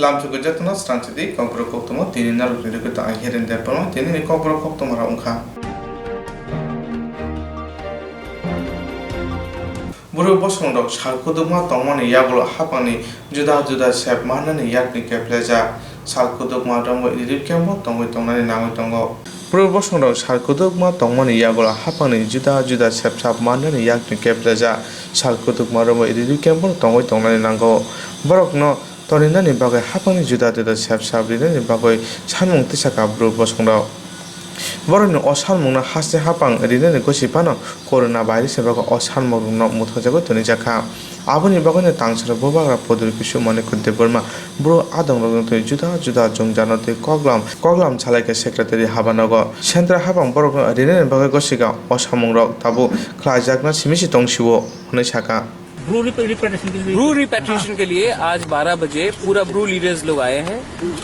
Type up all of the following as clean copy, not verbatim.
Slam to Gajatana Stanti, Kokro Koktomo, Tinina, I hear in the Pono, Tinin Kokro Koktomara Unka. Buru Bosondok, Shalkoduma, Tomani Yaglo, Hapani, Juda Sep Manan, Yakni Pleasure, Salkoduma, Dongo, Idikamo, Tongo, Tonani, Namatongo. Buru Bosondok, Shalkoduma, Tomani Yaglo, Hapani, Juda Sep Manan, Yakni Pleasure, Salkoduma, Idikamo, Tongo, Tonani Nango. Borok no, Torina Nibaga, Hapani, Juda Sep Sabrina, Nibago, Sanmung Tisaka, Buru Bosondok. Borno Osalmuna has the Hapang, Rina Gosipano, Coronavirus, Osalmo, not Mutajago, Tonijaka. Abuni Bagana Tanks, Boba, Podripishu, Monaco de Burma, Bro Adam to Juda, Jongjano, Koglam, Salaka Secretary Habanago, Centra Habang Borgo, Rina Bagagosiga, Osamong Rock, Tabu, Klajagna, Simishi Tongshiwo, Honeshaka. Bru repatriation के लिए आज 12 बजे पूरा Bru leaders लोग आए हैं।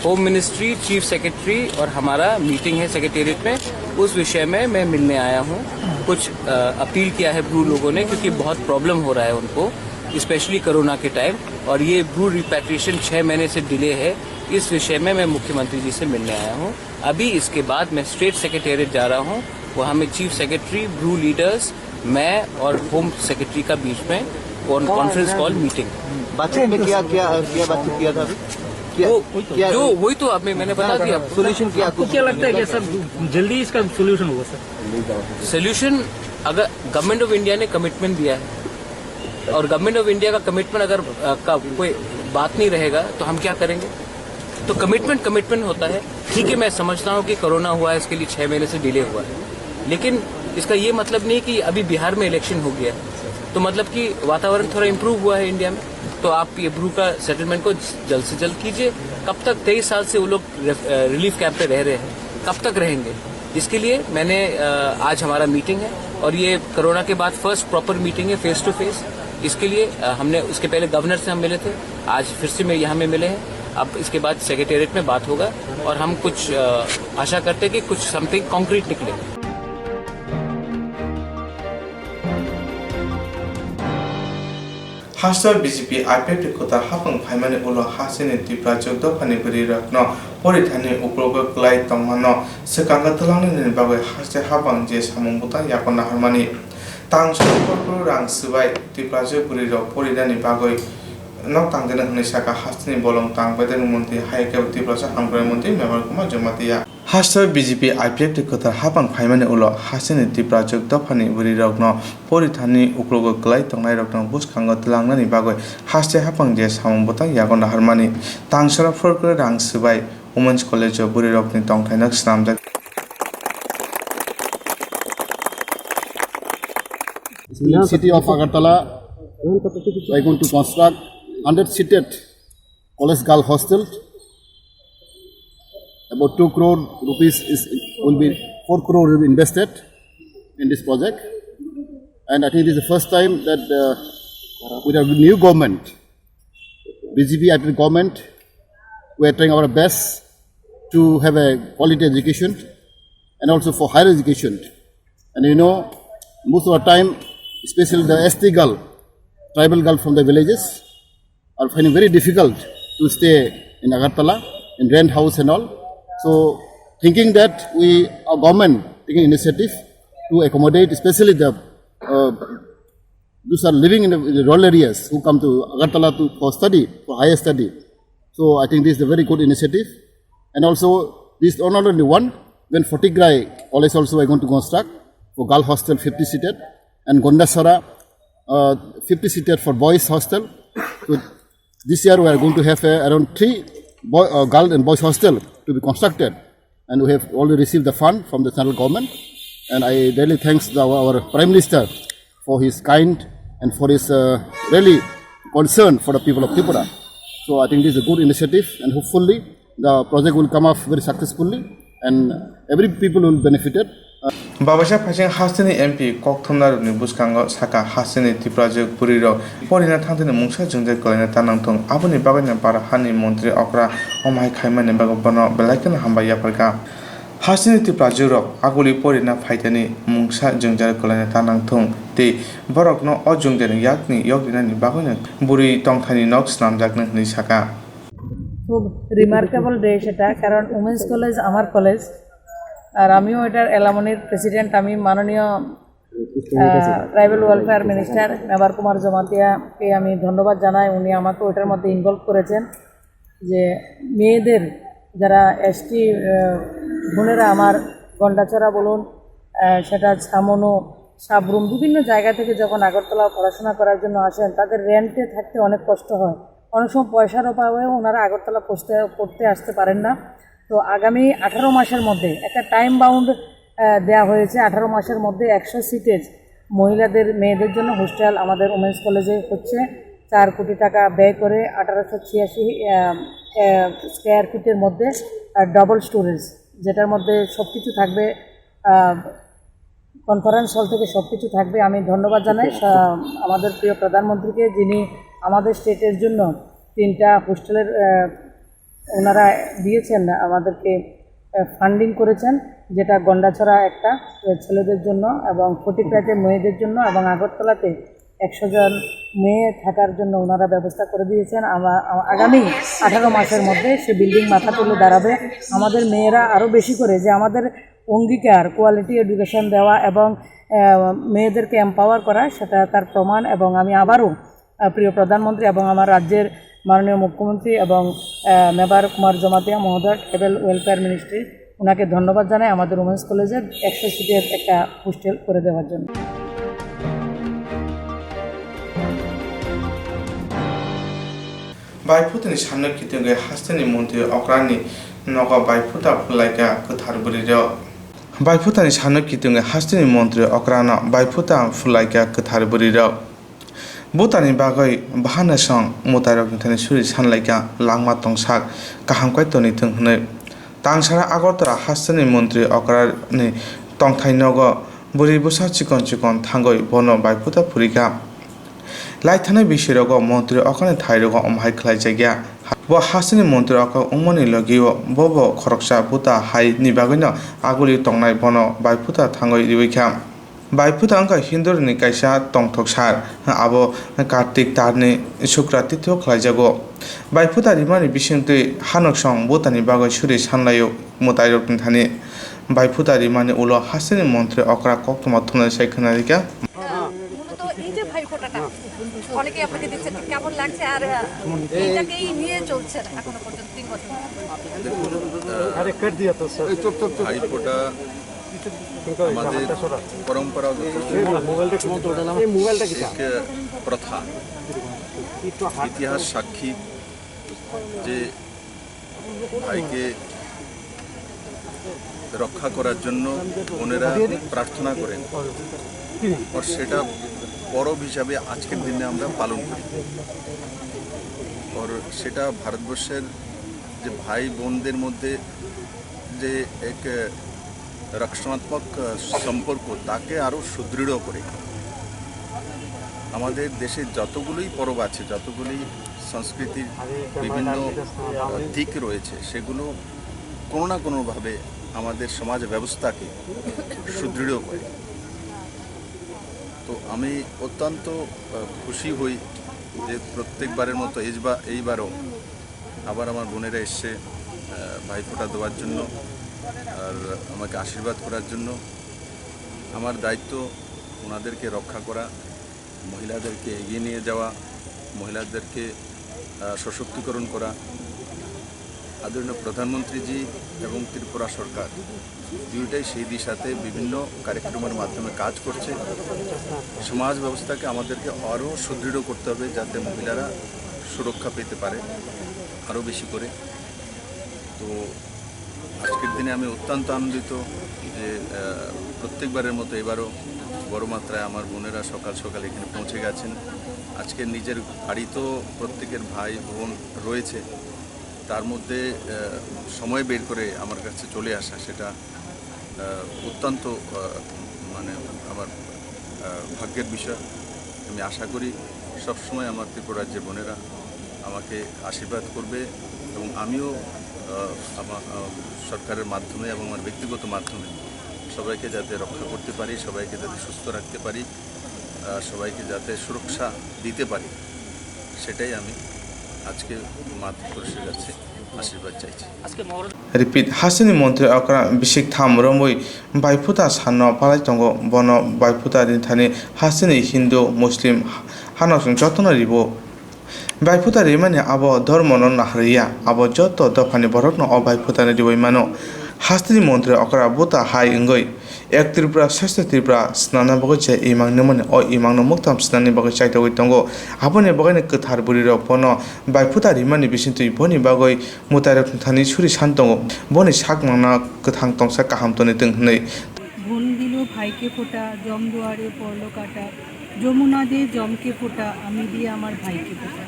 Home ministry, chief secretary और हमारा मीटिंग है सेक्रेटेरिएट में। उस विषय में मैं मिलने आया हूँ। कुछ अपील किया है ब्रू लोगों ने, क्योंकि बहुत प्रॉब्लम हो रहा है उनको, स्पेशली कोरोना के टाइम, और ये ब्रू रिपैट्रिएशन 6 महीने से डिले है। इस विषय में मैं मुख्यमंत्री जी से मिलने आया हूँ। अभी इसके बाद मैं स्टेट सेक्रेटेरिएट जा रहा हूँ, वहाँ में चीफ सेक्रेटरी, ब्रू लीडर्स, मैं और होम सेक्रेटरी का बीच में कॉन्फ्रेंस कॉल मीटिंग। बातचीत में क्या बातचीत किया था? जो वही तो अब मैंने बता दिया। सोल्यूशन क्या क्या लगता है कि सर जल्दी इसका सोल्यूशन होगा? सर सोल्यूशन, अगर गवर्नमेंट ऑफ इंडिया ने कमिटमेंट दिया है और गवर्नमेंट ऑफ इंडिया का कमिटमेंट अगर का कोई बात नहीं रहेगा तो हम क्या करेंगे? तो कमिटमेंट होता है। ठीक है, मैं समझता हूँ कि कोरोना हुआ है, इसके लिए 6 महीने से डिले हुआ है, लेकिन इसका ये मतलब नहीं कि अभी बिहार में इलेक्शन हो गया तो मतलब कि वातावरण थोड़ा इम्प्रूव हुआ है इंडिया में, तो आप ये ब्रू का सेटलमेंट को जल्द से जल्द कीजिए। कब तक 23 साल से वो लोग रिलीफ कैंप पे रह रहे हैं, कब तक रहेंगे? इसके लिए मैंने आज हमारा मीटिंग है, और ये कोरोना के बाद फर्स्ट प्रॉपर मीटिंग है फेस टू फेस। इसके लिए हमने उसके पहले गवर्नर से हम मिले थे, आज फिर से मैं यहाँ में मिले हैं। अब इसके बाद सेक्रेटेरिएट में बात होगा और हम कुछ आशा करते हैं कि कुछ समथिंग कॉन्क्रीट निकले। Hasta BJP IPF kota hapang paimani ulo hasini tipra jogdo pani beri rakno porithani uprogo klai tomano sekanga tulangni ni bagoi hasta hapang je samung butan yakona harmani tang sokor rang subai tipra jog beri ro porithani bagoi nok tangdena hne saka hastini bolong tang baden monti haike tipra sa hamgre monti member kuma jomatiya Hasta BJP IPF kota hapang paimani ulo hasini tipra jogdo pani beri rakno porithani uprogo klai tongnai rakno buskanga tulangna ni bagoi hasta hapang je samung butan yakona harmani tangsara forkre rang subai Women's College of Buri Rock ni tongthainak snamjak City of Agartala we are going to construct 100-seated college girl hostel. About 2 crore rupees will be 4 crore will be invested in this project, and I think this is the first time that with a new government, BJP IPF government, we are trying our best to have a quality education and also for higher education. And you know, most of the time, especially the ST girl, tribal girl from the villages, are finding very difficult to stay in Agartala, in rent house and all. So, thinking that our government taking initiative to accommodate, especially the those are living in the rural areas who come to Agartala for study, for higher study. So, I think this is a very good initiative. And also, this is not only one, when Fotigrai College also we are going to construct for girl hostel 50-seated, and Gondasara 50-seated for boys hostel. So, this year we are going to have around 3 girl and boys hostel to be constructed, and we have already received the fund from the central government. And I really thanks our Prime Minister for his kind and for his really concern for the people of Tripura. So I think this is a good initiative, and hopefully the project will come off very successfully, and every people will benefited. Babasha Paching Hastini MP Koktumna Buskango Saka Hastini Tiprajok Puriro Porina Tantan Mungsa Junja Kolina Tanantong Abuni Bagan Para Hani Montri Opera Omai Kaiman and Bagabano Belakan Hambaya Parka Hastini Tiprajuro Aguli Porina Faitani Mungsa Junja Kolina Tanantong De Borok no Ojung Yakni Yogina Bagana Buri Tongtani Nox Nam Jagna Nisaka খুব remarkable day সেটা, কারণ women's college আমার কলেজ, আর আমিও এটার এলামনির president. আমি মাননীয় tribal welfare minister Mebar Kumar জমাতিয়াকে আমি ধন্যবাদ জানাই। উনি আমাকে ওইটার মধ্যে ইনভলভ করেছেন যে মেয়েদের যারা এসটি বোনেরা আমার গন্ডাছড়া বলুন, সেটা ছামনো, সাবরুম, বিভিন্ন জায়গা থেকে যখন আগরতলা পড়াশোনা করার জন্য আসেন, তাদের রেন্টে থাকতে অনেক কষ্ট হয়। অনেক সময় পয়সার অভাবেও ওনারা আগরতলা পড়তে আসতে পারেন না। তো আগামী 18 মাসের মধ্যে একটা টাইম বাউন্ড দেওয়া হয়েছে। 18 মাসের মধ্যে 100 সিটের মহিলাদের মেয়েদের জন্য হোস্টেল আমাদের উমেন্স কলেজে হচ্ছে। 4 কোটি টাকা ব্যয় করে 1886 স্কোয়ার ফিটের মধ্যে ডাবল স্টোরেজ, যেটার মধ্যে সব কিছু থাকবে, কনফারেন্স হল থেকে সব কিছু থাকবে। আমি ধন্যবাদ জানাই আমাদের প্রিয় প্রধানমন্ত্রীকে, যিনি আমাদের স্টেটের জন্য 3টা হোস্টেলের ওনারা দিয়েছেন, আমাদেরকে ফান্ডিং করেছেন, যেটা গন্ডাছড়া একটা ছেলেদের জন্য এবং ফটিকরাতে মেয়েদের জন্য, এবং আগরতলাতে 100 জন মেয়ে থাকার জন্য ওনারা ব্যবস্থা করে দিয়েছেন। আগামী 18 মাসের মধ্যে সে বিল্ডিং মাথা তুলে দাঁড়াবে। আমাদের মেয়েরা আরও বেশি করে, যে আমাদের অঙ্গীকার কোয়ালিটি এডুকেশন দেওয়া এবং মেয়েদেরকে এম্পাওয়ার করা, সেটা তার প্রমাণ। এবং আমি আবারও প্রিয় প্রধানমন্ত্রী এবং আমার রাজ্যের মাননীয় মুখ্যমন্ত্রী এবং মেবার কুমার জমাতিয়া মহোদয়, ট্রাইবাল ওয়েলফেয়ার মিনিস্ট্রি, ওনাকে ধন্যবাদ জানাই আমাদের উমেন্স কলেজে 100 সিটের একটা হোস্টেল করে দেওয়ার জন্য। बाइफुतनि साननो खिथुगे हास्तेनि मन्त्रि अक्रानि नगा बाइफुता फुलाइका गोथार बुरियाव बाइफुतानि साननो खिथुगे हास्तेनि मन्त्रि अक्राना बाइफुता फुलाइका गोथार बुरियाव बुतानि बागै बाहानसं मुतारकनि सुरि सानलाइका लांमा तंसाक काहामकाय तनि थोंहनै तांसारा आगरतला हास्तेनि मन्त्रि अक्रानि तंथाइ नग बुरि बुसा चिकन चिकन थांगै बनो बाइफुता फुरिका लाइथानाय बिसोरगो मन्त्रि अखानि थाइरगो अमहाय खलाय जायगा बो हासिनि मन्त्रि अखा उमनि लगियो बबो खरकसा बुता हाय निबागैनो आगुलि तंनाय बनो बाइफुता थांगै रिबैखा बाइफुता अंका हिन्दुरनि कायसा तंथकसार आबो कार्तिक तारनि शुक्र तिथियाव खलायजागो बाइफुता रिमानि बिसिंतै हानकसं बुतानि बागै सुरि सानलायो मुतायरकनि थानि बाइफुता रिमानि उलो हासिनि मन्त्रि अक्रा कक्तमा थुनाय सायखनारिका অনেকে আপনাকে দিচ্ছেন, কেমন লাগছে? আর এইটাকেই নিয়ে চলছেন এখনো পর্যন্ত 3 বছর। ভাইফোঁটা আমাদের পরম্পরাগত এক প্রথা, ইতিহাস সাক্ষী যে ভাইকে রক্ষা করার জন্য বোনেরা প্রার্থনা করেন, আর সেটা পরব হিসাবে আজকের দিনে আমরা পালন করি। আর সেটা ভারতবর্ষের যে ভাই বোনদের মধ্যে যে এক রক্ষণাত্মক সম্পর্ক, তাকে আরও সুদৃঢ় করে। আমাদের দেশে যতগুলোই পরব আছে, যতগুলি সংস্কৃতির বিভিন্ন দিক রয়েছে, সেগুলো কোনো না কোনোভাবে আমাদের সমাজ ব্যবস্থাকে সুদৃঢ় করে। তো আমি অত্যন্ত খুশি হই যে প্রত্যেকবারের মতো এইবারও আবার আমার বোনেরা এসছে ভাইফোঁটা দেওয়ার জন্য আর আমাকে আশীর্বাদ করার জন্য। আমার দায়িত্ব ওনাদেরকে রক্ষা করা, মহিলাদেরকে এগিয়ে নিয়ে যাওয়া, মহিলাদেরকে সশক্তিকরণ করা। আদরণীয় প্রধানমন্ত্রীজি এবং ত্রিপুরা সরকার দুইটাই সেই দিশাতে বিভিন্ন কার্যক্রমের মাধ্যমে কাজ করছে। সমাজ ব্যবস্থাকে আমাদেরকে আরও সুদৃঢ় করতে হবে, যাতে মহিলারা সুরক্ষা পেতে পারে আরও বেশি করে। তো আজকের দিনে আমি অত্যন্ত আনন্দিত যে প্রত্যেকবারের মতো এবারও বড় মাত্রায় আমার বোনেরা সকাল সকাল এখানে পৌঁছে গেছেন। আজকে নিজের বাড়িতেও প্রত্যেকের ভাই বোন রয়েছে, তার মধ্যে সময় বের করে আমার কাছে চলে আসা, সেটা অত্যন্ত মানে আমার ভাগ্যের বিষয়। আমি আশা করি সবসময় আমার ত্রিপুরা রাজ্যের বোনেরা আমাকে আশীর্বাদ করবে এবং আমিও আমার সরকারের মাধ্যমে এবং আমার ব্যক্তিগত মাধ্যমে সবাইকে যাতে রক্ষা করতে পারি, সবাইকে যাতে সুস্থ রাখতে পারি, সবাইকে যাতে সুরক্ষা দিতে পারি, সেটাই আমি আজকে মাতৃপুরুষের কাছে আশীর্বাদ চাইছি। রিপিট হাসিনি মন্ত্রী অকরা বিশিক থাম রমই বাইফুতা সান্ন পালাই তঙ্গ বন বাইফুতা দিনথানি হাসিনি হিন্দু মুসলিম হানসং যতন রিব বাইফুতা রিমানি আব ধর্ম নাহারিয়া আব যত দফানি বরক ন অবাইফুতানি রিবই মানো হাসিনি মন্ত্রী অকরা বুতা হাই ইঙ্গই এক ত্রিপুরা শ্রেষ্ঠ ত্রিপুরা স্নানা বগৈ চাই ইমাং নমনে অ ইমাং নমুক্তাম স্নানি বগৈ চাইতে গই তঙ্গ আবনে বগৈনে কোথার বুড়ি রক বন বাইফুতা রিমানি বিসিন্তুই বনি বাগৈ মুতারক থানি ছুরি শান্তঙ্গ বনি শাক মাংনা কোথাং তংসা কাহামতনি তিংহनै বোন দিল ভাইকে ফোঁটা জম দুয়ারে পড়লো কাটা যমুনা দে জমকে ফোঁটা আমি দিয়ে আমার ভাইকে ফোঁটা।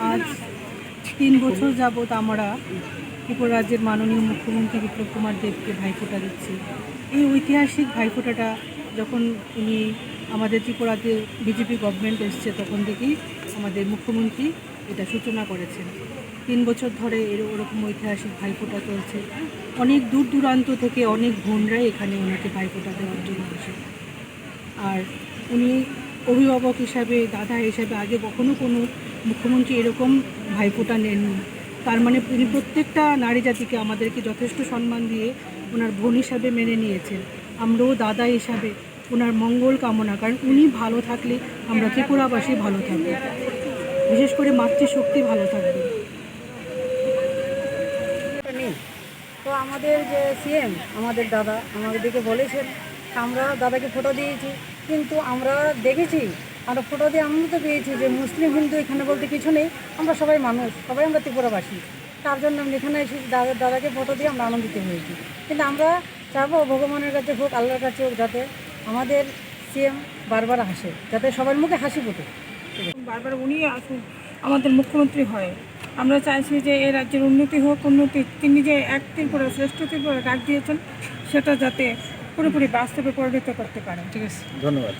আজ 3 বছর যাবৎ আমরা ত্রিপুরা রাজ্যের মাননীয় মুখ্যমন্ত্রী বিপ্লব কুমার দেবকে ভাইফোঁটা দিচ্ছি। এই ঐতিহাসিক ভাইফোঁটাটা যখন উনি আমাদের ত্রিপুরাতে বিজেপি গভর্নমেন্ট এসছে তখন থেকেই আমাদের মুখ্যমন্ত্রী এটা সূচনা করেছেন। 3 বছর ধরে ওরকম ঐতিহাসিক ভাইফোঁটা চলছে। অনেক দূর দূরান্ত থেকে অনেক বোনরাই এখানে ওনাকে ভাইফোঁটা দেওয়ার জন্য আসে। আর উনি অভিভাবক হিসাবে দাদা হিসাবে আগে কখনো কোনো মুখ্যমন্ত্রী এরকম ভাইফোঁটা নেননি। তার মানে উনি প্রত্যেকটা নারী জাতিকে আমাদেরকে যথেষ্ট সম্মান দিয়ে ওনার বোন হিসাবে মেনে নিয়েছেন। আমরাও দাদা হিসাবে ওনার মঙ্গল কামনা, কারণ উনি ভালো থাকলে আমরা ত্রিপুরাবাসী ভালো থাকবো, বিশেষ করে মাতৃশক্তি ভালো থাকবে। তো আমাদের যে সিএম আমাদের দাদা আমাদেরকে বলেছেন, আমরা দাদাকে ফটো দিয়েছি, কিন্তু আমরা দেখেছি আমরা ফটো দিয়ে আনন্দ পেয়েছি যে মুসলিম হিন্দু এখানে বলতে কিছু নেই, আমরা সবাই মানুষ, সবাই আমরা ত্রিপুরাবাসী। তার জন্য আমরা এখানে এসে দাদাকে ফটো দিয়ে আমরা আনন্দিত হয়েছি। কিন্তু আমরা চাইবো ভগবানের কাছে হোক, আল্লাহর কাছে হোক, যাতে আমাদের সিএম বারবার হাসে, যাতে সবার মুখে হাসি ফোটে। বারবার উনি আসুন, আমাদের মুখ্যমন্ত্রী হয়। আমরা চাইছি যে এই রাজ্যের উন্নতি হোক, তিনি যে এক ত্রিপুরা শ্রেষ্ঠ ত্রিপুরা ডাক দিয়েছেন সেটা যাতে পুরোপুরি বাস্তবে পরিণত করতে পারেন। ঠিক আছে, ধন্যবাদ।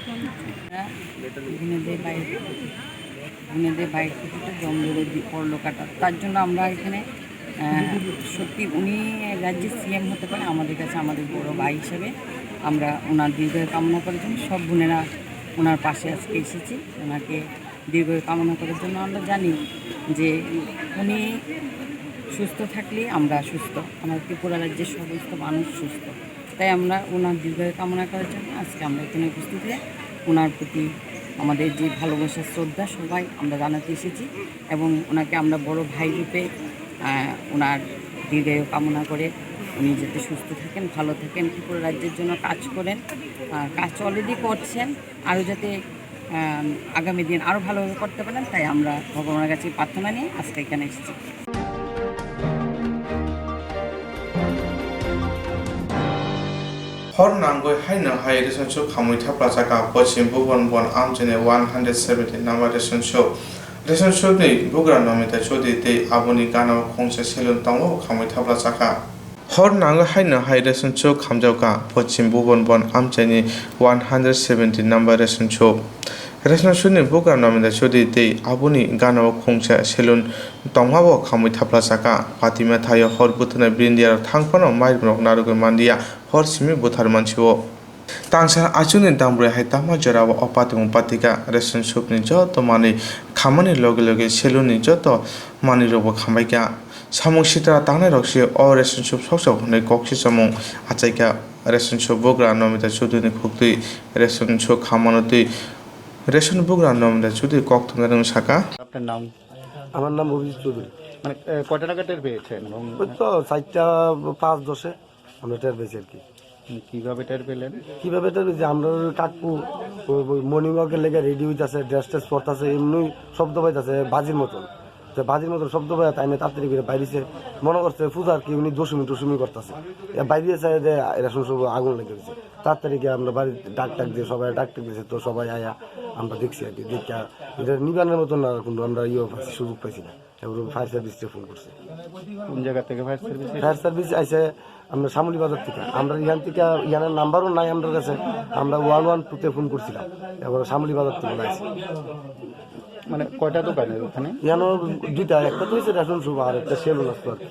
বোনেদের বাইক কিছুটা জম ধরে পড়লো কাটা, তার জন্য আমরা এখানে সত্যি উনি রাজ্যের সিএম হতে পারে আমাদের কাছে আমাদের বড় ভাই হিসেবে আমরা ওনার দীর্ঘায়ু কামনা করার জন্য সব বোনেরা ওনার পাশে আজকে এসেছি। ওনাকে দীর্ঘায়ু কামনা করার জন্য আমরা জানি যে উনি সুস্থ থাকলে আমরা সুস্থ, আমার ত্রিপুরা রাজ্যের সমস্ত মানুষ সুস্থ, তাই আমরা ওনার দীর্ঘায়ু কামনা করার জন্য আজকে আমরা এখানে উপস্থিত হয়ে ওনার প্রতি আমাদের যে ভালোবাসা শ্রদ্ধা সবাই আমরা জানাতে এসেছি এবং ওনাকে আমরা বড় ভাই রূপে ওনার দীর্ঘায়ু কামনা করে উনি যাতে সুস্থ থাকেন, ভালো থাকেন, ত্রিপুরা রাজ্যের জন্য কাজ করেন, কাজ অলরেডি করছেন, আরও যাতে আগামী দিন আরও ভালোভাবে করতে পারেন, তাই আমরা ভগবানের কাছে প্রার্থনা নিয়ে আজকে এখানে এসেছি। হর নাঙ্গই হাইনো হাই রেশনশো খামুই থাপলা চাকা পশ্চিম ভুবন বন আমজেনে 170 নাম্বার রেশনশো नि बुग्रा नमिता चौधरी ते आबोनी गानाव खोंसे सेलुन तंगो खामui थापला चाका हर नांगो हाइनो हाइ रेशनशो खामजावका पश्चिम भुबन बन आमचाइनि 170 नाम्बार रेशनशो नि बुग्रा नमिता चौधरी ते आबोनी गानाव खोंसे सेलुन तंगाबो खामui थापला चाका पातिमा थायो हर बुथना ब्रिन्दियार थांफानो माइरब्रक नारुगो मान्दिया हर सिमि बुथार मानसिओ तांसा आचुनि दामब्रे हाय तामा जराव अपातुं पातिका रेशनशोपनि जत मानि खामानि लगे लगे सेलुननि जत मानि रबो खामबायका सामुं सित्रा तांनाय रक्सि अ रेशनशोप सौसाव हनै कक्सि सामुं आचाइका रेशनशोप बुग्रा नमिता चौधरी खुक्ति रेशनशोप खामानोति रेशन बुग्रा नमिता चौधरी कक्तुंगारं साका আপনার নাম? আমার নাম অভিজিৎ চৌধুরী। মানে কয়টা টাকা টের পেয়েছেন এবং ওই তো 4:05-10 আমরা টের পেয়েছি আর কি। কিভাবে টের পেলেন? কীভাবে টের পেয়েছি, আমরা কাকু মর্নিং ওয়াকের লেগে রেডি হইতেছে, ড্রেস ট্রেস পরতেছে, এমনি শব্দ পাইতেছে বাজির মতন, বাজির মতন শব্দ পাই তাই না তাড়াতাড়ি করে বাইরেছে, মনে করছে পূজার কি উনি দশমী করতেছে, বাইরে চাই যে রেশন সব আগুন লেগে গেছে, তাড়াতাড়ি গিয়ে আমরা বাড়ির ডাক দিয়ে সবাই ডাক দিয়েছে, তো সবাই আয়া আমরা দেখছি আর কি। দেখা এটা নিবানের মতন না, কিন্তু আমরা সুযোগ পাইছি না, এবার ফায়ার সার্ভিসে ফোন করছি। কোন জায়গা থেকে ফায়ার সার্ভিস? ফায়ার সার্ভিস আইসে আমরা শামুলি বাজার থেকে, আমরা এখান থেকে ইয়ানের নাম্বারও নাই আমাদের কাছে, আমরা 112-তে ফোন করছিলাম, এবার শামুলি বাজার থেকে আইসি। মানে কয়টা দোকানের ওখানে? ইয়ানো দুইটা, একটা তো হয়েছে রেশন সুপ আর একটা সেলুন আসতো আর কি।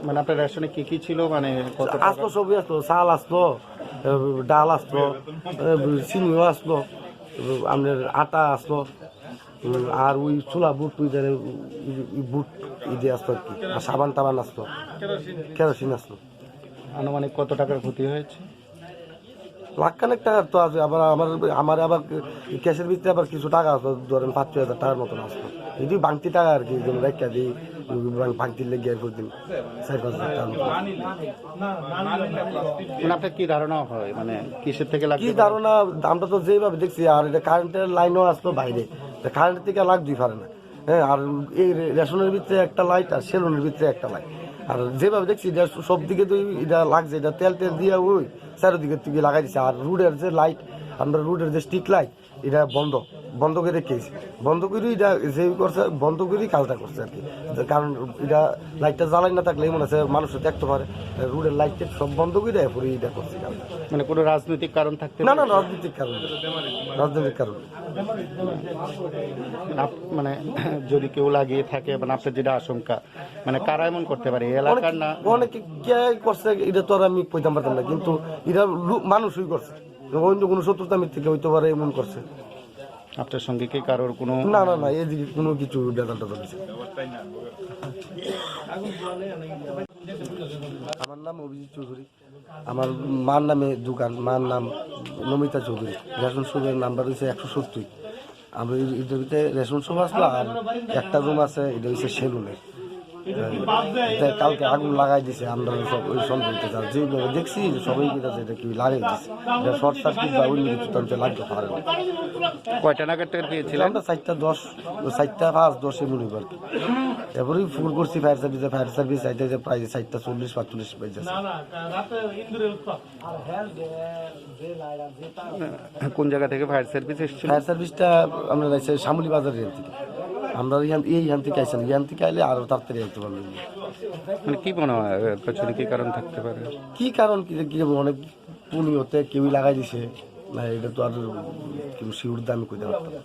মানে আপনার রেশনে কি কি ছিল? মানে কত আসতো সবই আসতো, চাল আসতো, ডাল আসতো, চিনিও আসতো, আপনার আটা আসতো, আর ওই চুলা বুট ওই বুট দিয়ে আসতো আর কি, আর সাবান টাবান আসতো, কেরোসিন আসতো। আনুমানিক কত টাকার ক্ষতি হয়েছে? লাখখানেক টাকার তো আছে, আবার আমার আবার ক্যাশের ভিতরে আবার কিছু টাকা আসতো, ধরেন 5-6 হাজার টাকার মতন আসতো। এটি বাংতি টাকা আর কি, যেমন রেখা দিই বাংতির লেগে প্রতিদিন 4-5 হাজার টাকার মতো। মানে আপনার কি ধারণা হয়, মানে কিসের থেকে কি ধারণা, আমরা তো যেভাবে দেখছি, আর এটা কারেন্টের লাইনও আসতো বাইরে, কারেন্টের থেকে লাগতেই পারে না। হ্যাঁ, আর এই রেশনের ভিতরে একটা লাইট আর সেলুনের ভিতরে একটা লাইট, আর যেভাবে দেখছি এটা সব দিকে তো এটা লাগছে, এটা তেল দিয়ে ওই চারিদিকের থেকে লাগাই দিচ্ছে। আর রোডের যে লাইট, আমরা রোডের যে স্ট্রিট লাইট, এটা বন্ধ করে রেখেছি, বন্ধ করেই এটা যে করছে, বন্ধ করেই কাজটা করছে আর কি। কারণ এটা লাইটটা জ্বালাই না থাকলে মনে হচ্ছে মানুষও দেখতে পারে, রোডের লাইটটা সব বন্ধ করে পরে এটা করছে। মানে কোনো রাজনৈতিক কারণ থাকতে না, রাজনৈতিক কারণ, মানে যদি কেউ লাগিয়ে থাকে, মানে আপনার যেটা আশঙ্কা, মানে কারা এমন করতে পারে এলাকার না অনেকে কে করছে এটা তো আর আমি কইতাম পারতাম না, কিন্তু এটা মানুষই করছে, অন্য কোনো শত্রুতা থেকে হইতে পারে এমন করছে। আপনার সঙ্গে কি কারোর কোনো না এদিকে কোনো কিছু বেদান্ত দিচ্ছে। আমার নাম অভিজিৎ চৌধুরী, আমার মার নামে দোকান, মার নাম নমিতা চৌধুরী। রেশন শপের নাম্বার হচ্ছে 170। আমরা এটার ভিতরে রেশন শপ আসলো, আর একটা রুম আছে, এটা হচ্ছে সেলুনের। কালকে আগুন লাগাই দিছে, আমরা সব ওই সম্পর্কে যেভাবে দেখছি সবাই কিনেছে এটা কি লাগাই দিচ্ছে, এটা শর্ট সার্কিট বা অন্য কিছু তন্ত্রে লাগতে পারে না। কয়টা নাগাদ টের পেয়েছিলাম? আমরা 4:10, 4:05-10 এমন আর কি। এরপরেই ফোন করছি ফায়ার সার্ভিস আইতে, যে প্রায় 4:40-45 বেজে আছে। কোন জায়গা থেকে ফায়ার সার্ভিস এসেছিল? ফায়ার সার্ভিসটা আমরা শ্যামলী বাজারের থেকে, আমরা এইখান থেকে আইসাম, এইখান থেকে আইলে আরো তাড়াতাড়ি আইতে পারলাম। মানে কি মনে হয় পেছনে কি কারণ থাকতে পারে? কি কারণ কি অনেক পুনি হতে কেউই লাগাই দিছে না, এটা তো আর কেউ শিউর দামি কইতে পারতাম না।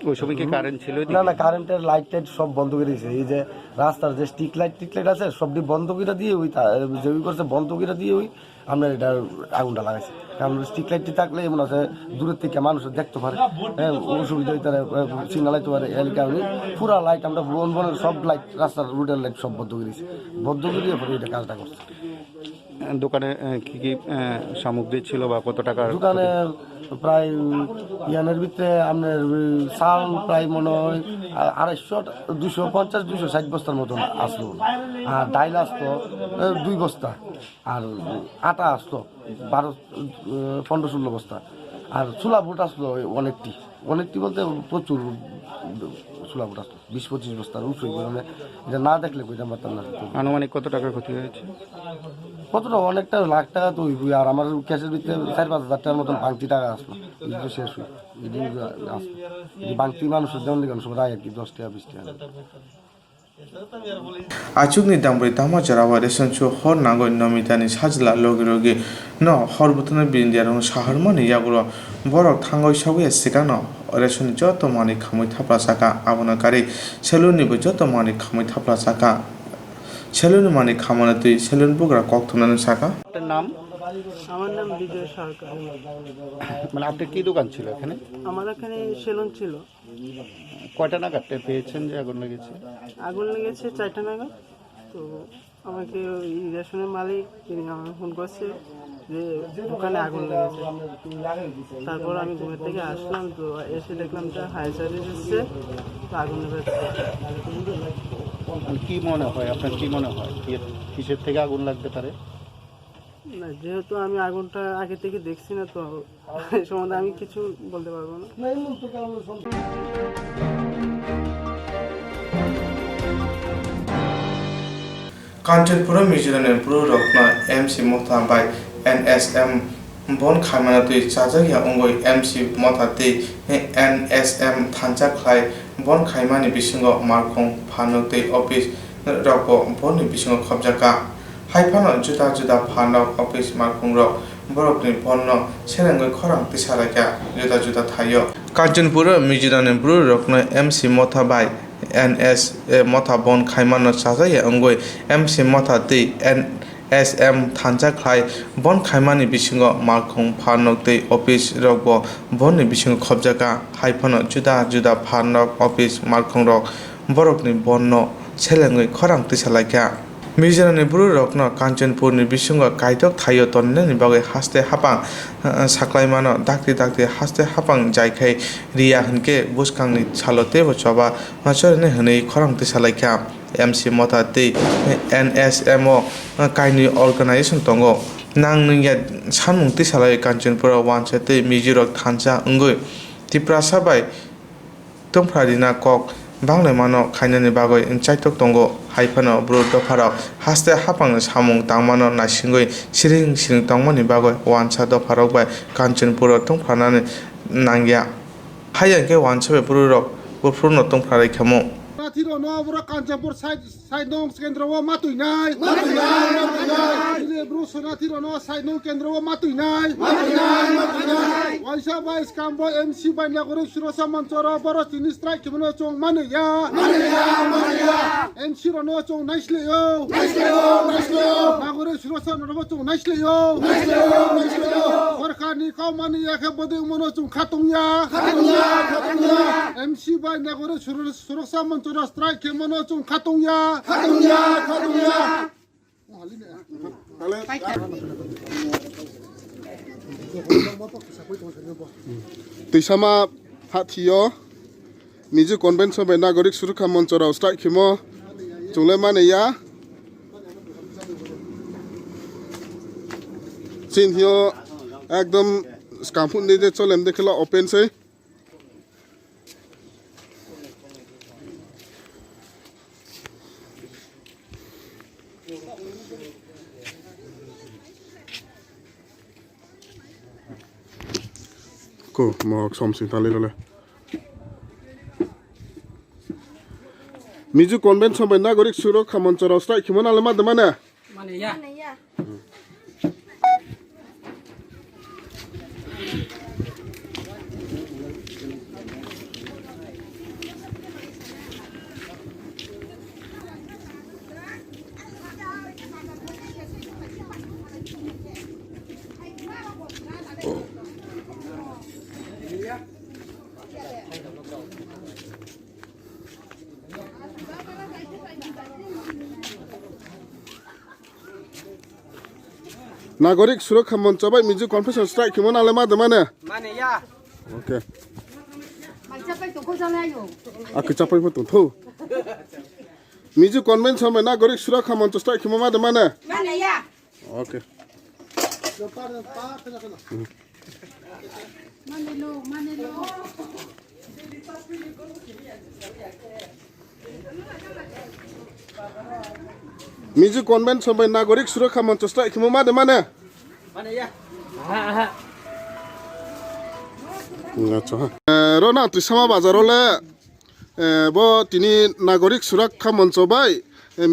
ওই সময় কি কারেন্ট ছিল? না, কারেন্টের লাইট টাইট সব বন্ধ করে দিয়েছে। এই যে রাস্তার যে স্ট্রিট লাইট আছে সবটি বন্ধ করে দিয়ে ওই যে করছে, বন্ধ করে দিয়ে ওই আমরা এটা আগুনটা লাগাইছি। কারণ স্ট্রিট লাইটটি থাকলে এমন আছে দূরের থেকে মানুষ দেখতে পারে, হ্যাঁ, অসুবিধা হইতে পারে, সিগনাল হইতে পারে। এর কারণে পুরা লাইট আমরা বনের সব লাইট, রাস্তার রোডের লাইট সব বন্ধ করে দিয়েছি, বন্ধ করিয়ে পরে এটা কাজটা করছে। দোকানে কি কি সামগ্রী ছিল বা কত টাকা? দোকানে প্রায় ইয়ানের ভিতরে আপনার চাল প্রায় মনে হয় 250-260 বস্তার মতন আসলো, আর ডাইল আসতো 2 বস্তা, আর আটা আসতো 15-16 বস্তা, আর ছোলা বুট আসলো অনেকটি বলতে প্রচুর ছোলা বুট আসতো 20-25 বস্তার উঠে। মানে এটা না দেখলে কইতাম পারতাম না। আনুমানিক কত টাকার ক্ষতি হয়েছে? কতটা অনেকটা লাখ টাকা তো হইবই, আর আমার ক্যাশের ভিতরে 4-5 হাজার টাকার মতন বাংতি টাকা আসলো, এটা শেষ হই আসলো। বাংতি মানুষের যেমন দেখেন সব রায় আর কি 10 টাকা 20 টাকা। Achukni dambri tama jarawa resanchu hor nangoi nomitani sajla logi no horbutana bindiarong shaharmani yaguro borok thangoi sawi sikano resuni joto mani khamui thapla saka abonakari seluni bo joto mani khamui thapla saka seluni mani khamana tui selun bugra kokthunani saka। আপনার নাম? আমার নাম বিজয় সরকার। মানে আপনার কি দোকান ছিল এখানে? আমার এখানে সেলুন ছিল। কয়টা নাগাদ পেয়েছেন যে আগুন লেগেছে? আগুন লেগেছে 4টা নাগাদ। তো আমাকে ওই রেশনের মালিক তিনি আমাকে ফোন করছে যে দোকানে আগুন লেগেছে। তারপর আমি ঘুমের থেকে আসলাম, তো এসে দেখলাম যে ফায়ার সার্ভিস এসেছে, তো আগুন লেগেছে। কি মনে হয় আপনার, কি মনে হয় কিসের থেকে আগুন লাগতে পারে? না, যেহেতু আমি আগুনটা আগে থেকে দেখছি না, তো এই সম্বন্ধে আমি কিছু বলতে পারবো না। কাঞ্চনপুরা মিজোরামের পুররত্ন এমসি মথা বাই এনএসএম বন খাইমানা তুই চাজাগিয়া অঙ্গই এমসি মথা তে এনএসএম থানচা খাই বন খাইমানি বিসঙ্গ মারখং ফানো তে অফিস রক বননি বিসঙ্গ খবজাকা হাইফানো जुदा जुदा फानो अफिस मारखुंग रक बरकनि बन्न सेरेंगै खरां तिसाराया जुदा जुदा थायो। कांचनपुर मिजोराम ब्रु रकनो एमसी मथा बाय एनएस मथा बन खाइमान साजाय अंगय एमसी मथा दै SM थानजा खाय बन खायमानि बिसिङाव मालखं फानक दै अफिस रक बननि बिसिङाव खबजागा हायफानो जुदा जुदा फानक अफिस मालखं रक बरकनि बन्न सेलेङै खरां तिसालायखा मिजोरामनि बुरु रकनो काञ्चनपुरनि बिसिङाव कायदक थायो तन्नेनि बागै हास्ते हापां साख्लायमानो दाक्ति दाक्ति हास्ते हापां जायखाय रिया होनके बुसखांनि सालतेबो चबा चरने हनै खरां तिसालायखा MC मथा दै NSMO कायनि अर्गानाइजेसन दंगो नांनिया सानमुं तिसालाय काञ्चनपुराव वानसे दै मिजोरक थानसा अंगै तिप्रासाबाय तंफ्रादिना कक बांलाय मानो खायनानि बागै चाइटक दंगो हायफानो ब्रु दफाराव हास्ते हापां सामुं तांमानो नासिंगै सिरिं सिरिं तंमानि बागै वानसा दफाराव बाय काञ्चनपुराव तंफ्रानानै नांगिया हायंके वानसा ब्रु रक बुफ्रुनो तंफ्राराय खामो Tiro no bro Kanchanpur side no kendra wa matuinai bro sona tiro no side no kendra wa matuinai waisa ba scam boy MC banya gore shirosa manchora baro tin strike kimono chong mane ya MC ro no chong nicely yo na gore shirosa no chong nicely yo sarkar ni kaw mane ya ke bode mono chong khatung ya MC banya gore shirosa manchora strike kimono chung khatungya Tisama hathiyo Miju Convention by Nagorik Surakha Manchora strike kimo chungle mane ya Chin hiyo ekdom scampun de cholem dekhla open se Ko mok somsing tali dole Miju Convention by Nagorik Surakha Manchora strike kimo nale mane Mane ya Nagorik Surakha Manchora by Miju Convention strike kimo nale mane Mane ya Okay Aku capai betul tu Miju Convention by Nagorik Surakha Manchora strike kimo mane ya Okay Miju Convention by Nagorik Surakha Manchora strike kimo mane ya আচ্ছা রনা ত্রিশামা বাজারলে ব তিনি নাগরিক সুরক্ষা মঞ্চ by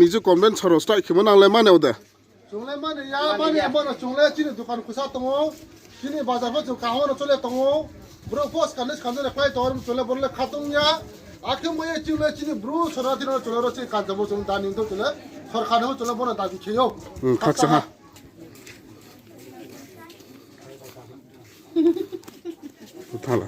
Miju convention strike খিমো নাংলে মানেও দে চংলে মানে ইয়া মানে বনা চংলে চিনি দোকান কুসা তমো চিনি বাজার ফো কাহনো চলে তমো ব্রো পোস্ট কানেস খানে রেপ্লাই তোর চলে বললে খাতুংয়া আকে ময়ে চিলে চিনি ব্রো সরাদিন চলে রছে কাজবো চং দানি তো চলে সরকার হো চলে বনা দাবি খেও খাকসা হা Thala.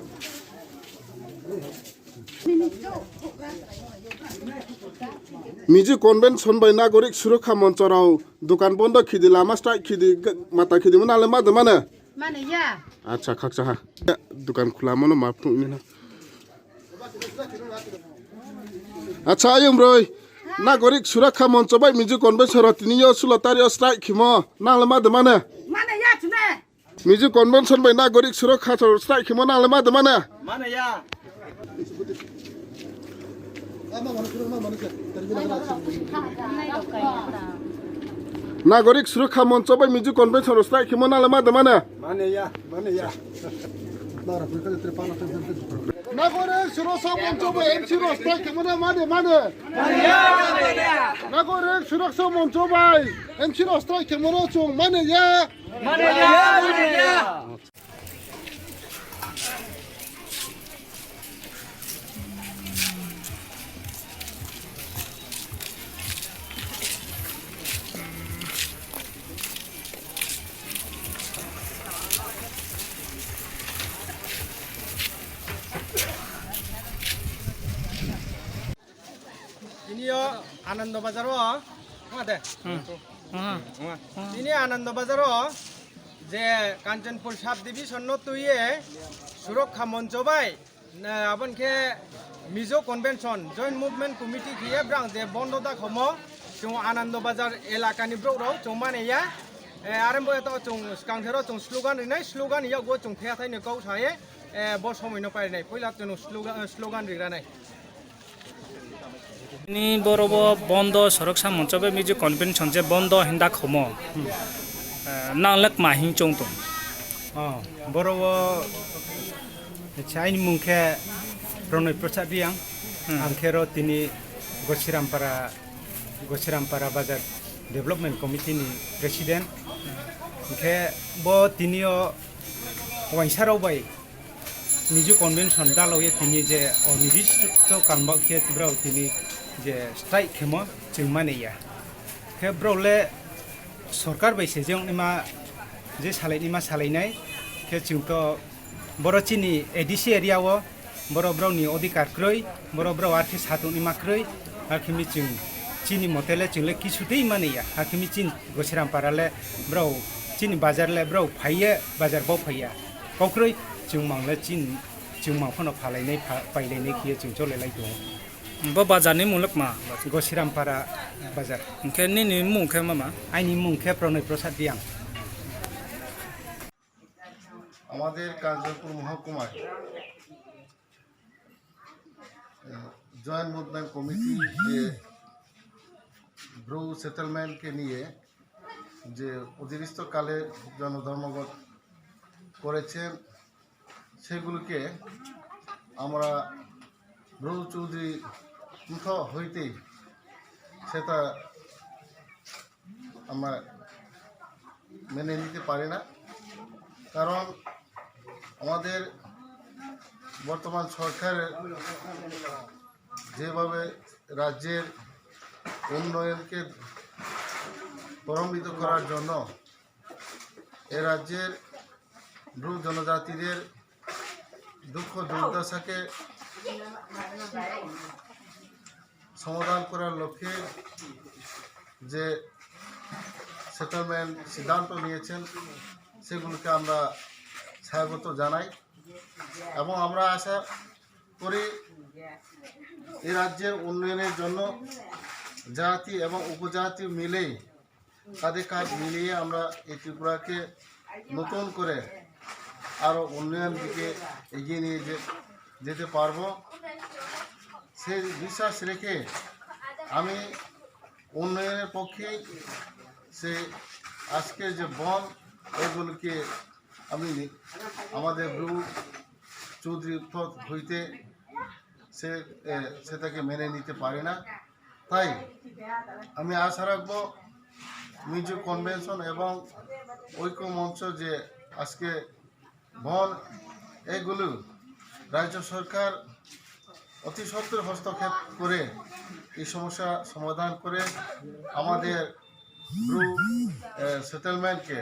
Miju Convention by Nagorik Surakha Manchorao dukan bondo khidi lama strike khidi mata khidi manale made mane ya acha khakcha ha dukan khula mano mapnu ina acha ayum roi Nagorik Surakha Mancho by Miju Convention ratiniyo sulatario strike khimo nale made mane ya chune Miju Convention by Nagorik Surakha strike kimo nale made mane ya Nagorik Surakha Mancho by Miju Convention strike kimo nale made mane ya Nagorik Surakha Mancho by MC strike kimo mane Nagorik Surakha Mancho by MC strike kimo chung mane ya আনন্দবাজারও দে তিনি আনন্দবাজারও যে Kanchanpur sub division তুইয়ে সুরক্ষা মঞ্চ বাই আবনকে Mizo convention joint movement committee খিয়ে ব্রাং যে বন্ধ দা খমো जों आनंदबाजार एलाकानि ब्रौराव जों मानेया आरम्भ एतो जों कांथेरो जों स्लोगान रिनाय स्लोगान यागो जों फेथायनो गाव साये ब समयनो पारिनाय पहिला जों स्लोगान रिरानाय नि बरोब बन्द सुरक्षा मञ्चबे मिजु कन्भेन्सन जे बन्द हिंदा खम नांलक माहि चोंतो बरोब चाइन मुखे प्रणय प्रसाद दियां आंखेरो तिनि गसिरामपारा बाजार डेभलपमेन्ट कमिटिनि प्रेसिडेन्ट ओंखे ब तिनियो वाइसाराव बाय मिजु कन्भेन्सन दालावये तिनि जे अनिर्दिष्ट कामबाखे ब्राव तिनि जे स्ट्राइक खेमो जों मानेया खे ब्रावले सरकार बायसे जों इमा जे सालायनिमा सालायनाय खे जोंथ' बर' चिनि एडिसि एरियाव बर' ब्रावनि अधिकार क्रय बर' ब्राव आरखे सातुनिमा क्रय आरखेमि जों चीनी मोटेले चिंले किसुते मानेया हाकिमी चीन गसिरामपाराले ब्राव चीन बाजारले ब्राव फाइये बाजार बाव फाइया बावख्रै जों मांले चीन जों माफोनो फालायनाय पाइलायनाय खिये जों चलेलाय दं ब बाजारनि मुलक मा गसिरामपारा बाजार ओंखे नि मुंखे मामा आइनि मुंखे प्रणय प्रसाद दियां আমাদের কাঞ্চনপুর মহকুমায় জয়েন্ট মুভমেন্ট কমিটি যে ব্রু সেটেলমেন্টকে নিয়ে যে অতিরিক্তকালে জনধর্মঘট করেছেন সেগুলোকে আমরা ব্রু চৌধুরী মুখ হইতেই সেটা আমরা মেনে নিতে পারি না কারণ আমাদের বর্তমান সরকারের যেভাবে রাজ্যের উন্নয়নকে ত্বরান্বিত করার জন্য এ রাজ্যের ব্রু জনজাতিদের দুঃখ দুর্দশাকে সমাধান করার লক্ষ্যে যে সেটেলমেন্ট সিদ্ধান্ত নিয়েছেন সেগুলোকে আমরা স্বাগত জানাই এবং আমরা আশা করি এই রাজ্যের উন্নয়নের জন্য জাতি এবং উপজাতি মিলেই কাঁধে কাঁধ মিলিয়ে আমরা এই ত্রিপুরাকে নতুন করে আরও উন্নয়ন দিকে এগিয়ে নিয়ে যেতে পারবো সেই বিশ্বাস রেখে আমি উন্নয়নের পক্ষেই সে আজকের যে বন এগুলোকে আমি আমাদের ব্রু চৌধুরী পদ হইতে সেটাকে মেনে নিতে পারি না তাই আমি আশা রাখবো মিজো কনভেনশন এবং ঐক্য মঞ্চ যে আজকে বন এগুলো রাজ্য সরকার অতি সত্বর হস্তক্ষেপ করে এই সমস্যা সমাধান করে আমাদের ব্রু সেটেলমেন্টকে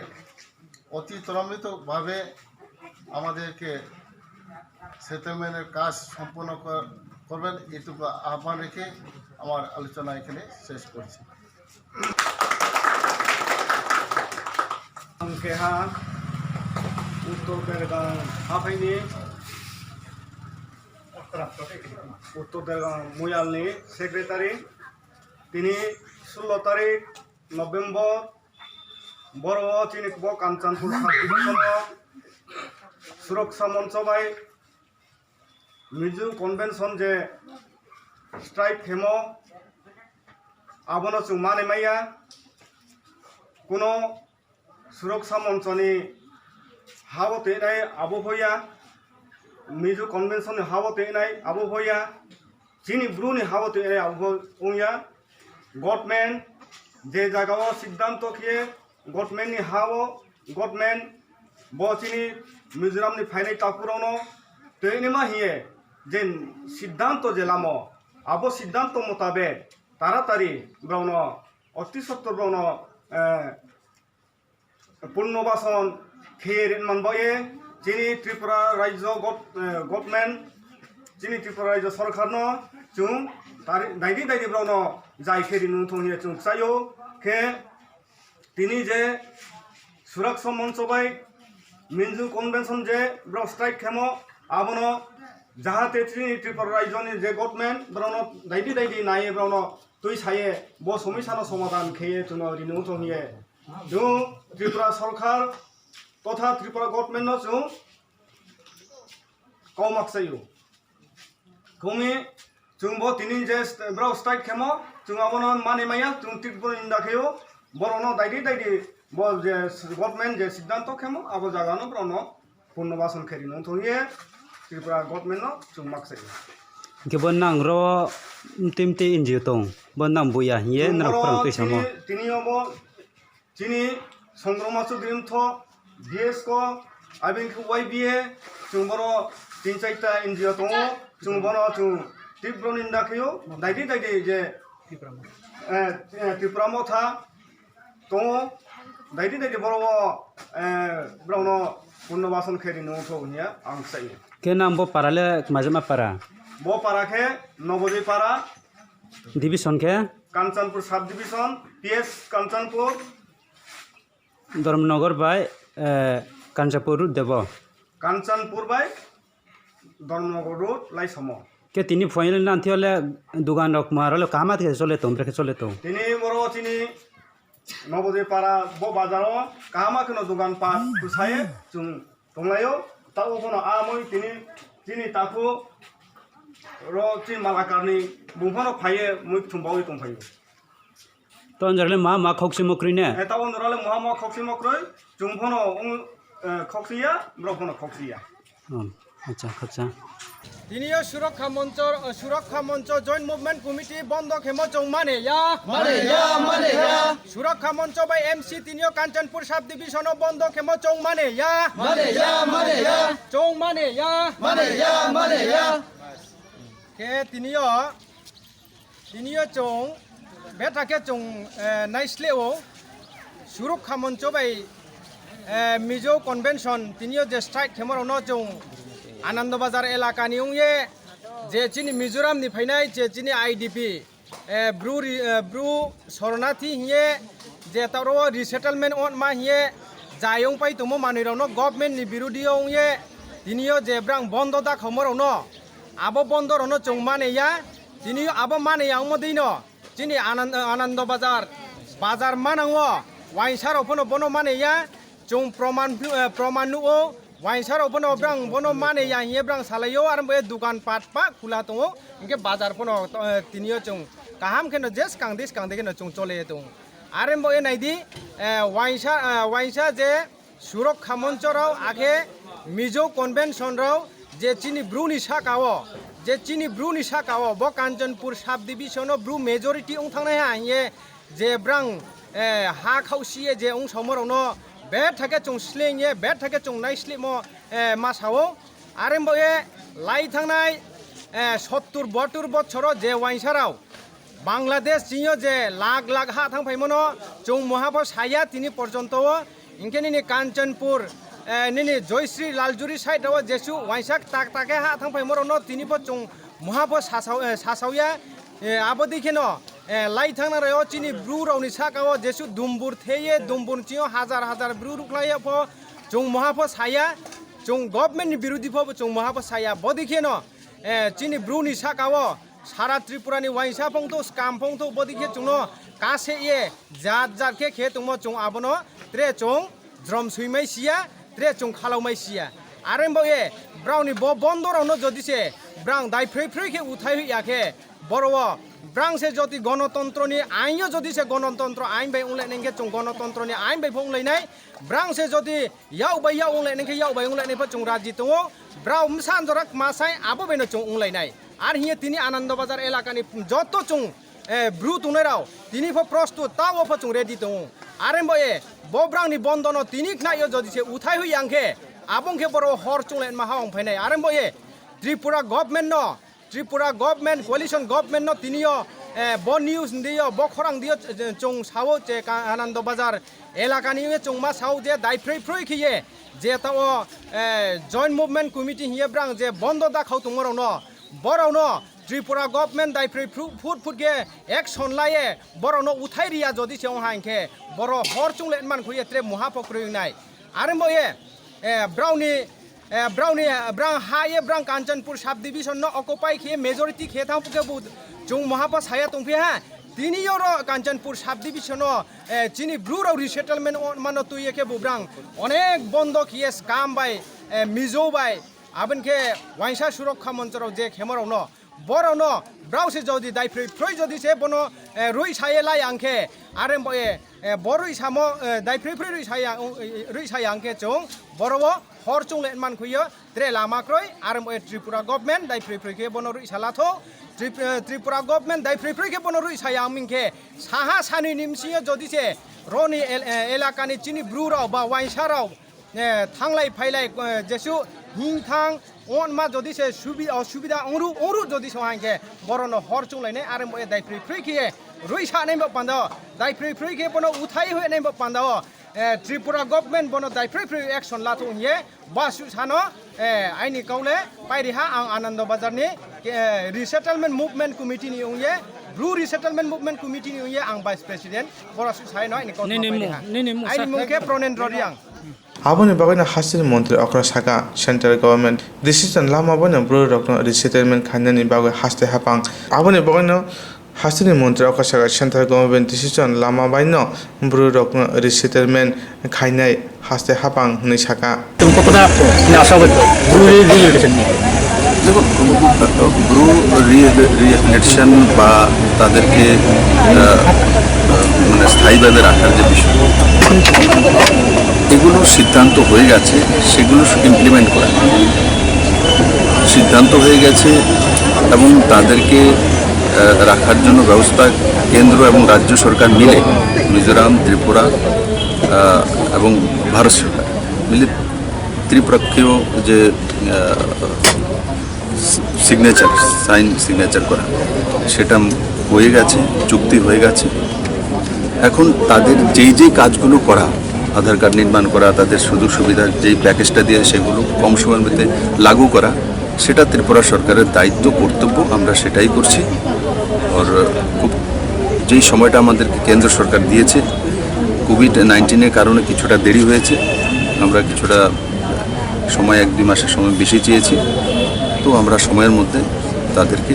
অতি ত্বরান্বিতভাবে আমাদেরকে সেটেলমেন্টের কাজ সম্পন্ন করবেন এটুকু আহ্বান রেখে আমার আলোচনা এখানে শেষ করছি উত্তর বেলগাঁও হাফাইনি উত্তর বেলগাঁও ময়ালনি সেক্রেটারি তিনি 16 তারিখ নভেম্বর বড় চিনি কাঞ্চনপুর সুরক্ষা মঞ্চ বাই মিজু কনভেনশন যে স্ট্রাইক হেমো আবনো চুং মানে মাইয়া কোনো সুরক্ষা মঞ্চনি হাবতে নাই আবহাওয়া মিজু কনভেনশন হাবতে নাই আবহাওয়া চিনি ব্রুনি হাবতে নাই আবহাওয়া গভর্নমেন্ট যে জায়গাও সিদ্ধান্ত খেয়ে গভর্নমেন্টনি হাও গভর্নমেন্ট বচিনি মিজোরামনি ফাইনাই তাপুরানো তৈনিমা হিয়ে যে সিদ্ধান্ত যে লামো আবো সিদ্ধান্ত মোতাবেক তাড়াতাড়ি ব্রাউন অতি সত্তর ব্রাউন পুনর্বাসন খেয়ে মানবয়ে যিনি ত্রিপুরা রাজ্য গভর্নমেন্ট जोंनि त्रिपुरा रायजो सरकारनो जों दायदि ब्रावनो जाय खेरि नुथोंनि जों चायो के दिनै जे सुरक्षा मंच बाय मिन्जु कन्वेंशन जे ब्राव स्ट्राइक खेमो आबनो जाहाते त्रिपुरा रायजोनि जे गभर्नमेंट ब्रावनो दायदि नाये ब्रावनो तुई साये बो समस्यानो समाधान खेये जों नुथोंनि जों त्रिपुरा सरकार तथा त्रिपुरा गभर्नमेंटनो जों कौमाक जायो कौमी जों बो दिनै जे ब्राव स्ट्राइक खेमो जों आबनो माने माया जों त्रिपुरा इंदाखेयो बरनो दायदि बो जे गभर्नमेंट जे सिद्धांत खेमो आबो जागानो ब्रावनो पुनर्वासन खेरि नुथोंनि त्रिपुरा गभर्नमेंटनो जों माक जायो के बनang ro timte inji tong bonang buya ye na prang te samo तिनीबो जिनि संग्रामासु ग्रन्थ बीएस को आबिन को वाईबीए जों बरो तीन चारटा एनजिओ दङ जों बरो जों तीव्र निंदा खयो दायदि जे त्रिपुरा मथा दङ दायदि बरो ब्रावनो पुनर्वासन खेरि नुथोंनिया आं सायो के नाम बो parale majama para बो पारा के नवोदय पारा division ke Kanchanpur sub division PS Kanchanpur Dharmanagar बाय कांचापुर देव कांचनपुर बाय धर्मनगर रोड लाइसम के तिनी फाइनल नांथि हले दुकान रक मारले कामा थे चले तो ब्रेक चले तो तिनी बरो तिनी नवोदय पारा बो बाजारो कामा कनो दुकान पास कुसाये जों दंलायो ताव कोनो आमय तिनी ताखु रो तिन मालाकारनि बुंफानो फाये मुख थुंबावै दंफायो तो अंजरले मा खौसि मक्रिने ताव अंजरले मा खौसि मक्रै जों फनो खौसिया ब्रफनो खौसिया अच्छा তিনিও সুরক্ষা মঞ্চ জয়েন্ট মুভমেন্ট কমিটি বন্ধ খেমো চৌ মানে সুরক্ষা মঞ্চ বাই এমসি তিনিও কাঞ্চনপুর সাব ডিভিশন বন্ধ খেমো চৌ মানে কে তিনিও চৌ বেটাকে চৌ নাইসলেও সুরক্ষা মঞ্চ বাই মিজো কনভেনশন তিনিও যে স্ট্রাইক খেমোরাवनो চৌ आनंद बाजार एलाकानि उंगे जे चिनी मिजोराम नि फैनाय जे चिनी आईडीपी ब्रू शरणार्थी हिये जे तारो रिसेटलमेंट ऑन मा हिये जायं पाइ तमो मानिरावनो गवर्नमेंट नि बिरोधियो उंगे दिनियो जे ब्रां बन्द दा खमरावनो आबो बन्दरनो चौमानेया दिनियो आबो मानेया उमदैनो चिनी आनंद बाजार मानांगो वाइसारो फनो बनो मानेया चौ प्रमाणनुओ वाइसार बनो ब्रां बनो माने या ये ब्रां सालायो आरो बे दुकान पाट पा खुला दङ इनके बाजार फनो तिनियो जों काहाम केनो जेस कांदिस कांदे केनो जों चले दङ आरो बे नायदि वाइसा जे सुरक्षा मञ्चराव आगे मिजो कन्वेन्शन राव जे चिनी ब्रुनि साकाओ ब कांचनपुर सब डिविजन ब्रु मेजॉरिटी उं थांनाय हाये जे ब्रां हा खावसिये जे उं समरावनो बेट थाके चुं स्लेंगे बेट थाके चुं नाइ स्लिमो मासावो आरो बे लाई थांनाय 70-72 बछर जे वाइसाराव बांग्लादेश जियो जे लाख हा थांफायमोनो चुं महाबो साया तिनि पर्यन्त इनकेनि कांचनपुर निनि जयश्री लालजुरी साइडआव जेसु वाइसाक ताके हा थांफायमोनो तिनिबो चुं महाबो सासावया आबो दिखेनो लाई थांना रहो चिनी ब्रू रावनि साकाओ जेसु दुम्बुर थेये दुम्बुर चियो हजार ब्रू रुखलाया फो जों महाफो साया जों गवर्नमेंट नि बिरोधी फो जों महाफो साया बदिखेनो चिनी ब्रू नि साकाओ सारा त्रिपुरा नि वाइसा फंतो स्काम फंतो बदिखे जोंनो कासे ये जात के तुमो जों आबनो त्रे जों द्रम सुइमै सिया त्रे जों खालावमै सिया आरो बे ब्राउनि ब बन्दरावनो जदिसे ब्रां दाइ फ्रै के उठाइ याखे बरवा ब्रां से जति गणतन्त्रनि आइयो जदि से गणतन्त्र आइन बाय उंलायनायके जों गणतन्त्रनि आइन बाय फंलायनाय ब्रां से जति याव बाय उंलायनायके याव बाय उंलायनायफोर जों राजि दङ ब्राव सानजराक मासाय आबो बेनो जों उंलायनाय आरो हिये तिनि आनंद बाजार एलाकानि जत जों ब्रु तुनायराव तिनि फो प्रस्तुत ताव फो जों रेडि दङ आरो बे ब ब्रांनि बन्दनो तिनि खनायो जदि से उठाइ होयांखे आबंखे बर हर चुंलायन माहा अंफायनाय आरो बे त्रिपुरा गवर्नमेंट कोalition गवर्नमेंट नो तिनियो ब न्यूज दियो ब खरां दियो चों सावो जे आनंद बाजार एलाकानि चों मा साव जे दाइफ्रै खिये जे ताव जॉइंट मुभमेंट कमिटी हिये ब्रां जे बन्द दा खाव तुमरावनो बरावनो त्रिपुरा गभर्नमेंट दायफ्रै फुट फुटगे एक्शन लाये बरावनो उथाय रिया जदि सेव हांखे बर हर चुंले मानखुये त्रे महापक्रयुनाय आरो मये ब्राउनी ब्रां हाये ब्रां कांचनपुर सब डिविजन न अकुपाय खे मेजॉरिटी खे थांपुके बु जों महापा साया तंफे हा तिनी योरो कांचनपुर सब डिविजन चिनी ब्लूराव रिसेटलमेंट मानो तुये के बुब्रां अनेक बंधक ये स्काम बाय मिजो बाय आबन के वाइसा सुरक्षा मंचराव जे खेमराव न बराव न ब्राउसे जदि दायफ्रै फ्रै जदि से बनो रुई साये लाई आंखे आरो बये बरुई सामो दायफ्रै फ्रै रुई साये आंखे जों बरव हर चुंले मानखुयो त्रे लामाख्रै आरो बये त्रिपुरा गभर्नमेंट दायफ्रै फ्रैखे बनो रुई सालाथो त्रिपुरा गभर्नमेंट दायफ्रै फ्रैखे बनो रुई साया आंमिंखे साहा सानि निमसियो जदि से रनि एलाकानि चिनि ब्रुराव बा वाइसाराव थांलाय फैलाय जेसु हिंथां अन मा जदि से असुबिदा अरु जदि सहायके बरनो हर चुंलायनाय आरो बये दायफ्रै फ्रैखे रुई सानाय बान्द दायफ्रै फ्रैखे बनो उथाय होनाय बान्द त्रिपुरा गभर्नमेंट बनो दायफ्रै फ्रै एक्शन लाथो ये बासु सानो आइनि काउले पाइरिहा आं आनंद बाजारनि रिसेटलमेंट मुभमेंट कमिटिनि उये ब्लू रिसेटलमेंट मुभमेंट कमिटिनि उये आं भाइस प्रेसिडेंट बरासु सायनो आइनि काउले आइनि मुखे प्रणेन्द्र रियां Aboni bagana hasil montri okra saka central government decision lama bana bro rokno resettlement khanani bagai haste hapang aboni bagana hasil montri okra saka central government decision lama baino bro rokno resettlement khainai haste hapang ni saka तुमको पता मैं आशा Bru rehabilitation দেখো Bru rehabilitation বা তাদেরকে মানে স্থায়ীভাবে রাখার যে বিষয় এগুলো সিদ্ধান্ত হয়ে গেছে সেগুলো ইমপ্লিমেন্ট করা সিদ্ধান্ত হয়ে গেছে এবং তাদেরকে রাখার জন্য ব্যবস্থা কেন্দ্র এবং রাজ্য সরকার মিলে মিজোরাম ত্রিপুরা এবং ভারত সরকার মিলে ত্রিপক্ষীয় যে সিগনেচার করা সেটা হয়ে গেছে চুক্তি হয়ে গেছে এখন তাদের যেই কাজগুলো করা আধার কার্ড নির্মাণ করা তাদের সুযোগ সুবিধার যেই প্যাকেজটা দিয়ে সেগুলো কম সময়ের মধ্যে লাগু করা সেটা ত্রিপুরা সরকারের দায়িত্ব কর্তব্য আমরা সেটাই করছি আর খুব যেই সময়টা আমাদেরকে কেন্দ্র সরকার দিয়েছে কোভিড-19 কারণে কিছুটা দেরি হয়েছে আমরা কিছুটা সময় 1-2 মাসের সময় বেশি চেয়েছি তো আমরা সময়ের মধ্যে তাদেরকে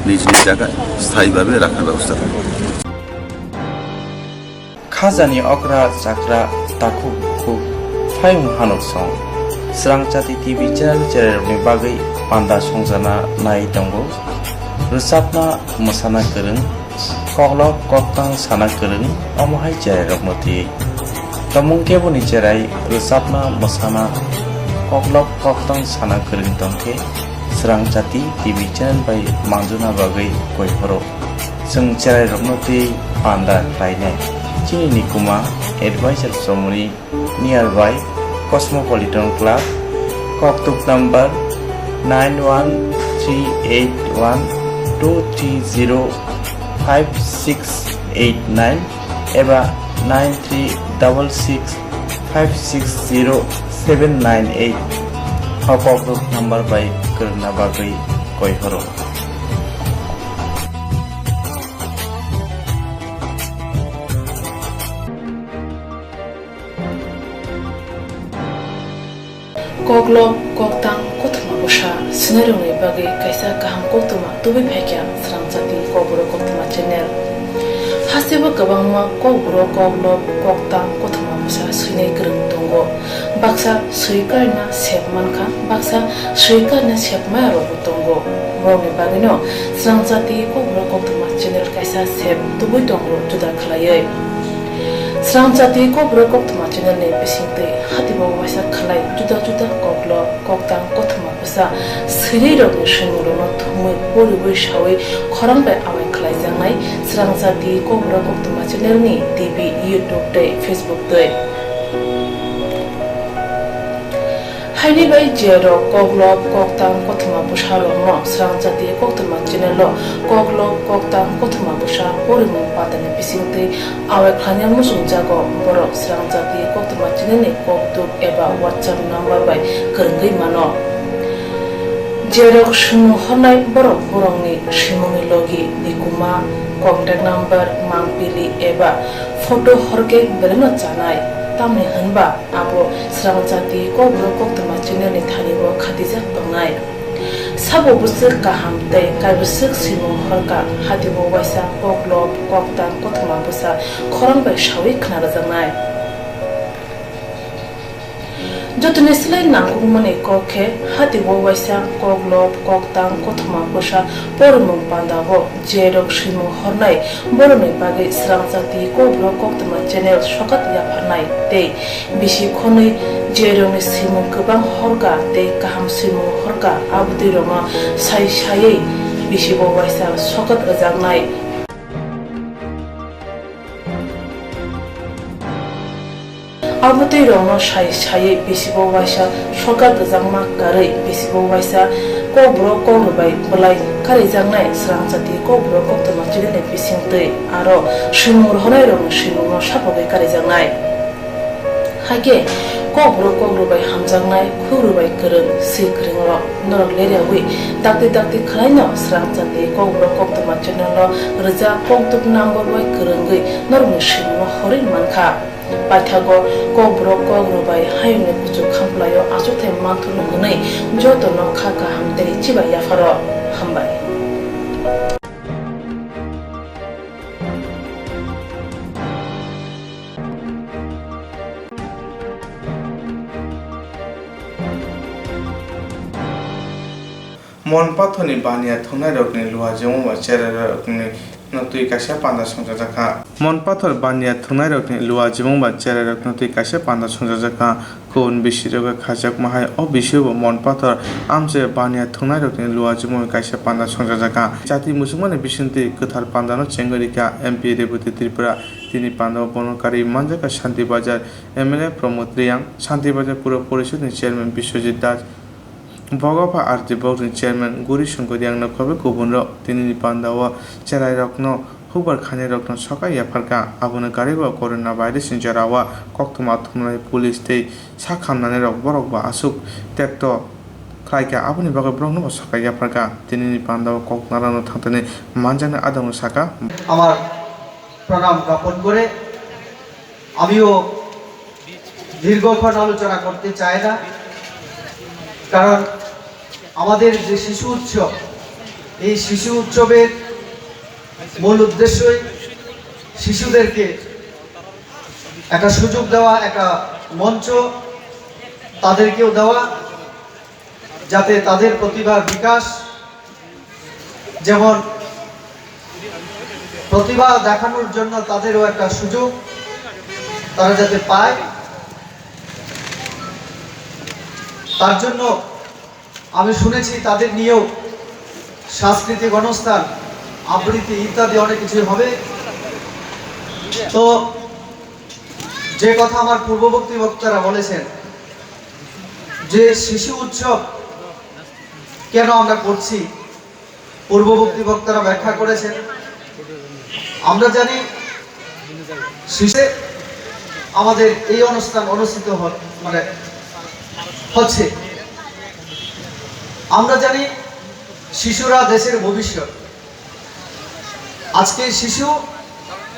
নিজ নিজ জায়গায় স্থায়ীভাবে রাখার ব্যবস্থা করব খাজানি অকরা চাকরা তাকু খুব ফাইং হানুক সং স্রাংচাতি টিভি চ্যানেलनि बागै पान्दा संजाना नाय दंगो रोजाबना मोसाना गोरों कग्लब कक्तां साना गोरों अमहाय जेरायरकमति तमुंकेबनि जेराय रोजाबना मोसाना कग्लब कक्तां साना गोरों दंखे स्रांचाति टिभि चैनल बाय मांजुना बागै गयहरो जों जेरायरकमति पान्दा रायनाय चिनि निकुमा एडवाइजर समूहनि नियर बाय कस्मोपलिटन क्लाब ककटुक नम्बर 913812305689 एबा 9366560798 ककटुक नम्बर बाय करना बागै गयहरो Koglom koktang kotma bosha sinarungi bagi kaisa kaham kotuma tubi phekya sramjati kobro kotma channel haseba gabangma kobro koglom koktang kotma bosha sinai grung tongo baksa suikarna sepmanka baksa suikarna sepma ro tongo roni bagino sramjati kobro kotma channel kaisa sep tubi tongo juda khlaye Sramjati kobro koktma channel ne bisingte hatibo wasa khalai juda koklo koktang kotma basa sri rog shinguro no thumui poribo shawi khorang bai awai khalai jangnai Sramjati kobro koktma channel ni TV YouTube te Facebook te Haini bai jero koglo koktang kotma basa no Sramjati koktma channel lo koglo koktang kotma basa poribo padane bisingte awai khanyam musung jago borok Sramjati koktma channel ni koktuk eba WhatsApp number bai kerenggai mano जेरक Simu हरनाय बरक बरंनि सिमुनि लगी निकुमा contact number मांपिलि एबा फटो हरके बेलेनो जानाय तामनि होनबा आबो स्रां जाति कब्र कक्तमा चेनेलनि थानिबो खाथिजाक दंनाय साबो बुसुक गाहामते कायबुसुक सिमु हरका हातिबो वाइसा कक्लब कक्ता कथमा बुसा खरंबाय सावि खोनारजानाय जतने सिलाय नांगौ मने कखे हातिबो वाइसा कग्लब कक्तां कथमा बुसा परमुं पान्दाबो जेरक सिमु हरनाय बरनै बागै स्रां जाति कब्र कक्तमा चेनेल सकत याफानाय ते बिसि खनै जेरनि सिमु गोबां हरगा ते गाहाम सिमु हरगा आबुदै रङा साय सायै बिसिबो वाइसा सकत रजांनाय आबुदै रङा साय सायै बिसिबो वाइसा सकत रजांमा गारै बिसिबो वाइसा कब्र कग्रबाय बलाय कारै जांनाय स्रां जाति कब्र कक्तमा चेनेल बिसिंतै आरो सिमुर हनाय रङ सिमुर सापगै कारै जांनाय हागे कब्र कग्रबाय हामजांनाय खुरुबाय गोरों सिख्रिंल नरक लेरियावै दाक्ति दाक्ति खालायनो स्रां जाति कब्र कक्तमा चेनेल रोजा कक्तुक नाम्बर बाय गोरोंगै नरकनि सिमुर हरै मानखा पाठ्यागो कब्र कग्रबाय हायने कुचु खामप्लायो आसुथाय माथुनु हनै जतन खाका हामते चिबा याफार हामबाय मनपाथनि बानिया थंनाय रकनि लुवा जेमो चेरे रकनि नतुइ कासे पान्दा संजा जाखा मनपाथर बानिया थंनाय रकनि लुवा जेमो चेरे रकनि कासे पान्दा संजा जाखा कोन बिसिरग खाजक माहाय अ बिसिबो मनपाथर आमसे बानिया थंनाय रकनि लुवा जेमो कासे पान्दा संजा जाखा जाति मुसुमाने बिसिन्ति कथार पान्दानो चेंगरिका एमपी रेबुति त्रिपुरा तिनी पान्दा बनकारी मानजाका शान्ति बाजार एमएलए प्रमोद रियांग शान्ति बाजार पुर परिषदनि चेयरमैन विश्वजित दास भगवा आरती बौनि चेयरमैन गुरी शंकरियांग नखबे गुबुनरो तिनी पान्दावा चेराय रत्न हुबर खाने रत्न सका याफारका आबुनो गारिबा कोरोना भाइरास जरावा कक्तमा थुमनाय पुलिस ते साखामनानै रक बरकबा आसुक टेक्ट खायका आबुनि बागै ब्रंनो सका याफारका तिनी पान्दावा कक्नारानो थांतने मानजाने आदामो साका আমার প্রণাম জ্ঞাপন করে আমিও দীর্ঘক্ষণ আলোচনা করতে চাই না কারণ আমাদের যে শিশু উৎসব এই শিশু উৎসবের মূল উদ্দেশ্যই শিশুদেরকে একটা সুযোগ দেওয়া একটা মঞ্চ তাদেরকেও দেওয়া যাতে তাদের প্রতিভার বিকাশ যেমন প্রতিভা দেখানোর জন্য তাদেরও একটা সুযোগ তারা যাতে পায় তার জন্য আমি শুনেছি তাদের নিয়েও সাংস্কৃতিক অনুষ্ঠান আবৃত্তি ইত্যাদি অনেক কিছু হবে তো যে কথা আমার পূর্ববর্তী বক্তারা বলেছেন যে শিশু উৎসব কেন আমরা করছি পূর্ববর্তী বক্তারা ব্যাখ্যা করেছেন আমরা জানি শিশু আমাদের এই অনুষ্ঠান অনুষ্ঠিত মানে হচ্ছে আমরা জানি শিশুরা দেশের ভবিষ্যৎ আজকে শিশু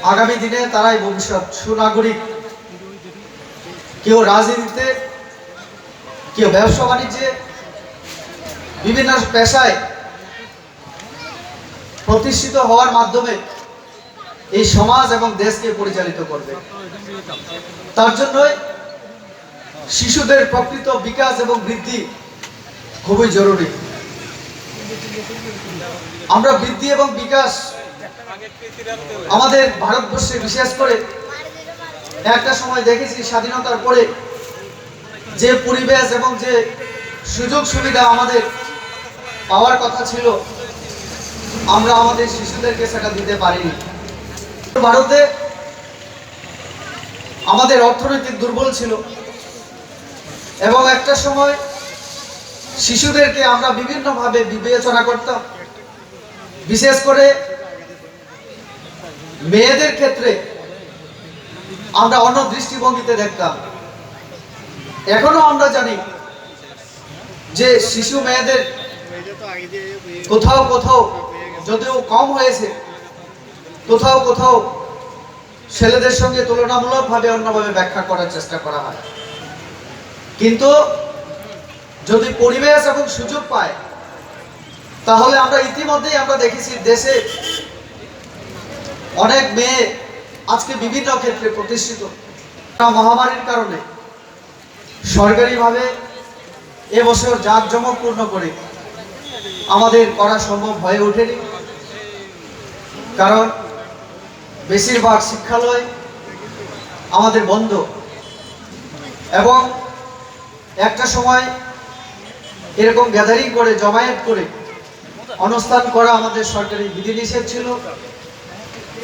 আগামী দিনে তারাই ভবিষ্যৎ সুনাগরিক কেউ রাজনীতিতে কেউ ব্যবসা বাণিজ্যে বিভিন্ন পেশায় প্রতিষ্ঠিত হওয়ার মাধ্যমে এই সমাজ এবং দেশকে পরিচালিত করবে তার জন্যই শিশুদের প্রকৃত বিকাশ এবং বৃদ্ধি খুবই জরুরি আমরা বৃদ্ধি এবং বিকাশ আমাদের ভারতবর্ষে বিশেষ করে একটা সময় দেখেছি স্বাধীনতার পরে যে পরিবেশ এবং যে সুযোগ সুবিধা আমাদের পাওয়ার কথা ছিল আমরা আমাদের শিশুদেরকে সেটা দিতে পারিনি ভারতে আমাদের অর্থনৈতিক দুর্বল ছিল এবং একটা সময় শিশুদেরকে আমরা বিভিন্নভাবে বিবেচনা করতাম বিশেষ করে মেয়েদের ক্ষেত্রে আমরা অন্য দৃষ্টিভঙ্গিতে দেখতাম এখনো আমরা জানি যে শিশু মেয়েদের কোথাও কোথাও যদিও কম হয়েছে, কোথাও কোথাও ছেলেদের সঙ্গে তুলনামূলকভাবে অন্যভাবে ব্যাখ্যা করার চেষ্টা করা হয়। কিন্তু যদি পরিবেশ এবং সুযোগ পায় তাহলে আমরা ইতিমধ্যেই আমরা দেখেছি দেশে অনেক মেয়ে আজকে বিভিন্ন ক্ষেত্রে প্রতিষ্ঠিত। মহামারীর কারণে সরকারিভাবে এবছর জাঁকজমকপূর্ণ করে আমাদের করা সম্ভব হয়ে ওঠেনি, কারণ বেশিরভাগ শিক্ষালয় আমাদের বন্ধ এবং একটা সময় এরকম গ্যাদারিং করে জমায়েত করে অনুষ্ঠান করা আমাদের সরকারি বিধিনিষেধ ছিল,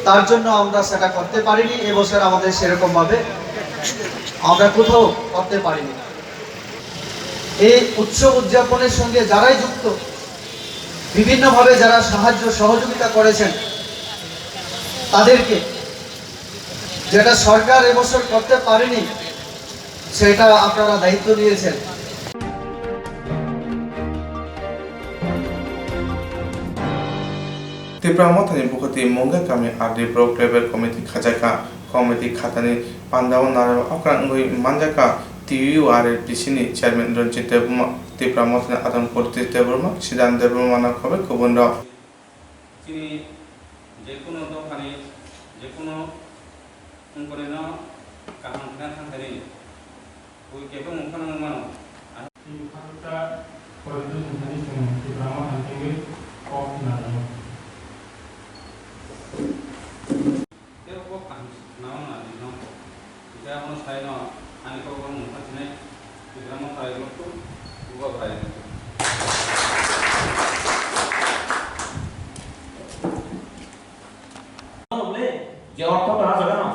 তার জন্য আমরা সেটা করতে পারিনি। এবছর আমাদের সেরকম ভাবে আমরা কোথাও করতে পারিনি। এই উৎসব উদযাপনের সঙ্গে যারাই যুক্ত, বিভিন্নভাবে যারা সাহায্য সহযোগিতা করেছেন তাদেরকে, যেটা সরকার এবছর করতে পারেনি সেটা আপনারা দায়িত্ব নিয়েছেন। ত্রিপুরামথানি বুকতি মঙ্গা কামি আদি ব্লক লেভেল কমিটি খাজাকা কমিটি খাতানি পান্দাवन नार अक्रांगुई मानजाका টিইউ আর এর পিসিনি চেয়ারম্যান রঞ্জিত দেববর্মা ত্রিপুরামথানি আদম কর্তৃ দেববর্মা সিদ্ধান্ত দেববর্মা না খবে কবন রাও চিনি যে কোনো দোকানে যে কোনো কোম্পানি না কারণ খান থাকেনি ওই কেবল মুখান মানো এই খাতটা পরিচিত সংখ্যানি সঙ্গে ত্রিপুরামথানি থেকে কম না যে অর্থটা জানো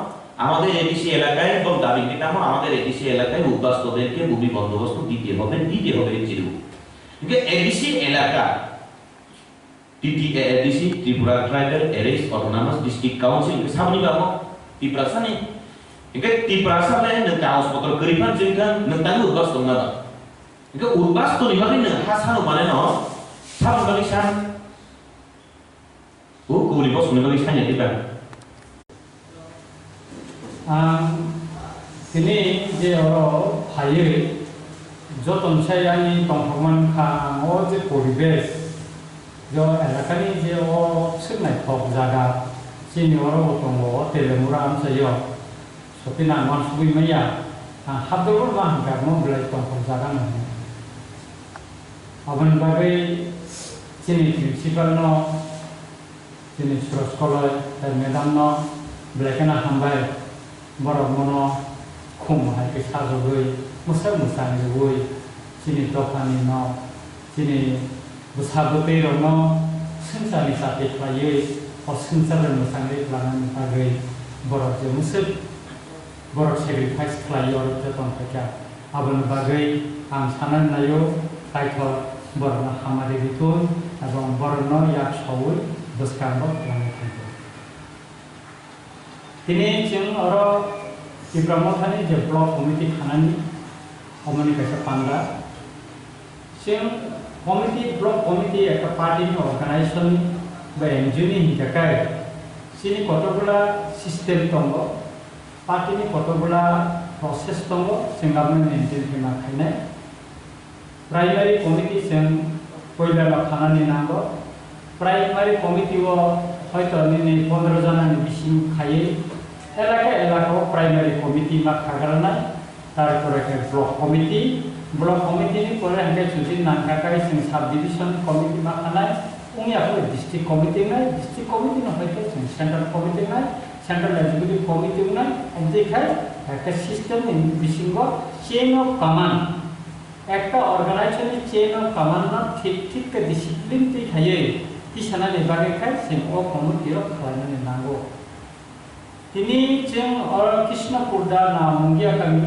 আমাদের এডিসি এলাকায় এবং দাবিটি নাম আমাদের এডিসি এলাকায় উদ্বাস্তুদেরকে ভূমি বন্দোবস্ত দিতে হবে চিরু কিন্তু এডিসি এলাকা ADC Tripura tribal areas autonomous district council সাবনি বামো ত্রিপুরাসানি কিন্তু ত্রিপুরাসালে নকাউস পত্র করিফান জিংকা নতানি উদ্বাস্তু না কিন্তু উদ্বাস্তু নিবানি না হাসানো মানে ন সাবনি সান ও কুলি বস নিবানি সান দিবা তিনি যে ভাইয়ে যতন সাইয়ানি দंफांमोन खाङो जे परिबेश जो एलाकानि जे सोंनाय थक जागा चिनि दङ तेलेमुरा आमसायो सपिना मानसुबि मैया हाबदोबो मा हागामो ब्लाय दंफां जागा नङा अबन बागै चिनि प्रिन्सिपाल न चिनि सुरस्कलय मेदाम न ब्लायकना हामबाय बरफ मनो खुम हायके साजोबै मुसानि जोबै चिनि दखानि न चिनि बुसाबोते रनो संसानि साथे खायै संसार मोसाङै लानानै बागै बरफ जे मुसुब बरफ सेक्रिफाइस खालायो जतन थाखा आबन बागै आं साननानै नायो कायथ बरफना हामारि बिथुन एबं बरफनो याक सावै बुसकांबो खालामनो थांगौ তিনি जों आरो ত্রিপুরামথানি যে ব্লক কমিটি খানানি অমনি কাছে পান্ডা जों কমিটি ব্লক কমিটি একটা পার্টিনি অর্গানাইজেশন বা এনজিওনি হিসাবে সিনি কতগুলা সিস্টেম দङ পার্টিনি কতগুলা প্রসেস दङ जों गाबनो मेनटेन खालामना खायनाय प्राइमारी कमिटी जों पयलाना खानानि नांगौ प्राइमारी कमिटीआव হয়তো নিনে 15 জনানি বেশি খায়ে এলাকায় প্রাইমারি কমিটি মা খাগারনায় তারপরে ব্লক কমিটিনি পরে হাঙ্গে সুজি নাঙ্কাকাই जों সাব ডিভিশন কমিটি মা খানায় উনি আপনি ডিস্ট্রিক্ট কমিটি না হয়তো जों সেন্ট্রাল কমিটি নাই সেন্ট্রাল এক্সিকিউটিভ কমিটি নাই অমদেখায় একটা সিস্টেম বিশিঙ্গ চেইন অফ কমান্ড একটা অর্গানাইজেশনের চেইন অফ কমান্ড না ঠিক ডিসিপ্লিন তে খায়ে किसानानि बागैखाय जों कमिटियाव खालामनानै नांगौ दिनै जों कृष्णपुर दा ना मंगिया गामि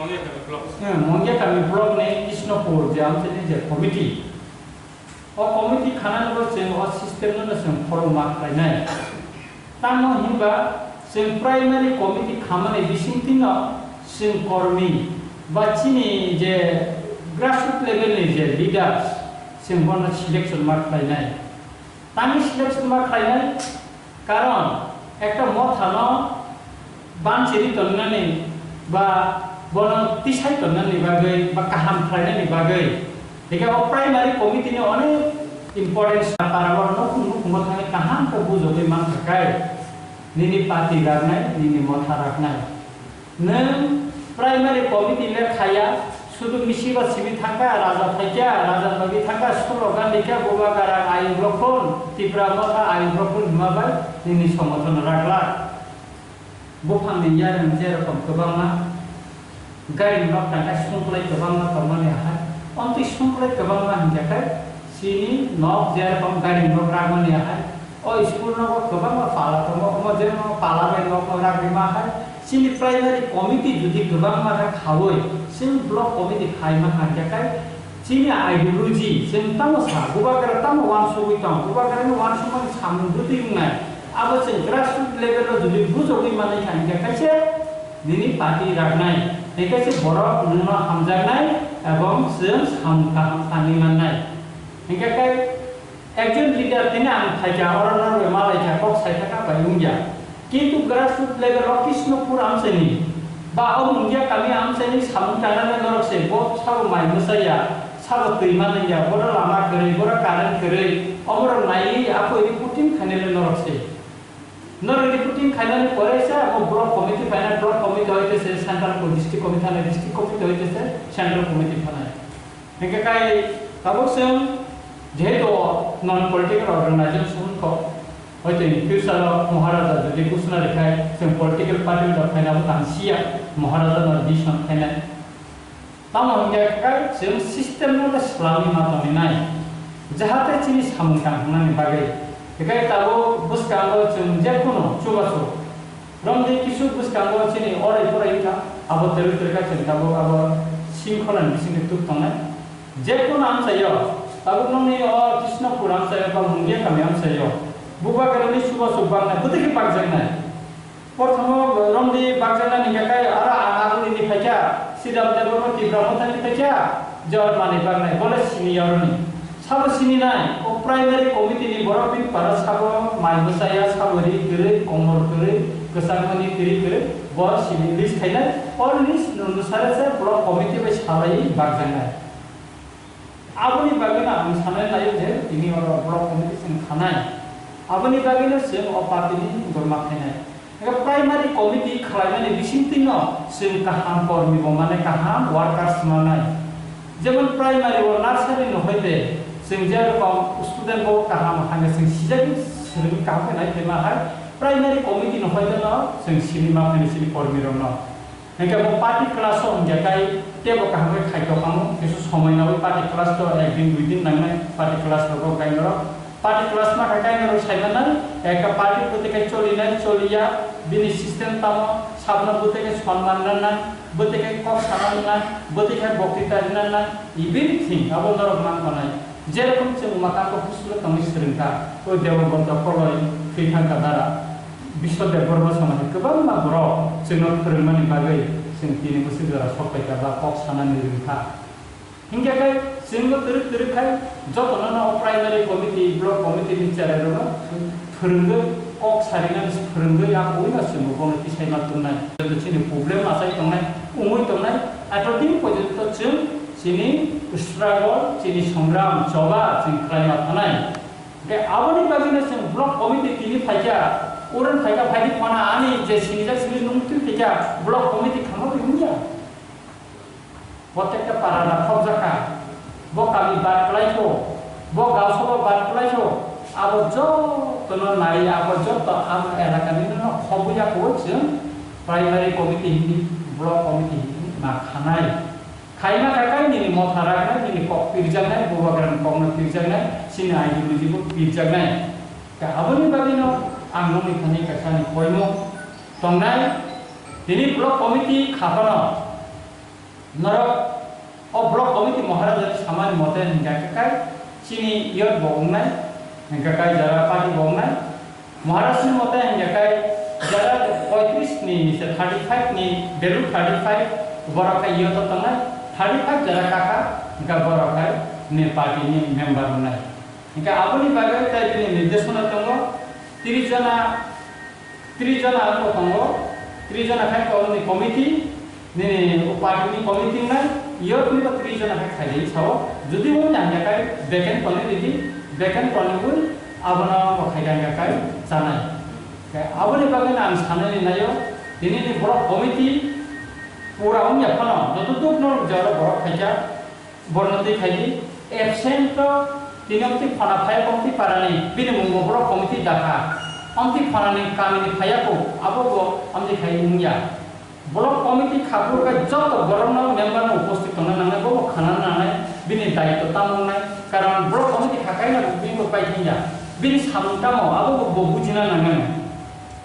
मंगिया गामि ब्लक ने कृष्णपुर जे आमचेनि जे कमिटी कमिटी खानानैबो जों सिस्टेमनो जों फरमा खालायनाय तानो हिबा जों प्राइमारि कमिटी खामानि बिसिंथिनो जों कर्मी बा चिनि जे ग्रासरुट लेभेलनि जे लिडार्स जों बनो सिलेक्शन मा खालायनाय तानि सिलेक्शन मा खालायनाय कारण একটা मथानो बानसिरि तन्नानै बा बनो तिसाइ तन्नानै बागै बा काहाम खालायनायनि बागै बेखौ प्राइमारि कमिटिनि अनेक इम्पोर्टेन्स पारावर न थाङै काहामखौ बुजोबै मान थाखाय निनि पार्टी गारनाय निनि मथा राखनाय नों प्राइमारि कमिटिले खाया শুধু মিশিবা সিমি থাকা রাজা থাকা রাজা বাগি থাকা স্লোগান লিখা বোবা গারা আইন রক্ষণ ত্রিপুরা মথা আইন রক্ষণ নুমাবাই নিনি সমর্থন রাখলা বফাंनि यारं जेरखम गोबांना गारि नक थांगा संख्लाय गोबांना तमाने हा अन्ति संख्लाय गोबांना हिंजाखाय सिनि नक जेरखम गारि नक रागमाने हा ओ स्कुल नक गोबांना पाला दङ अम जेरखम पाला बाय नक रागरिमा हा सिनि प्राइमारि कमिटि जुदि गोबांना खावै सिन ब्लक कमिटि खायमा हांजाखाय सिनि आइडियोलॉजी जों तामो सा गोबागरा तामो वान सुबि ताम गोबागरा वान सुमान सामुद्रि बुंनाय आबो जों ग्रासरुट लेभेलाव जुदि बुजोबै माने हांजाखायसे दिनि पार्टी राखनाय बेखायसे बर' नुनो हामजानाय एवं जों सामखा हामखानि माननाय बेखाय एकजन लिडार दिने आं थाइजा अरनर मालायजा कक साइथाका बायुंजा किन्तु ग्रासरुट लेभेलाव कृष्णपुर आमसेनि बा अमुंगिया कमी आमसेनि सामुंटानानै नरकसे बब साबो माइ मोसाया साबो दैमानैया बर' लामा गरै बर' कारेन्ट गरै अमर नायै आखो रिपोर्टिं खानेले नरकसे नर रिपोर्टिं खानानै परेसा ओ block committee final block committee होइतेसे सेंट्रल को डिस्ट्रिक्ट कमिटि थानाय डिस्ट्रिक्ट कमिटि होइतेसे सेंट्रल कमिटि थानाय बेखाय काबोसों जेहेतु नन पलिटिकल अर्गानाइजेशन को होइते फ्यूचर महाराजा जुदि घोषणा रेखाय जों पलिटिकल पार्टी दा फाइनाल तांसिया महाराजा नर्दिसन फाइनाल तामो हिंगाखाय जों सिस्टेम न स्लामि मातनि नाय जाहाथे चिनि सामुंटां होननानै बागै बेखाय ताबो बुसकांगो जों जेखुनु चुबासो रंदे किसु बुसकांगो चिनि अराय फरायथा आबो तेरुतरका जों ताबो आबो सिंखलान बिसिनि तुक थांनाय जेखुनु आमसायो ताबो ननि कृष्णपुर आमसायो बा मुंगिया कामी आमसायो बुबा गरनि सुबासो बांनाय बुतके बागजानाय प्रथम रंदे बागजाना निगाखाय आरा आगुनि निफायका सिदाम देबो तिब्रामथानि फायका जर माने बागनाय बोले सिनियरनि साबो सिनि नाय ओ प्राइमारि कमिटिनि बरफिन पारा साबो माइबसाया साबोरि गरै कमर गरै गोसांनि तिरि गरै बर सिनि लिस्ट खायनाय और लिस्ट अनुसार से ब्लक कमिटि बाय सालाय बागजानाय आबुनि बागैना आं साननाय लायो जे दिनि ब्लक कमिटि जों खानाय आबुनि बागैनो जों अ पार्टिनि गरमा खायनाय प्राइमारि कमिटि खालायनानै बिसिंतिन जों काहाम कर्मी माने काहाम वार्कार्स मानाय जेमन प्राइमारि व नार्सारि नहयते जों जेरखम स्टुडेन्ट बो काहाम हांगे जों सिजागि सोलों काहामनाय तेमाहाय प्राइमारि कमिटि नहयतेन जों सिनिमा फेनिसिनि कर्मी रन हेंगा बो पार्टी क्लास होनजाखाय टेबो काहाम खायतो खामो किसु समयनाबो पार्टी क्लास तो एक दिन दुइ दिन नांनाय पार्टी क्लास रो गायनर पार्टी क्लास मा गायनर सायनानै एक पार्टी बुतेके चलिनाय चलिया बिनि सिस्टेम तामो साबना बुतेके सम्मान नाय बुतेके कक सानाय बुतेके बक्तृता नाय एभ्रिथिं आबो नरक मान बनाय जेरखम जों माखाखौ फुसुल तंनि सोलोंथा ओ देवबन्त प्रलय फैथांका दारा विश्वदेव बर्मा समाज गोबां माबर जोंनो फोरोंनायनि बागै जों दिनै बोसोरा सफायका बा कक सानानै रोंखा हिंगाखाय जोंबो दोरखाय जतन प्राइमारि कमिटि ब्लक कमिटिनि चेयारनो फोरोंगो कक सारिनानै फोरोंगो या बयनासो बनो पिसायना दोननाय जोंनि प्रब्लेम आसाय दंनाय उमै दंनाय एतदिन पर्यन्त जों जोंनि स्ट्रागल जोंनि संग्राम जबा जों खालामना थानाय बे आबोनि बागैनो जों ब्लक कमिटि दिनि फायजा ओरन फायगा फायदि फना आनि जे सिनिजा सिनि नुमति फायजा ब्लक कमिटि खामो बिमुया प्रत्येकटा पाराना खबजाखा बो कामी बात कलाइछो बो गावसबा बात कलाइछो आबो जतन नाय आबो जत आम एलाकानि न खबुया को जों प्राइमारि कमिटि ब्लक कमिटि मा खानाय खायमा काकाय नि मथारानाय नि कक पिरजानाय बोबाग्रान कमनो पिरजानाय सिनि आइडियोलॉजी को पिरजानाय का आबोनि बागैनो आं ननि खानि काकानि कयमो तंनाय दिनि ब्लक कमिटि खाफानो नरक ओ ब्लक कमिटि महाराजा सामान मते हिंगाकाय सिनि इयत बंनाय हिंगाकाय जरा पार्टी बंनाय महाराष्ट्र मते हिंगाकाय जरा 35 नि से 35 नि बेलु 35 बरका इयत तंनाय 35 जरा काका इनका बरखाय ने पार्टी नि मेंबर नाय इनका आबोनि बागै ताइ दिनै निर्देशना दङ 30 जना आरो दङ 30 जना खाय कमिटि ने पार्टी नि कमिटि नाय यो पनि 30 जना खाय साव जुदि वो नांगाखाय बेकेन पने दिदि बेकेन पनेबो आबना खायगांगाखाय जानाय आबोनि बागै आं साननानै नायो दिनैनि बर' कमिटि पूरा उन्या फना जतो दुख न जरा बर खायजा बरनति खायदि एब्सेंट तिनमति फना फाय कमिटि पारानि बिनि मुंगो बर कमिटि दाखा अमति फनानि कामिनि फायाको आबो अमति खाय मुंया बर कमिटि खापुर का जत बरन मेंबर उपस्थित होना नांगै बो खाना नांगै बिनि दायित्व तामनाय कारण बर कमिटि खाखायना बिनि पाइथिया बिनि सामतामो आबो बो बुजिना नांगै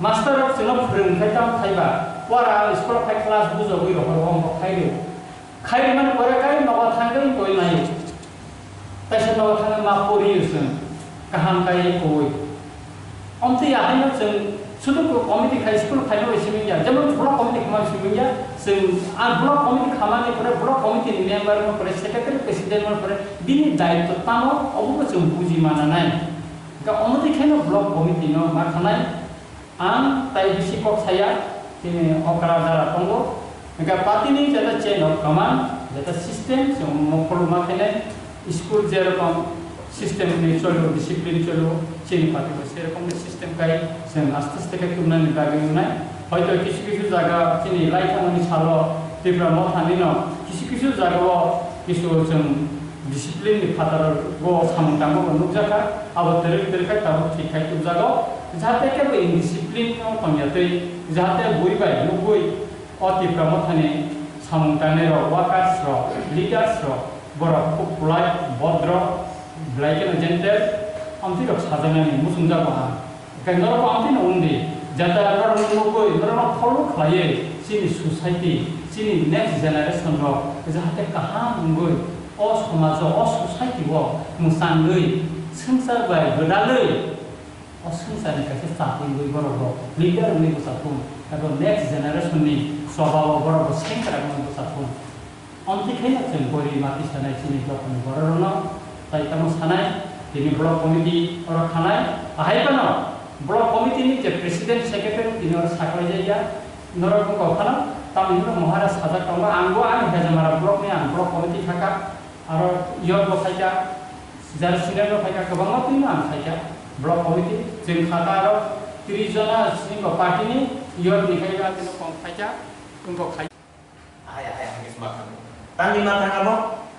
मास्टर अफ जोंना फोरोंथायताम थाइबा वारा स्कुल फाइ क्लास बुझोबै रहर हम खायदो माने बरकाय नवा थांगै गय नायो ताइसे नवा थांगै मा परियोसों गाहाम गाय गय अमति आहायनो जों सुदु कमिटि खाय स्कुल फाइनो एसेमिया जेबो ब्लक कमिटि खामा एसेमिया जों आर ब्लक कमिटि खामानि परे ब्लक कमिटि मेम्बर परे सेक्रेटारि प्रेसिडेन्ट परे बिनि दायित्व तामो अबो जों बुजि माना नाय गा अमति खायनो ब्लक कमिटि नो मा खानाय आं ताइ बिसिकक साया तिनि अकरा दारा तंगो इनका पार्टीनि जेता चेन अफ कमान्ड जेता सिस्टेम जों मखल माखेने स्कुल जेरकम सिस्टेम नि चलो डिसिप्लिन चलो चेनि पार्टी को सेरकम सिस्टेम गाय जों आस्ते आस्ते के तुमनानि बागै नुनाय हयतो किछु जागा तिनि लाइथामनि सालो तिब्रा मथानि न किछु जागाव किछु जों डिसिप्लिन नि फातार गो सामंतामो नुजाखा अब तेरखाय ताबो थिखाय तुजागो जाहाथे के इनडिसिप्लिन तंयातै जाहाथे बुइबाय नुगुइ अति प्रमथानि सामंताने र वाकार्स र लीडर्स र बर खुबलाय भद्र ब्लाइकेन जेन्टेल अमति र साजानानि मुसुंजागो हा केनर को अमति न उन्दी जाता र नुगुइ नरन फलो खाये सिनि सोसाइटी सिनि नेक्स्ट जेनारेशन र जाहाथे कहा नुगुइ अ समाज अ सोसाइटी व मुसांगै संसार बाय गोदालै असंसारनि खायसे साफुंगै बरबो लीडर नि साफुं एबा नेक्स्ट जेनारेशन नि स्वभाव बरबो सेंक्रा गनो साफुं अन्तिखायनो जों बरि माति सानाय सिनि ब्लकनि बररन ताइतामो सानाय दिनि ब्लक कमिटि और खानाय आहायबानो ब्लक कमिटि नि जे प्रेसिडेंट सेक्रेटारि दिनि और साखलाय जाया नरक कखाना तामिनो महाराज साजा कंगा आंगो आं हेजामारा ब्लक नि आं ब्लक कमिटि थाका आरो इयर बखायजा जार सिनाय बखायजा गोबां पिन आं खायजा ब्लक कमिटि जों खाता आरो 30 जना सिंगो पार्टी नि इयर निखायगा तिनो कम खायजा कुंगो खाय आया tani matang apa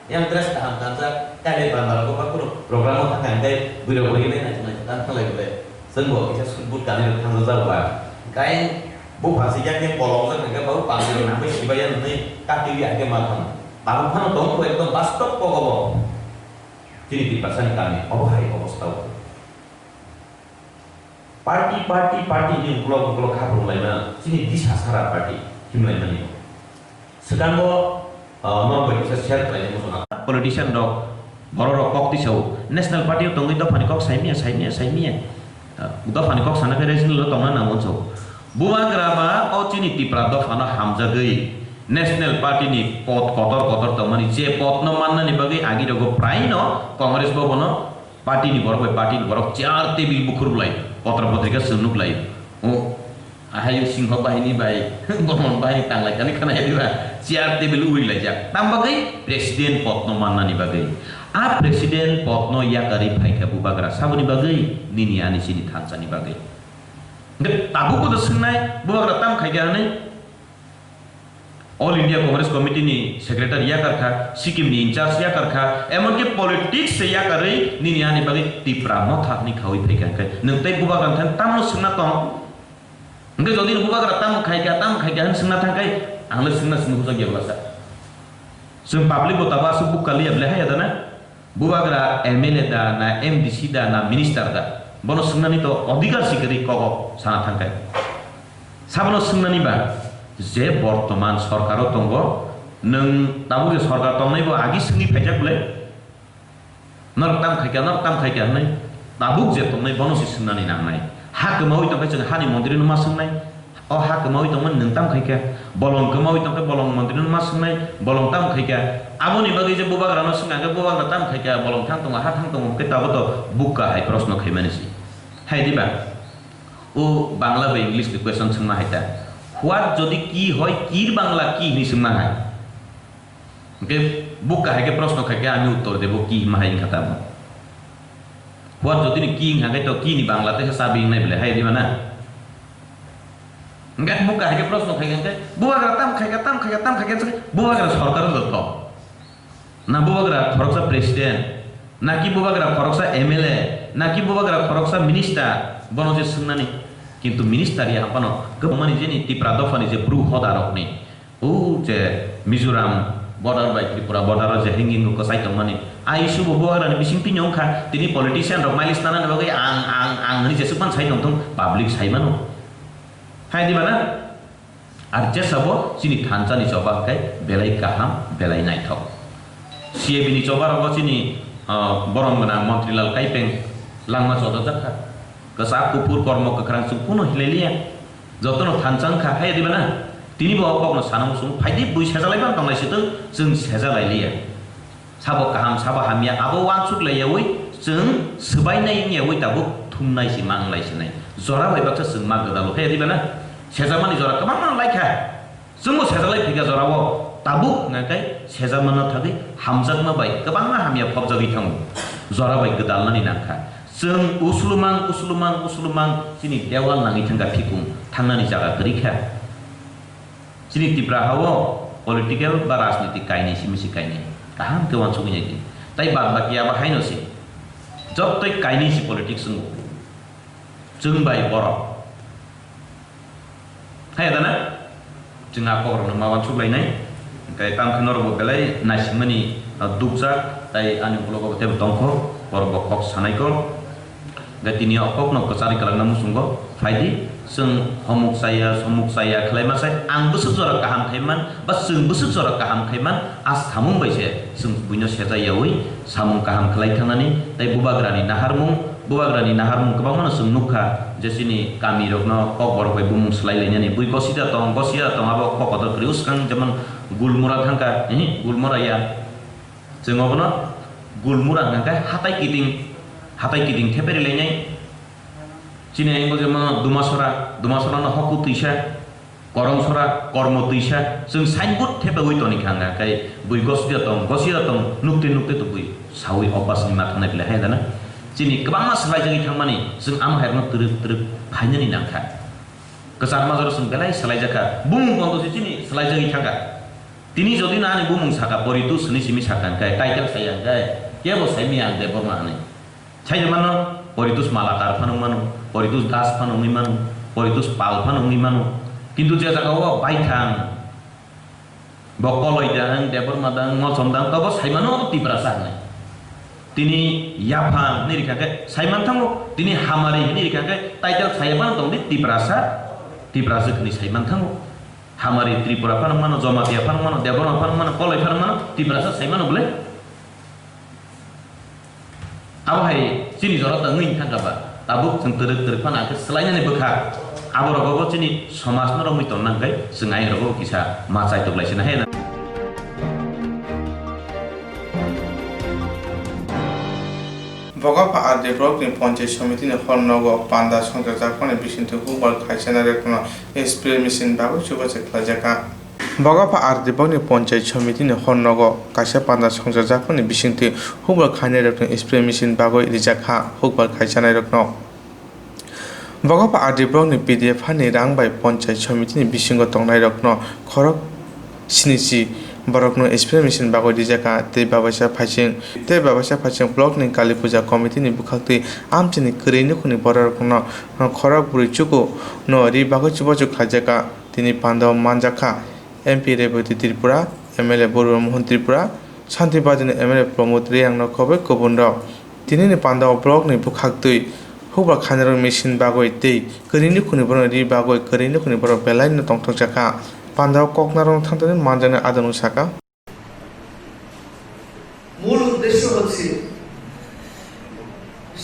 yang terus tahan tanpa kali bandar ko pakuru program ko tahan dai biro biro ini na cuma tan kala gule semua kita sebut kali tang zau ba kai bu phasi yang ke polong kan ke bau panggil nama sibayan ni kaki dia ke matang baru kan dong ko ekdom bastop ko ko jadi di pasani kami oh hai ko stau parti ni blok kabur lainnya sini di sasaran parti himlai mani sedang ko nomor bisa share kali musuh politician dok baru kok tisau national party tunggu itu fani kok saimia udah fani kok sana kira sini lo tongan namun so buang grama oh cini tipra dok fana hamza gay national party ni pot kotor teman ini pot no mana nih bagi agi dogo prai no kongres bawa no party ni baru 4 tebil bukur mulai potra-potrika senuk lai oh ahayu singho bahini baik bomon bahini tanglai kani kana ediba 4 tebil uri lajak tambagai presiden potno manna ni bagai a presiden potno ya kari bhaika bubagra sabuni bagai nini ani sini thansa ni bagai nge tabu ko dasnai bubagra tam khaiga ne all India Congress committee नि secretary या करखा सिक्किम नि in charge या करखा एमन के politics से या करै नि यानि बागै तिप्रा म थाकनि खावै फैका के नंतै बुबाग्रान थान तामनो सिंना तंग नंगे जदि बुबाग्रा ताम खायका हन सिंना थांकै आंले सिंना सिंनु जा गेबलासा जों पब्लिक बताबा सु बुक कालि अबले हाय दाना बुबाग्रा एमएलए दा ना एमडीसी दा ना मिनिस्टर दा बनो सिंनानि तो अधिकार सिकरि कग साना थांकै साबनो सिंनानि बा जे बर्तमान सरकारो तंगो नों ताबु जे सरकार तंनायबो आगि सिंनि फायजा गुले नरताम खायका नै ताबु जे तंनाय बनसि सिंनानि नांनाय हा गोमावै तंखाय जों हानि मन्दिर नमा सोंनाय अ हा गोमावै तंमोन नों ताम खायका bolong kemau itu ke bolong menteri nu mas sungai bolong tam kaya abo ni bagi je bubagra no sungai ke bubagra tam kaya bolong thang tong ha thang tong kita beto buka hai prosno khai manisi hai diba o bangla ba english ke question sungma haita what jodi ki hoy kir bangla ki ni sungma hai ke buka hai ke prosno khai ke ami uttor debo ki mahai khatam what jodi ni ki ha ke to ki ni bangla te sabi nai bele hai diba na enggak buka hai ke prosno khai ke bubagra tam khai bubagra sarkar dotto na bubagra foroksa president na ki bubagra foroksa mla na ki bubagra foroksa minister bono je sungnani কিন্তু minister ইয়া পানো গমনি জেনি ত্রিপুরা দফানি যে ব্রু হদারক নি ও যে মিজোরাম বর্ডার বাই ত্রিপুরা বর্ডার যে হিঙ্গিং কো সাইতম মানি আইসু ববরানি বিসিং তিনং খা তিনি পলিটিশিয়ান রক মাইলিস নানা নবগে আং নি যে সুপান সাই নং পাবলিক সাইমানো হাই দিবানা আর যে সবো চিনি থানচানি জবাকাই বেলাই কাহাম বেলাই নাইথক সিএবি নি জবার অগচিনি বরমগনা মন্ত্রীলাল Kaipeng লাংমা চদা জাখা kesak kupur kormo kekerang sumpuno hilelia jotono thancang kha hai dibana tini bo pokno sanam sum phaidi bui sejalai bang tanglai situ जों sejalai lia sabo kaham sabo hamia abo wangsuk layawui जों sebainai nyawui tabu thumnai si manglai sinai jora bai baksa जों magdalo hai dibana sejamani jora kamang laikha जोंबो sejalai phiga jorawo tabu ngakai sejamana thagi hamjakma bai kabangma hamia phobjagi thangu jora bai gedalnani nangkha जों उसलुमां sini dewal nangi thangga phikung thangnani jaga gerikha sini tipra hawo political ba rajnitik kaini simisi kaini kaham ke wan sugi ni tai bad baki aba haino si job toi kaini si politics जों bai borok hai dana जोंहा खबर माwan सुग्लायनाय kai tam khnor bo belai nasimani dukja tai ani blogo te tongkho borok kok sanaikol gatini okok no kesari kalang namu sunggo faidi seng homuk saya klaimasai ang busuk jora kaham khaiman ba seng busuk jora kaham khaiman as thamung baise seng buino seja yawi samung kaham khlai thanani tai bubagrani naharmung kabangmano seng nukha jesini kami rokno kok borok bai bumung slai lainani bui gosia tong abo kok odor krius kang jaman gulmura thangka gulmura ya jengobono gulmura ngangka hatai kiting theperi lainai chine engol jema dumasora no hoku tuisa koromsora kormo tuisa जों signboard thepe oi toni khanga kai bui gosia tong nukte tu bui sawi opas ni mathana bile hai dana chini kabang salai jagi thangmani जों am hairno trip phainani nangkha kesar major जों belai salai jaka bung bonto chini salai jagi thanga tini jodi na ani bumung saka poritus ni simi sakan kai title saya kai kebo semi ang de bormane chai mano poritus malakar phanung manu poritus das phanung ni manu poritus pal phanung ni manu kintu je jaga o baithang bokoloi dang debor madang ngosondang tobo saimano tiprasa nai tini yaphan ni rikake saiman thango tini hamari ni rikake title saiman tong di tiprasa kini saiman thango hamari tripura phanung mano jomatia phanung mano debor phanung mano koloi phanung mano tiprasa saimano bole awai sini jorot ngin thangaba tabuk जों teruk pana ke selainani bekha abo rogo sini somas no romi ton nangkai sengai rogo kisa macai to glaisina hena বগাপা আর develop নি পঞ্চায়েত সমিতি নি হরনগ পান্দা সংসার জাকনে বিশিন্ত হুবার খাইছেনা রেকনো স্প্রে মেশিন বাবু চুবাছে খাজাকা বগাপা আর ডেভেলপ নি পঞ্চায়েত সমিতি নি হরনগ কাইসা পান্দা সংসার জাকনে বিশিন্ত হুবার খাইনে রেকনো স্প্রে মেশিন বাবু রিজাখা হুবার খাইছেনা রেকনো বগাপা আর ডেভেলপ নি পিডিএফ হানি রাংবাই পঞ্চায়েত সমিতি নি বিশিঙ্গ তংনাই রেকনো খরক সিনিসি borokno spray machine bagoi dijaka te babasa phaching block ni kali puja committee ni bukhakti amchini kreini khuni borokno khora puri chuko no ri bagoi chubochu khajaka tini pandaw manjakha mp reboti tripura mla boru mohan tripura santibadini mla pramod riang no khobe kobunro tini ni pandaw block ni bukhakti huba khanero machine bagoi te kreini khuni borok ri bagoi kreini khuni borok belai no tongthok jaka পান্দাও ককনারং থানতেন মানজানে আদানু শাখা মূল উদ্দেশ্য হচ্ছে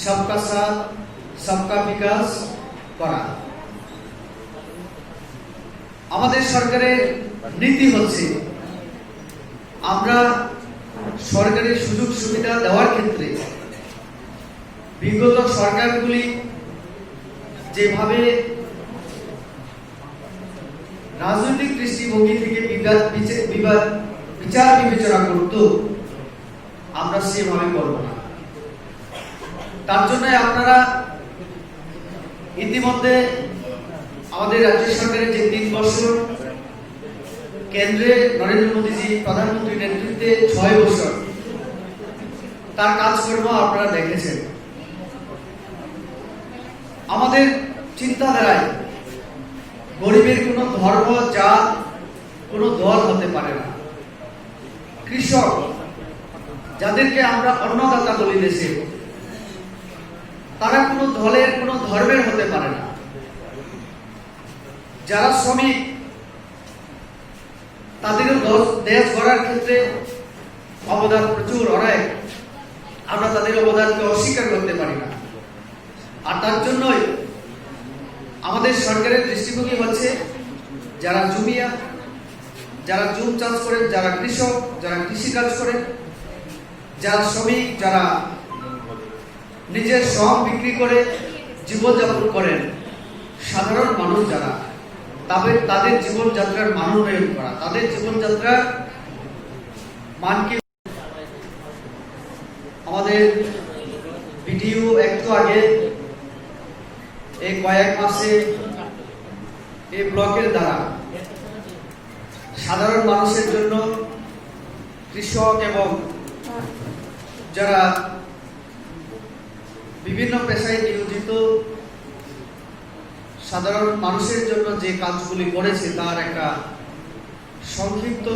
सबका साथ सबका विकास করা আমাদের সরকারের নীতি হচ্ছে আমরা সরকারি সুযোগ সুবিধা দেওয়ার ক্ষেত্রে বিগত সরকারগুলি যেভাবে রাজনৈতিক দৃষ্টিভঙ্গি থেকে বিচার বিবেচনা করত, আমরা সেভাবে করব না। তার জন্য আপনারা ইতিমধ্যে আমাদের রাজ্য সরকারের যে 3 বছর, কেন্দ্রে নরেন্দ্র মোদীজি প্রধানমন্ত্রীর নেতৃত্বে 6 বছর, তার কাজকর্ম আপনারা দেখেছেন। আমাদের চিন্তাধারায় গরিবের কোনো ধর্ম, জাত, কোনো দল হতে পারে না। কৃষক, যাদেরকে আমরা অন্নদাতা বলি দেশে, তারা কোনো দলের, কোনো ধর্মের হতে পারে না। যারা শ্রমিক, তাদেরও দেশ গড়ার ক্ষেত্রে অবদান প্রচুর অনেক, আমরা তাদের অবদানকে অস্বীকার করতে পারি না। আর তার জন্যই আমাদের সরকারের দৃষ্টিভঙ্গি হচ্ছে যারা জমিয়া, যারা জুম চাষ করেন, যারা কৃষক, যারা কৃষিকাজ করেন, যারা শ্রমিক, যারা নিজের শ্রম বিক্রি করে জীবনযাপন করেন, সাধারণ মানুষ যারা, তাদের জীবনযাত্রার মান উন্নয়ন করা, তাদের জীবনযাত্রার মানকে। আমাদের ভিডিও একটু আগে এই কয়েক মাসে এই ব্লকের দ্বারা সাধারণ মানুষের জন্য, কৃষক এবং যারা বিভিন্ন পেশায় নিয়োজিত সাধারণ মানুষের জন্য যে কাজগুলি করেছে তার একটা সংক্ষিপ্ত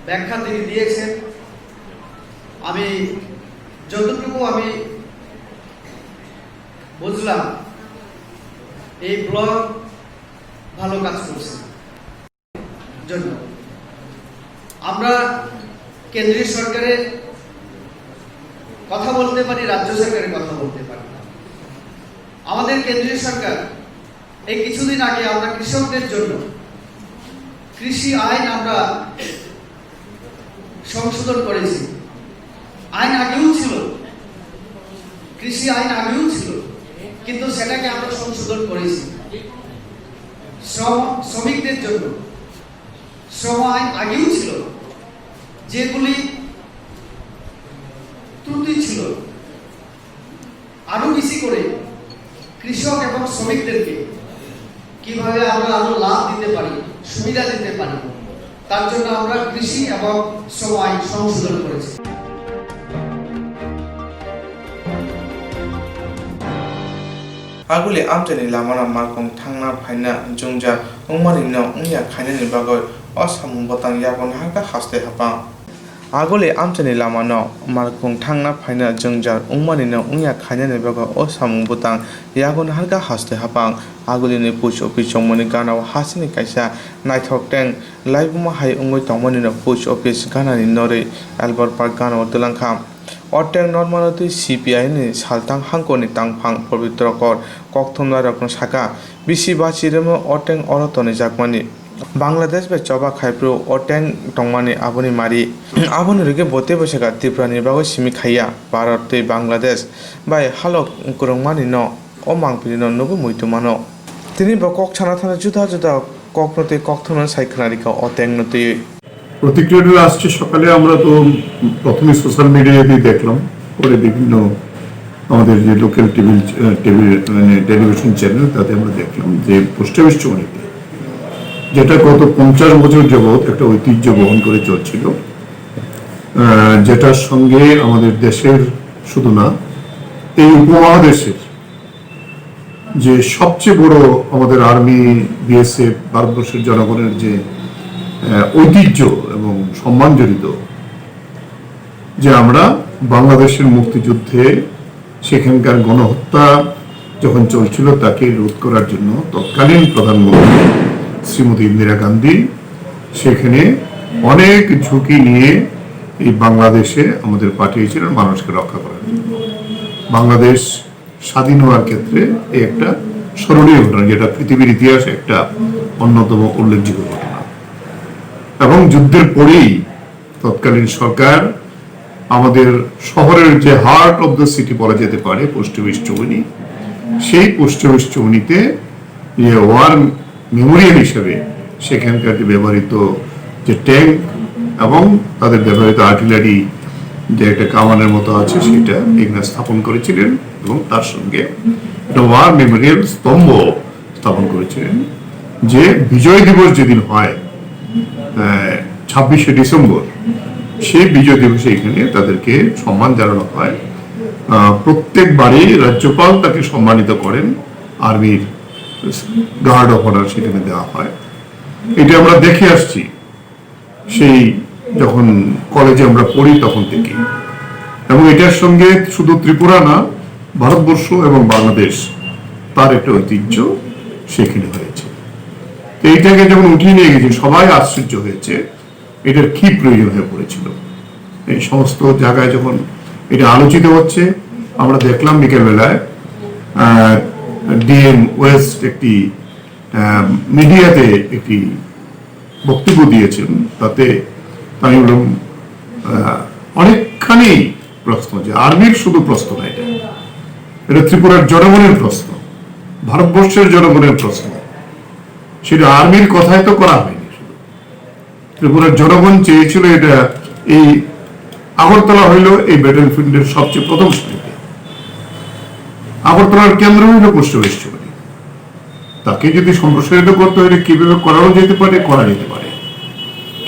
ব্যাখ্যা তিনি দিয়েছেন। আমি যতটুকু আমি বুঝলাম, এই ব্লক ভালো কাজ করছে জন্য আমরা কেন্দ্রীয় সরকারের কথা বলতে পারি, রাজ্য সরকারের কথা বলতে পারি। আমাদের কেন্দ্রীয় সরকার এই কিছুদিন আগে আমরা কৃষকদের জন্য কৃষি আইন আমরা সংশোধন করেছি। আইন আগেও ছিল, কৃষি আইন আগেও ছিল, কিন্তু সেটাকে আমরা সংশোধন করেছি। শ্রমিকদের জন্য শ্রম আইন আগেও ছিল, যেগুলি ত্রুটি ছিল, আরো বেশি করে কৃষক এবং শ্রমিকদেরকে কিভাবে আমরা আরো লাভ দিতে পারি, সুবিধা দিতে পারি, তার জন্য আমরা কৃষি এবং শ্রম আইন সংশোধন করেছি। agule amtani lamana markong thangna phaina jungja ongmani no ongya khainani bagoi osamung botang yakon haka haste hapa agule amtani lamano markong thangna phaina jungja ongmani no ongya khainani bagoi osamung botang yakon haka haste hapa agule ni post office chongmani gana hasini kaisa naithok teng live ma hai ongoi tongmani no post office gana ni nore albert park gana otulangkham অটেং নর্মালতি CPI ni saltang hangkoni tangphang pabitrakor kokthomna rakon saka bisi bachiremo অটেং orotoni jakmani Bangladesh বে চবা খাইপ্রো অটেং টংমানি আবনি মারি আবনি রগে বতে বসেকা ত্রিপুরানি বাগো সিমি খাইয়া ভারত তৈ Bangladesh by Hulk কুরংমানি ন ও মাংপিনি ন নবু মইতু মানো তিনি বকক ছানা থানা জুদা জুদা ককনতে ককথমন সাইখনারিকা অটেং নতি প্রতিক্রিয়াটা আসছে সকালে। আমরা তো প্রথমে সোশ্যাল মিডিয়াতেই দেখলাম, পরে বিভিন্ন আমাদের যে লোকাল মানে টেলিভিশন চ্যানেল, তাতে আমরা দেখলাম যে পোস্ট অফিস চৌনিতে, যেটা গত 50 বছর যাবৎ একটা ঐতিহ্য বহন করে চলছিল, যেটার সঙ্গে আমাদের দেশের শুধু না, এই উপমহাদেশের যে সবচেয়ে বড় আমাদের আর্মি, বিএসএফ, ভারতবর্ষের জনগণের যে ঐতিহ্য এবং সম্মান জড়িত, যে আমরা বাংলাদেশের মুক্তিযুদ্ধে সেখানকার গণহত্যা যখন চলছিল তাকে রোধ করার জন্য তৎকালীন প্রধানমন্ত্রী শ্রীমতী ইন্দিরা গান্ধী সেখানে অনেক ঝুঁকি নিয়ে এই বাংলাদেশে আমাদের পাঠিয়েছিলেন মানুষকে রক্ষা করার জন্য। বাংলাদেশ স্বাধীন হওয়ার ক্ষেত্রে এই একটা স্মরণীয় ঘটনা, যেটা পৃথিবীর ইতিহাসে একটা অন্যতম উল্লেখযোগ্য ঘটনা। এবং যুদ্ধের পরেই তৎকালীন সরকার আমাদের শহরের যে হার্ট অফ দ্য সিটি বলা যেতে পারে পোস্ট অফিস চৌমুহনী, সেই পোস্ট অফিস চৌমুহনীতে যে ওয়ার মেমোরিয়াল হিসেবে সেখানকার যে ব্যবহৃত যে ট্যাঙ্ক এবং তাদের ব্যবহৃত আর্টিলারি যে একটা কামানের মতো আছে সেটা এখানে স্থাপন করেছিলেন এবং তার সঙ্গে একটা ওয়ার মেমোরিয়াল স্তম্ভ স্থাপন করেছিলেন, যে বিজয় দিবস যেদিন হয় 26শে ডিসেম্বর, সেই বিজয় দিবসে এখানে তাদেরকে সম্মান জানানো হয়। প্রত্যেকবারই রাজ্যপাল তাকে সম্মানিত করেন, আর্মির গার্ড অফ অনার সেখানে দেওয়া হয়। এটা আমরা দেখে আসছি সেই যখন কলেজে আমরা পড়ি তখন থেকে, এবং এটার সঙ্গে শুধু ত্রিপুরা না, ভারতবর্ষ এবং বাংলাদেশ তার একটা ঐতিহ্য সেখানে হয়েছে। এইটাকে যখন উঠিয়ে নিয়ে গেছে সবাই আশ্চর্য হয়েছে এটার কি প্রয়োজন হয়ে পড়েছিল। এই সমস্ত জায়গায় যখন এটা আলোচিত হচ্ছে, আমরা দেখলাম বিকেলবেলায় ডিএম ওয়েস্ট একটি মিডিয়াতে একটি বক্তব্য দিয়েছেন, তাতে আমি বললাম অনেকখানি প্রশ্ন, যে আর্মির শুধু প্রশ্ন না, এটা ত্রিপুরার জনগণের প্রশ্ন, ভারতবর্ষের জনগণের প্রশ্ন। সেটা আর্মির কথাই তো করা হয়নি, শুধু ত্রিপুরার জনগণ চেয়েছিল এটা এই আগরতলা হইল এই ব্যাটেল ফিল্ডের সবচেয়ে প্রথম সারিতে, আগরতলার কেন্দ্র হইল পোস্ট অফিস চৌমুহনী। তাকে যদি সম্প্রসারিত করতে হয় কিভাবে করানো যেতে পারে, করা যেতে পারে,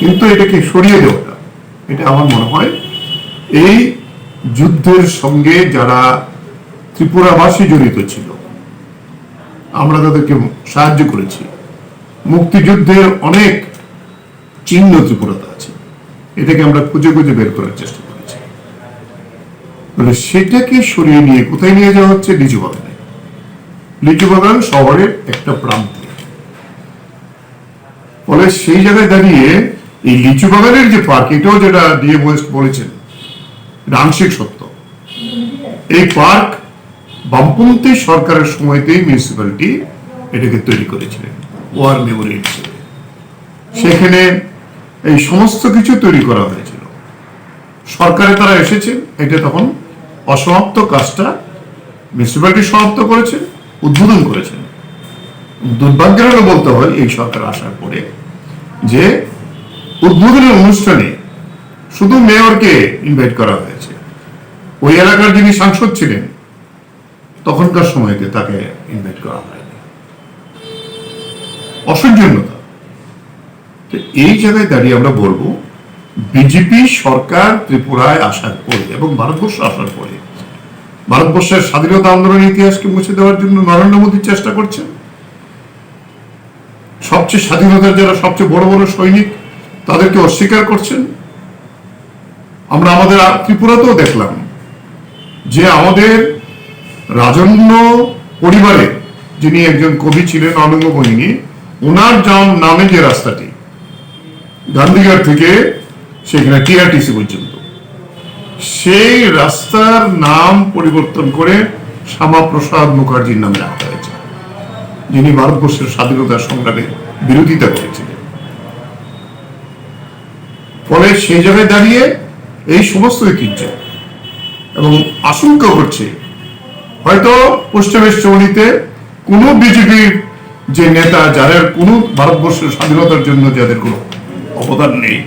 কিন্তু এটাকে সরিয়ে দেওয়াটা, এটা আমার মনে হয় এই যুদ্ধের সঙ্গে যারা ত্রিপুরাবাসী জড়িত ছিল, আমরা তাদেরকে সাহায্য করেছি। মুক্তিযুদ্ধের অনেক চিহ্ন ত্রিপুরাতে আছে, এটাকে আমরা খুঁজে খুঁজে বের করার চেষ্টা করেছি। সেটাকে সরিয়ে নিয়ে কোথায় নিয়ে যাওয়া হচ্ছে? লিচু বাগানে। লিচু বাগান শহরের একটা প্রান্তে। ফলে সেই জায়গায় দাঁড়িয়ে এই লিচু বাগানের যে পার্ক, এটাও যেটা ডিএম ওয়েস্ট বলেছেন এটা আংশিক সত্য। এই পার্ক বামপন্থী সরকারের সময়তেই মিউনিসিপ্যালিটি এটাকে তৈরি করেছিলেন ওয়ার মেমোরিয়াল হিসেবে। সেখানে এই সমস্ত কিছু তৈরি করা হয়েছিল। সরকারে তারা এসেছেন, এটা তখন অসমাপ্ত কাজটা মিউনিসিপ্যালিটি সমাপ্ত করেছেন, উদ্বোধন করেছেন। দুর্ভাগ্যের হলে বলতে হয় এই সরকার আসার পরে যে উদ্বোধনের অনুষ্ঠানে শুধু মেয়রকে ইনভাইট করা হয়েছে, ওই এলাকার যিনি সাংসদ ছিলেন তখনকার সময়তে তাকে ইনভাইট করা হয়নি। অসৌজন্যতা। এই জায়গায় দাঁড়িয়ে আমরা বলবো বিজেপি সরকার ত্রিপুরায় আসার পরে এবং ভারতবর্ষ আসার পরে ভারতবর্ষের স্বাধীনতা আন্দোলনের ইতিহাসকে মুছে দেওয়ার জন্য নরেন্দ্র মোদী চেষ্টা করছেন। সবচেয়ে স্বাধীনতার যারা সবচেয়ে বড় বড় সৈনিক তাদেরকে অস্বীকার করছেন। আমরা আমাদের ত্রিপুরাতেও দেখলাম যে আমাদের রাজন্য পরিবারে যিনি একজন কবি ছিলেন অনঙ্গ মোহিনী, ওনার নামে যে রাস্তাটি গান্ধীঘাট থেকে সেখানে টিআরটিসি পর্যন্ত, সেই রাস্তার নাম পরিবর্তন করে শ্যামাপ্রসাদ মুখার্জির নামে রাখা হয়েছে, যিনি ভারতবর্ষের স্বাধীনতা সংগ্রামের বিরোধিতা করেছিলেন। ফলে সেই জায়গায় দাঁড়িয়ে এই সমস্ত ঐতিহ্য এবং আশঙ্কা করছে হয়তো পোস্ট অফিস চৌমুহনীতে কোনো বিজেপির যে নেতা যাদের কোনো ভারতবর্ষের স্বাধীনতার জন্য যাদের কোনো অবদান নেই,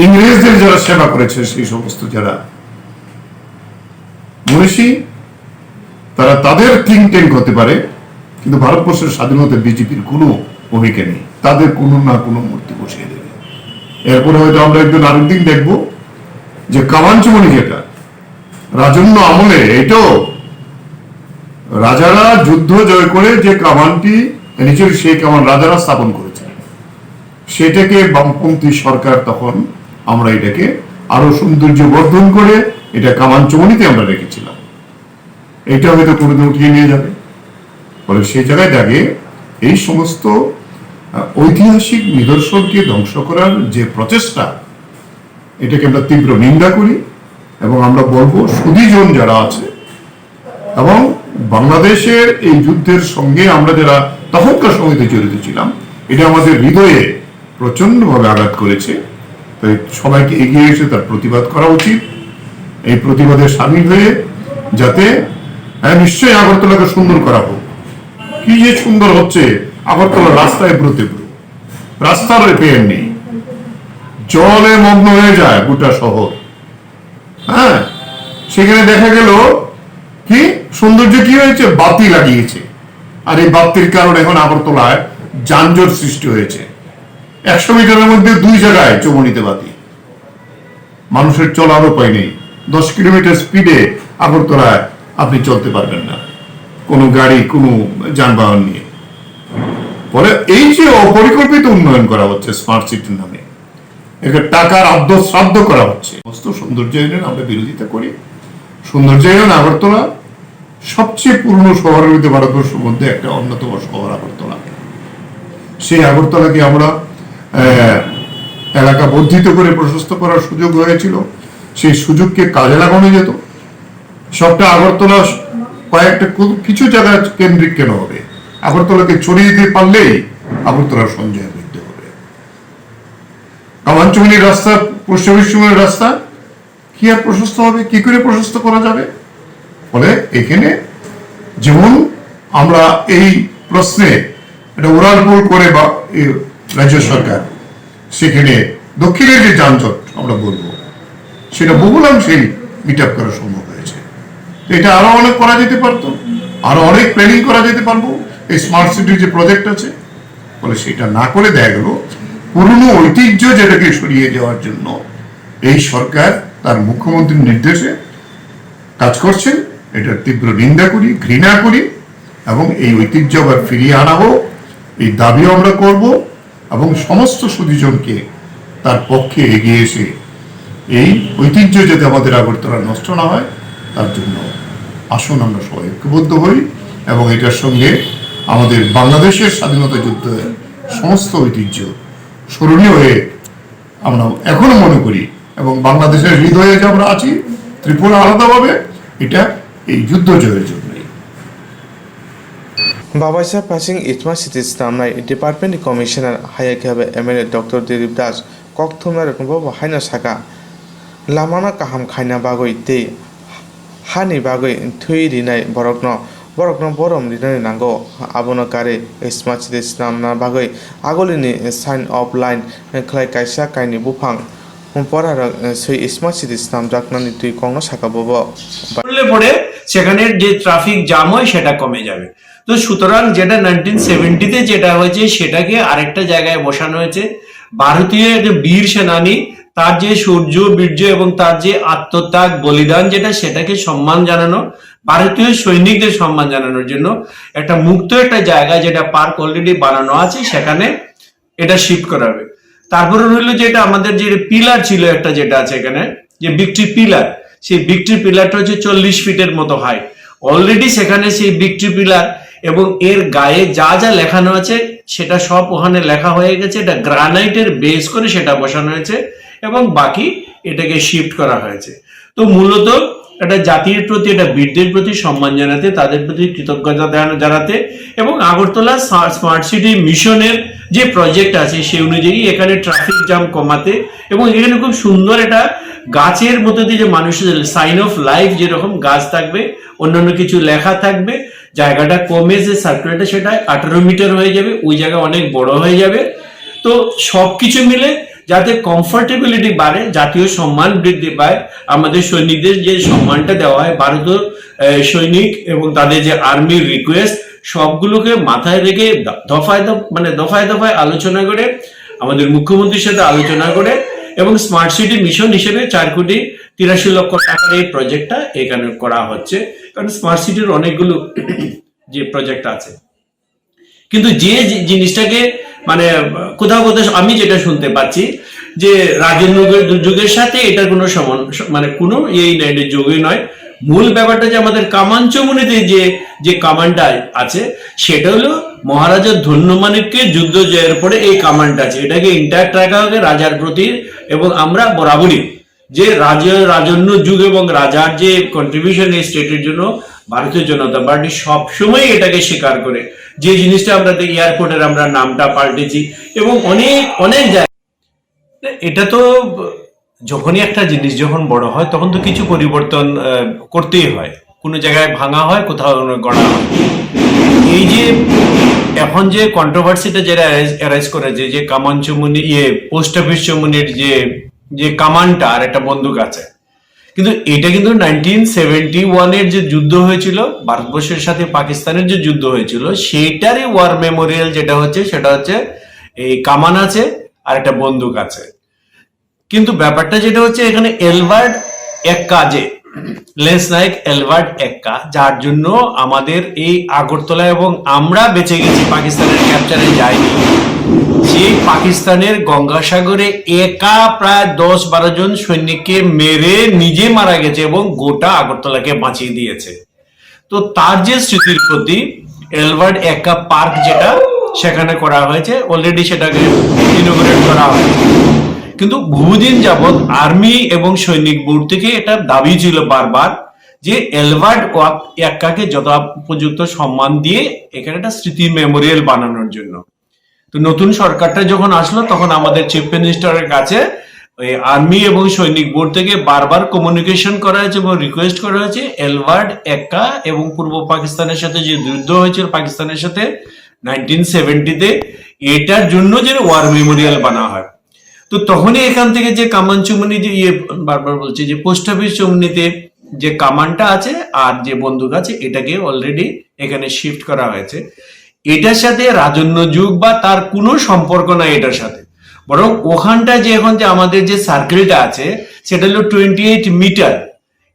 ইংরেজদের যারা সেবা করেছে সেই সমস্ত যারা মনীষী, তারা তাদের থিঙ্ক ট্যাঙ্ক হতে পারে, কিন্তু ভারতবর্ষের স্বাধীনতা বিজেপির কোনো ভূমিকা নেই। তাদের কোনো না কোনো মূর্তি বসিয়ে দেবে। এরপরে হয়তো আমরা একদিন আরেকদিন দেখবো যে কামানচুমনি, যেটা রাজন্য আমলে, এটাও রাজারা যুদ্ধ জয় করে যে কামানটি এনেছিল সেই কামান রাজারা স্থাপন করেছিলেন, সেটাকে বামপন্থী সরকার তখন আমরা এটাকে আরো সৌন্দর্য বর্ধন করে এটা কামানচুমনিতে আমরা রেখেছিলাম। এটা হয়তো কোনোদিন উঠিয়ে নিয়ে যাবে। ফলে সেই জায়গায় দাঁড়িয়ে এই সমস্ত ঐতিহাসিক নিদর্শনকে ধ্বংস করার যে প্রচেষ্টা, এটাকে আমরা তীব্র নিন্দা করি এবং আমরা বলবো সুধীজন যারা আছে এবং বাংলাদেশের এই যুদ্ধের সঙ্গে আমরা যারা তখনকার সময়তে জড়িত ছিলাম, এটা আমাদের হৃদয়ে প্রচন্ডভাবে আঘাত করেছে। তাই সবাইকে এগিয়ে এসে তার প্রতিবাদ করা উচিত। এই প্রতিবাদে সামিল হয়ে যাতে নিশ্চয়ই আগরতলাকে সুন্দর করা হোক। কি যে সুন্দর হচ্ছে আগরতলা, রাস্তায় ব্রতে রাস্তার রিপেয়ার নেই, জলে মগ্ন হয়ে যায় গোটা শহর। হ্যাঁ, সেখানে দেখা গেল কি সৌন্দর্য কি হয়েছে, বাতি লাগিয়েছে। আর এই বাতির কারণে এখন আগরতলায় যানজট সৃষ্টি হয়েছে। 100 মিটারের মধ্যে 2 জায়গায় চমনিতে বাতি, মানুষের চলার উপায় নেই। 10 কিলোমিটার স্পিডে আগরতলায় আপনি চলতে পারবেন না কোনো গাড়ি, কোনো যানবাহন নিয়ে। ফলে এই যে অপরিকল্পিত উন্নয়ন করা হচ্ছে স্মার্ট সিটির নামে, একে টাকার আদ্যশ্রাদ্ধ করা হচ্ছে। সমস্ত সৌন্দর্যায়নের আমরা বিরোধিতা করি। সৌন্দর্যায়ন আগরতলা সবচেয়ে পুরনো শহরের মধ্যে, ভারতবর্ষের মধ্যে একটা অন্যতম শহর আগরতলা। সেই আগরতলাকে আমরা এলাকা বর্ধিত করে প্রশস্ত করার সুযোগ হয়েছিল, সেই সুযোগকে কাজে লাগানো যেত। সবটা আগরতলা কয়েকটা কিছু জায়গায় কেন্দ্রিক কেন হবে? আগরতলাকে ছড়িয়ে দিতে পারলেই আগরতলার সঞ্চয় বৃদ্ধি হবে। কামানচুমনির রাস্তা, পশ্চিমের রাস্তা কি আর প্রশস্ত হবে? কি করে প্রশস্ত করা যাবে? ফলে এখানে যেমন আমরা এই প্রশ্নে একটা উড়ালপুল করে বা রাজ্য সরকার সেখানে দক্ষিণের যে যানজট আমরা বলবো সেটা বহুলাংশেই মিট আপ করা সম্ভব হয়েছে। এটা আরো অনেক করা যেতে পারতো, আরো অনেক প্ল্যানিং করা যেতে পারবো এই স্মার্ট সিটির যে প্রজেক্ট আছে। ফলে সেটা না করে দেখা গেল পুরনো ঐতিহ্য যেটাকে সরিয়ে যাওয়ার জন্য এই সরকার তার মুখ্যমন্ত্রীর নির্দেশে কাজ করছেন। এটার তীব্র নিন্দা করি, ঘৃণা করি এবং এই ঐতিহ্য আবার ফিরিয়ে আনা হোক এই দাবিও আমরা করব এবং সমস্ত সুধীজনকে তার পক্ষে এগিয়ে এসে এই ঐতিহ্য যাতে আমাদের আগরতলা নষ্ট না হয় তার জন্য আসুন আমরা সবাই ঐক্যবদ্ধ হই এবং এটার সঙ্গে আমাদের বাংলাদেশের স্বাধীনতা যুদ্ধের সমস্ত ঐতিহ্য স্মরণীয় হয়ে আমরা এখনো মনে করি এবং বাংলাদেশের হৃদয়ে যে আমরা আছি ত্রিপুরা আলাদাভাবে, এটা এই যুদ্ধ জয়ের জন্যই। বাবাইসা পাসিং ইটমা সিটি স্টামনাই ডিপার্টমেন্ট কমিশনার হায়াকে এমএলএ ডক্টর দিলীপ দাস ককথুমনা রকমবাবু হাইনা সাকা লামানা কাহাম খাইনা বাগৈ তে हानि बागै थुइ रिनाय बरकनो बरम रिनाय नांगौ आबोनो कारे स्मार्ट सिटी नामना बागै आगोलिनि साइन अफ लाइन खलाय कायसा कायनि बुफां পরার সেই স্মার্ট সিটি নাম জাকনানি তুই কংনো শাখাবো করলে পরে সেখানে যে ট্রাফিক জ্যাম হয় সেটা কমে যাবে। তো সুতরাং যেটা 1970-তে যেটা হয়েছে সেটাকে আরেকটা জায়গায় বসানো হয়েছে। ভারতীয় যে বীর সেনানী তার যে সূর্য বীর্য এবং তার যে আত্মত্যাগ বলিদান যেটা সেটাকে সম্মান জানানো, ভারতীয় সৈনিকদের সম্মান জানানোর জন্য একটা মুক্ত একটা জায়গা যেটা পার্ক অলরেডি বানানো আছে সেখানে এটা শিফট করা হবে। তারপরে রইল যেটা আমাদের যে পিলার ছিল একটা যেটা আছে এখানে যে ভিক্টরি পিলার, সেই ভিক্টরি পিলারটা হচ্ছে 40 ফিটের মতো হাই। অলরেডি সেখানে সেই ভিক্টরি পিলার এবং এর গায়ে যা যা লেখানো আছে সেটা সব ওখানে লেখা হয়ে গেছে। এটা গ্রানাইটের বেস করে সেটা বসানো হয়েছে এবং বাকি এটাকে শিফট করা হয়েছে। তো মূলত এটা জাতির প্রতি, এটা বীরদের প্রতি সম্মান জানাতে, তাদের প্রতি কৃতজ্ঞতা জানাতে এবং আগরতলা স্মার্ট সিটি মিশনের যে প্রজেক্ট আছে সেই অনুযায়ী এখানে ট্রাফিক জ্যাম কমাতে এবং এখানে খুব সুন্দর একটা গাছের মধ্যে দিয়ে যে মানুষের সাইন অফ লাইফ যেরকম গাছ থাকবে, অন্যান্য কিছু লেখা থাকবে, জায়গাটা কমে যে সার্কুলেটর সেটা 18 মিটার হয়ে যাবে, ওই জায়গা অনেক বড় হয়ে যাবে। তো সবকিছু মিলে যাতে কমফোর্টেবিলিটি বাড়ে, জাতীয় সম্মান বৃদ্ধি পায়, আমাদের সৈনিকদের যে সম্মানটা দেওয়া হয়, ভারতীয় সৈনিক এবং তাদের যে আর্মির রিকোয়েস্ট সবগুলোকে মাথায় রেখে দফায় দফায় আলোচনা করে আমাদের মুখ্যমন্ত্রীর সাথে আলোচনা করে এবং স্মার্ট সিটি মিশন হিসেবে 4,83 লক্ষ টাকার এই প্রজেক্টটা এখানে করা হচ্ছে। কারণ স্মার্ট সিটির অনেকগুলো যে প্রজেক্ট আছে, কিন্তু যে জিনিসটাকে কোথাও আমি যেটা শুনতে পাচ্ছি যে রাজেন্দ্র যুগের সাথে এটার কোনো কোনো এই যুগই নয়। মূল ব্যাপারটা যে আমাদের কামানচমুনিতে যে কামানটা আছে সেটা হলো মহারাজা ধন্যমাণিক্যের যুদ্ধ জয়ের পরে এই কামানটা আছে, এটাকে ইন্ট্যাক্ট রাখা হবে রাজার প্রতি। এবং আমরা বরাবরই যে রাজন্য যুগ এবং রাজার যে কন্ট্রিবিউশন এই স্টেটের জন্য ভারতীয় জনতা পার্টি সবসময় এটাকে স্বীকার করে, যে জিনিসটা আমরা এয়ারপোর্টের আমরা নামটা পাল্টেছি এবং অনেক অনেক জায়গায়। এটা তো যখনই একটা জিনিস যখন বড় হয় তখন তো কিছু পরিবর্তন করতেই হয়, কোনো জায়গায় ভাঙা হয়, কোথাও গড়া হয়। এই যে এখন যে কন্ট্রোভার্সিটা যেটা অ্যারাইজ করেছে, যে কামান চুমুনি পোস্ট অফিস চুমুনির যে কামানটা আর একটা বন্দুক আছে, কিন্তু এটা কিন্তু 1971-এর যে যুদ্ধ হয়েছিল ভারতবর্ষের সাথে পাকিস্তানের যে যুদ্ধ হয়েছিল সেইটারই ওয়ার মেমোরিয়াল যেটা হচ্ছে সেটা হচ্ছে এই কামান আছে আর একটা বন্দুক আছে। কিন্তু ব্যাপারটা যেটা হচ্ছে এখানে এলবার্ট এক্কা, যে লেন্স নায়ক এলবার্ট এক্কা, যার জন্য আমাদের এই আগরতলা এবং আমরা বেঁচে গেছি, পাকিস্তানের ক্যাপচারে যায়নি, যে পাকিস্তানের গঙ্গাসাগরে একা প্রায় 10-12 জন সৈনিককে মেরে নিজে মারা গেছে এবং গোটা আগরতলাকে বাঁচিয়ে দিয়েছে। তো তার যে স্মৃতির প্রতি এলবার্ট এক্কা পার্ক যেটা সেখানে করা হয়েছে, অলরেডি সেটাকে ইনোগ্রেট করা হয়েছে। কিন্তু বহুদিন যাবৎ আর্মি এবং সৈনিক বোর্ড থেকে এটা দাবি ছিল বারবার যে এলবার্ট এক্কাকে যথোপযুক্ত সম্মান দিয়ে এখানে একটা স্মৃতি মেমোরিয়াল বানানোর জন্য। তো নতুন সরকারটা যখন আসলো তখন আমাদের চিফ মিনিস্টারের কাছে ওই আর্মি এবং সৈনিক বোর্ড থেকে বারবার কমিউনিকেশন করা হয়েছে এবং রিকোয়েস্ট করা হয়েছে এলবার্ট এক্কা এবং পূর্ব পাকিস্তানের সাথে যে যুদ্ধ হয়েছিল পাকিস্তানের সাথে 1970-তে, এটার জন্য যে ওয়ার মেমোরিয়াল বানা হয়। তো তখনই এখান থেকে যে কামান চুমনি যে বারবার বলছে যে পোস্ট অফিস চুমনিতে যে কামানটা আছে আর যে বন্দুক আছে এটাকে অলরেডি এখানে শিফট করা হয়েছে। এটার সাথে রাজন্য যুগ বা তার কোনো সম্পর্ক নাই এটার সাথে, বরং ওখানটা যে এখন যে আমাদের যে সার্কেলটা আছে সেটা হলো 28 মিটার,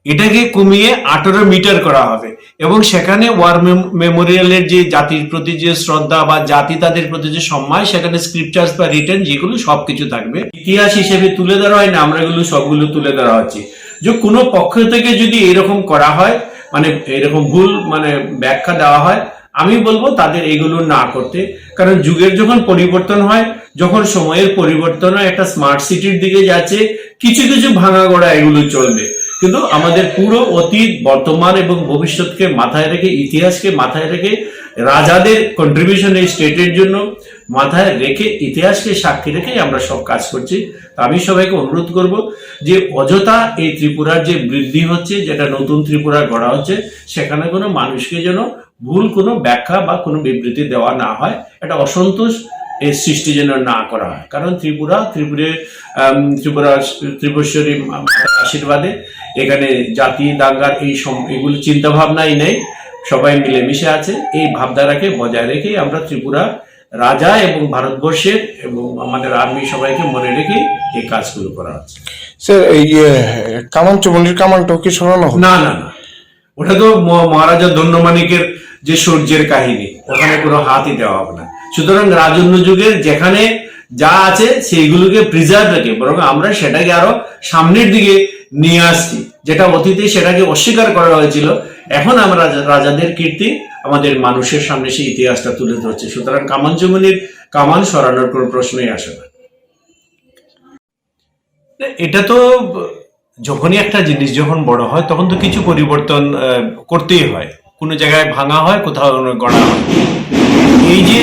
এটাকে কমিয়ে 18 মিটার করা হবে এবং সেখানে ওয়ার মেমোরিয়ালের যে জাতির প্রতি যে শ্রদ্ধা বা জাতি তাদের প্রতি যে সম্মান, সেখানে স্ক্রিপচার্স বা রিটেন যেগুলো সবকিছু থাকবে। ইতিহাস হিসেবে তুলে ধরা হয় না, আমরা এগুলো সবগুলো তুলে ধরা হচ্ছে। যে কোনো পক্ষ থেকে যদি এরকম করা হয়, মানে এরকম ভুল মানে ব্যাখ্যা দেওয়া হয়, আমি বলবো তাদের এগুলো না করতে। কারণ যুগের যখন পরিবর্তন হয়, যখন সময়ের পরিবর্তন হয়, একটা স্মার্ট সিটির দিকে যাচ্ছে, কিছু কিছু ভাঙা গড়া এগুলো চলবে, কিন্তু আমাদের পুরো অতীত, বর্তমান এবং ভবিষ্যৎকে মাথায় রেখে, ইতিহাসকে মাথায় রেখে, রাজাদের কন্ট্রিবিউশন এই স্টেটের জন্য মাথায় রেখে, ইতিহাসকে সাক্ষী রেখে আমরা সব কাজ করছি। আমি সবাইকে অনুরোধ করব যে অযথা এই ত্রিপুরার যে বৃদ্ধি হচ্ছে, যেটা নতুন ত্রিপুরা গড়া হচ্ছে, সেখানে কোনো মানুষকে যেন ভুল কোনো ব্যাখ্যা বা কোনো বিবৃতি দেওয়া না হয়, এটা অসন্তোষ এই সৃষ্টি যেন না করা হয়। কারণ ত্রিপুরেশ্বরী আশীর্বাদে এখানে জাতি দাঙ্গার এগুলো চিন্তা ভাবনাই নেই, সবাই মিলেমিশে আছে। এই ভাবধারাকে বজায় রেখে আমরা ত্রিপুরা রাজা এবং ভারতবর্ষের এবং আমাদের আর্মি সবাইকে মনে রেখে এই কাজগুলো করা হচ্ছে। স্যার, এই কামান চুমনির কামানটাও কি সরানো? না না না, ওটা তো মহারাজা ধন্যমাণিকের যে সূর্যের কাহিনী, ওখানে কোনো হাতই দেওয়া হবে না। সুতরাং রাজন্য যুগের যেখানে যা আছে সেইগুলোকে প্রিজার্ভ রেখে বরং আমরা সেটাকে আরো সামনের দিকে নিয়ে আসছি, যেটা অতীতে সেটাকে অস্বীকার করা হয়েছিল। এখন আমরা রাজাদের কীর্তি আমাদের মানুষের সামনে সেই ইতিহাসটা তুলে ধরছে। সুতরাং কামান চুমনির কামান সরানোর কোনো প্রশ্নই আসে না। এটা তো যখনই একটা জিনিস যখন বড় হয় তখন তো কিছু পরিবর্তন করতেই হয়, কোনো জায়গায় ভাঙা হয়, কোথাও গড়া হয়। এই যে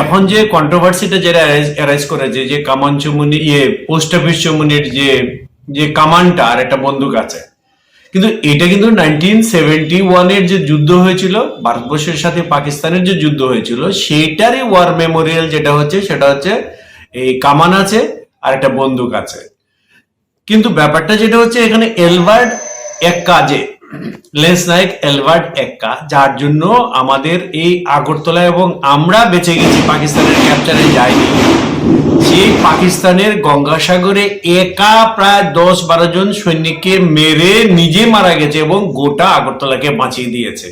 এখন যে কন্ট্রোভার্সিটা যেটা অ্যারাইজ করেছে, যে কামান চুমনি পোস্ট অফিস চুমনির যে কামানটা আর একটা বন্দুক আছে, কিন্তু এটা কিন্তু 1971-এর যে যুদ্ধ হয়েছিল ভারতবর্ষের সাথে পাকিস্তানের যে যুদ্ধ হয়েছিল সেইটারই ওয়ার মেমোরিয়াল যেটা হচ্ছে সেটা হচ্ছে এই কামান আছে আর একটা বন্দুক আছে। কিন্তু ব্যাপারটা যেটা হচ্ছে এখানে এলবার্ট এক্কা, যে লেন্স নায়ক এলবার্ট এক্কা, যার জন্য আমাদের এই আগরতলা এবং আমরা বেঁচে গেছি, পাকিস্তানের ক্যাপচারে যায়নি, যে পাকিস্তানের গঙ্গাসাগরে একা প্রায় 10-12 জন সৈনিককে মেরে নিজে মারা গেছে এবং গোটা আগরতলাকে বাঁচিয়ে দিয়েছে।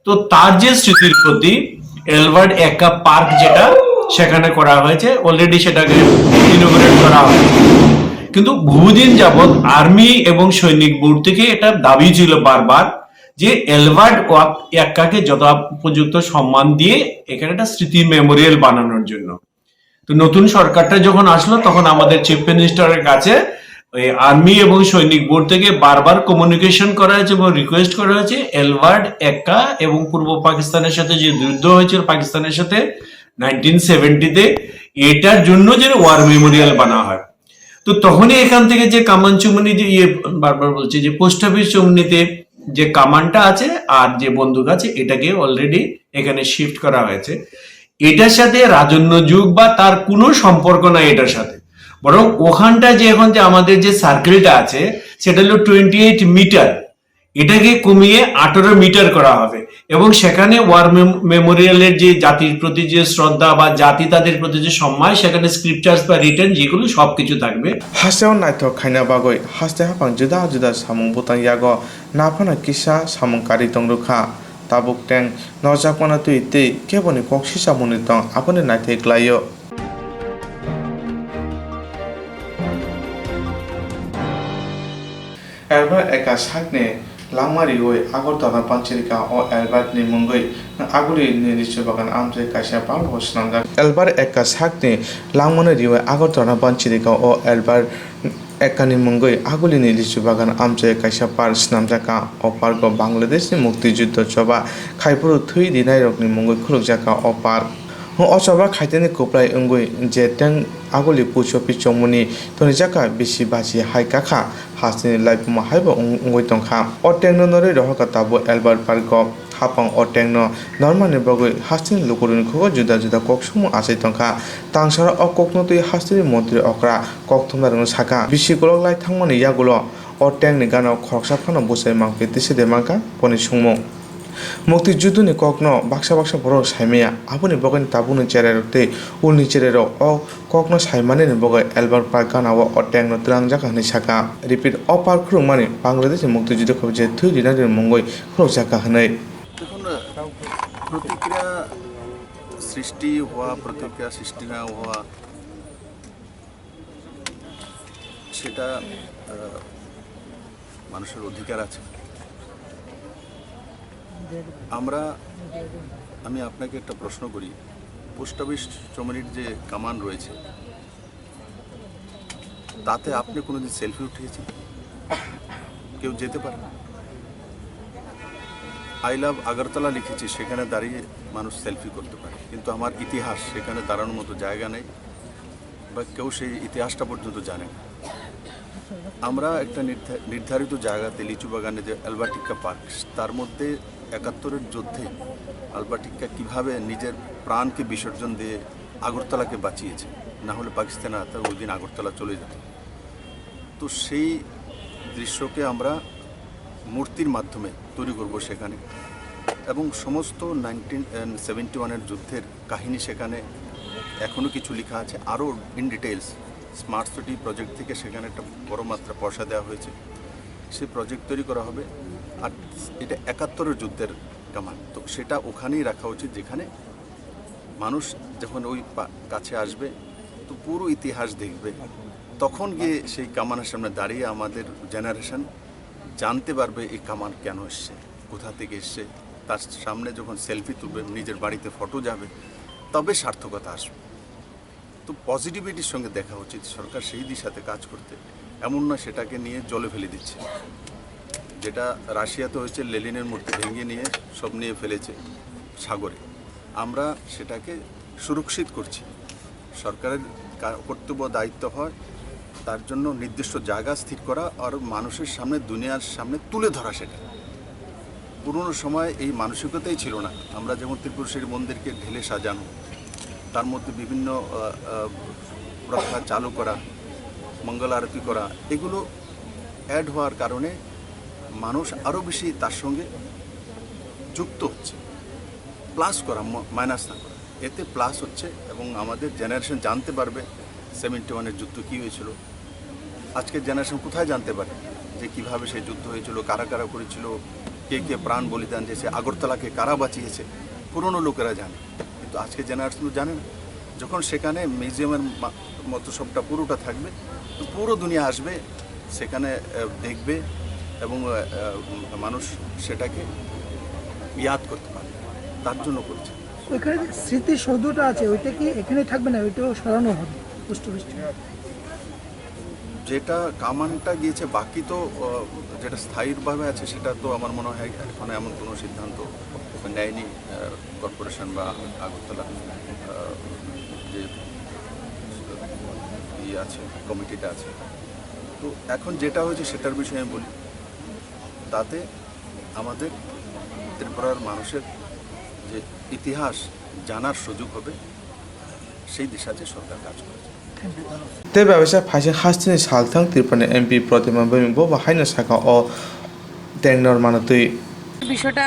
তো তার যে স্মৃতির প্রতি এলবার্ট এক্কা পার্ক যেটা সেখানে করা হয়েছে, অলরেডি সেটাকে ইনোগ্রেট করা হয়েছে। কিন্তু বহুদিন যাবৎ আর্মি এবং সৈনিক বোর্ড থেকে এটা দাবি ছিল বারবার যে এলবার্ট এক্কাকে যথোপযুক্ত সম্মান দিয়ে এখানে একটা স্মৃতি মেমোরিয়াল বানানোর জন্য। তো নতুন সরকারটা যখন আসলো তখন আমাদের চিফ মিনিস্টারের কাছে ওই আর্মি এবং সৈনিক বোর্ড থেকে বারবার কমিউনিকেশন করা হয়েছে এবং রিকোয়েস্ট করা হয়েছে এলবার্ট এক্কা এবং পূর্ব পাকিস্তানের সাথে যে যুদ্ধ হয়েছিল পাকিস্তানের সাথে 1970-তে, এটার জন্য যেন ওয়ার মেমোরিয়াল বানা হয়। তো তখনই এখান থেকে যে কামান চুমনি যে বারবার বলছে যে পোস্ট অফিস চুমনিতে যে কামানটা আছে আর যে বন্দুক আছে এটাকে অলরেডি এখানে শিফট করা হয়েছে। এটার সাথে রাজন্য যুগ বা তার কোনো সম্পর্ক নাই এটার সাথে, বরং ওখানটা যে এখন যে আমাদের যে সার্কেলটা আছে সেটা হলো 28 মিটার, এটাকে কমিয়ে 18 মিটার করা হবে এবং সেখানে ওয়ার মেমোরিয়ালের যে জাতির প্রতি যে শ্রদ্ধা বা জাতি তাদের প্রতি যে সম্মান, সেখানে স্ক্রিপচার্স বা রিটার্ন যেগুলো সবকিছু থাকবে। হাসেও নাইথক খাইনা বাগৈ হাসতে হাফাং জুদা জুদা সামুং বুতাং ইয়াগো নাফানা কিসা সামুং কারি তংরুখা তাবুক টেং নজাকমানা তুই তে কেবনি কক্সিসা মুনি তং আপনি নাইথে গ্লাইও। এলবার্ট একা সাকনে লাংমারি ওই আগরতলা পাঞ্চেরিকা ও Albert ni mungoi aguri ni richobagan amje kaisa pal hosnamjak Albert একা সাকনে লাংমানি ওই আগরতলা পাঞ্চেরিকা ও এলবার্ট একখানি মঙ্গই আগুলিনি লিচু বাগান আমচে কাইসা পার স্নামজাকা অপার্গ বাংলাদেশনি মুক্তিযুদ্ধ সভা খাইপুর থুই দিনাই রকনি মঙ্গই খুলুকজাকা অপার অসভা খাইতেনি কোপ্রাই অঙ্গই যে টেং আগুলি পুছ পিচমনি তনি জাকা বেশি বাজি হাইকাখা হাসনি লাইফমা হাইব অঙ্গই তংখা অটেংন নরে রহকা তাবো এলবার্ট পার্ক হাপাং অটেংন নরমানি বগৈ হাসনি লুকুরিন খো जुदा जुदा ককসুমু আসै তংখা তাংসারা অককনো তুই হাসনি মন্ত্রী অকরা ককথমদারং সাকা বিশি গলক লাই থাংমানি ইয়াগুলো অটেংনি গানাव খরকসা ফানো বসাই মাংপে তিসিদে মাংকা পনি সুংমু মুক্তিযুদ্ধনি ককনো বাক্সা বাক্সা বড় সাইমেয়া আপনি বগনি তাবুনি চেরেরতে উলনি চেরের অ ককনো সাইমানি বগৈ এলবার্ট পার্ক গানাव অটেংনো ত্রাংজাকা হনি সাকা রিপিট অপার খুরমানি বাংলাদেশ মুক্তিযুদ্ধ খবর যে থুই দিনাদের মঙ্গই খুরজাকা হनै। দেখুন, প্রতিক্রিয়া সৃষ্টি হওয়া, প্রতিক্রিয়া সৃষ্টি না হওয়া সেটা মানুষের অধিকার আছে। আমি আপনাকে একটা প্রশ্ন করি, পোস্ট অফিস চমনির যে কামান রয়েছে তাতে আপনি কোনোদিন সেলফি উঠিয়েছেন? কেউ যেতে পারে না। আই লাভ আগরতলা লিখেছি, সেখানে দাঁড়িয়ে মানুষ সেলফি করতে পারে, কিন্তু আমার ইতিহাস সেখানে দাঁড়ানোর মতো জায়গা নেই বা কেউ সেই ইতিহাসটা পর্যন্ত জানে না। আমরা একটা নির্ধারিত জায়গাতে লিচু বাগানে যে অ্যালবার্টিকা পার্ক, তার মধ্যে ৭১-এর যুদ্ধে অ্যালবার্টিকা কীভাবে নিজের প্রাণকে বিসর্জন দিয়ে আগরতলাকে বাঁচিয়েছে, না হলে পাকিস্তানে ওই দিন আগরতলা চলে যেত। তো সেই দৃশ্যকে আমরা মূর্তির মাধ্যমে তৈরি করব সেখানে, এবং সমস্ত 1971-এর যুদ্ধের কাহিনী সেখানে এখনও কিছু লেখা আছে, আরও in details. Smart city project থেকে সেখানে একটা বড় মাত্রা পয়সা দেওয়া হয়েছে, সেই প্রজেক্ট তৈরি করা হবে। আর এটা ৭১-এর যুদ্ধের কামান, তো সেটা ওখানেই রাখা উচিত, যেখানে মানুষ যখন ওই কাছে আসবে তো পুরো ইতিহাস দেখবে, তখন গিয়ে সেই কামানের সামনে দাঁড়িয়ে আমাদের জেনারেশন জানতে পারবে এই কামান কেন এসছে, কোথা থেকে এসছে। তার সামনে যখন সেলফি তুলবে, নিজের বাড়িতে ফটো যাবে, তবে সার্থকতা আসবে। তো পজিটিভিটির সঙ্গে দেখা উচিত, সরকার সেই দিশাতে কাজ করতে, এমন না সেটাকে নিয়ে জলে ফেলে দিচ্ছে। যেটা রাশিয়াতে হয়েছে, লেনিনের মূর্তি ভেঙে নিয়ে সব নিয়ে ফেলেছে সাগরে, আমরা সেটাকে সুরক্ষিত করছি। সরকারের কর্তব্য দায়িত্ব হয় তার জন্য নির্দিষ্ট জায়গা স্থির করা আর মানুষের সামনে, দুনিয়ার সামনে তুলে ধরা। সেটা পুরনো সময় এই মানসিকতাই ছিল না। আমরা যেমন ত্রিপুরেশ্বরী মন্দিরকে ঢেলে সাজানো, তার মধ্যে বিভিন্ন প্রথা চালু করা, মঙ্গল আরতি করা, এগুলো অ্যাড হওয়ার কারণে মানুষ আরও বেশি তার সঙ্গে যুক্ত হচ্ছে। প্লাস করা, মাইনাস না করা, এতে প্লাস হচ্ছে এবং আমাদের জেনারেশন জানতে পারবে 71-এর যুদ্ধ কী হয়েছিল। আজকের জেনারেশন কোথায় জানতে পারে যে কীভাবে সেই যুদ্ধ হয়েছিল, কারা কারা করেছিল, কে কে প্রাণ বলিদান দিয়েছে, আগরতলাকে কারা বাঁচিয়েছে, পুরনো লোকেরা জানে, কিন্তু আজকের জেনারেশন তো জানে না। যখন সেখানে মিউজিয়ামের মতো সবটা পুরোটা থাকবে, তো পুরো দুনিয়া আসবে, সেখানে দেখবে এবং মানুষ সেটাকে ইয়াদ করতে পারবে, তার জন্য করছে। ওইখানে স্মৃতিসৌধটা আছে, ওইটা কি এখানে থাকবে না, ওইটাও সরানো হবে পোস্ট অফিস? যেটা কামানটা গিয়েছে, বাকি তো যেটা স্থায়ীভাবে আছে সেটা তো আমার মনে হয় এখন এমন কোনো সিদ্ধান্ত নেয়নি কর্পোরেশন বা আগরতলা যে আছে কমিটিটা আছে। তো এখন যেটা হয়েছে সেটার বিষয়ে আমি বলি, তাতে আমাদের ত্রিপুরার মানুষের যে ইতিহাস জানার সুযোগ হবে সেই দিশাতে সরকার কাজ করেছে। তে ব্যবসা ফাইসে হাসতিনি সালথাং ত্রিপুরা এমপি প্রতিমা বৈমিবো বা হাইনা শাখা ও টেন্ডর মানতই বিষয়টা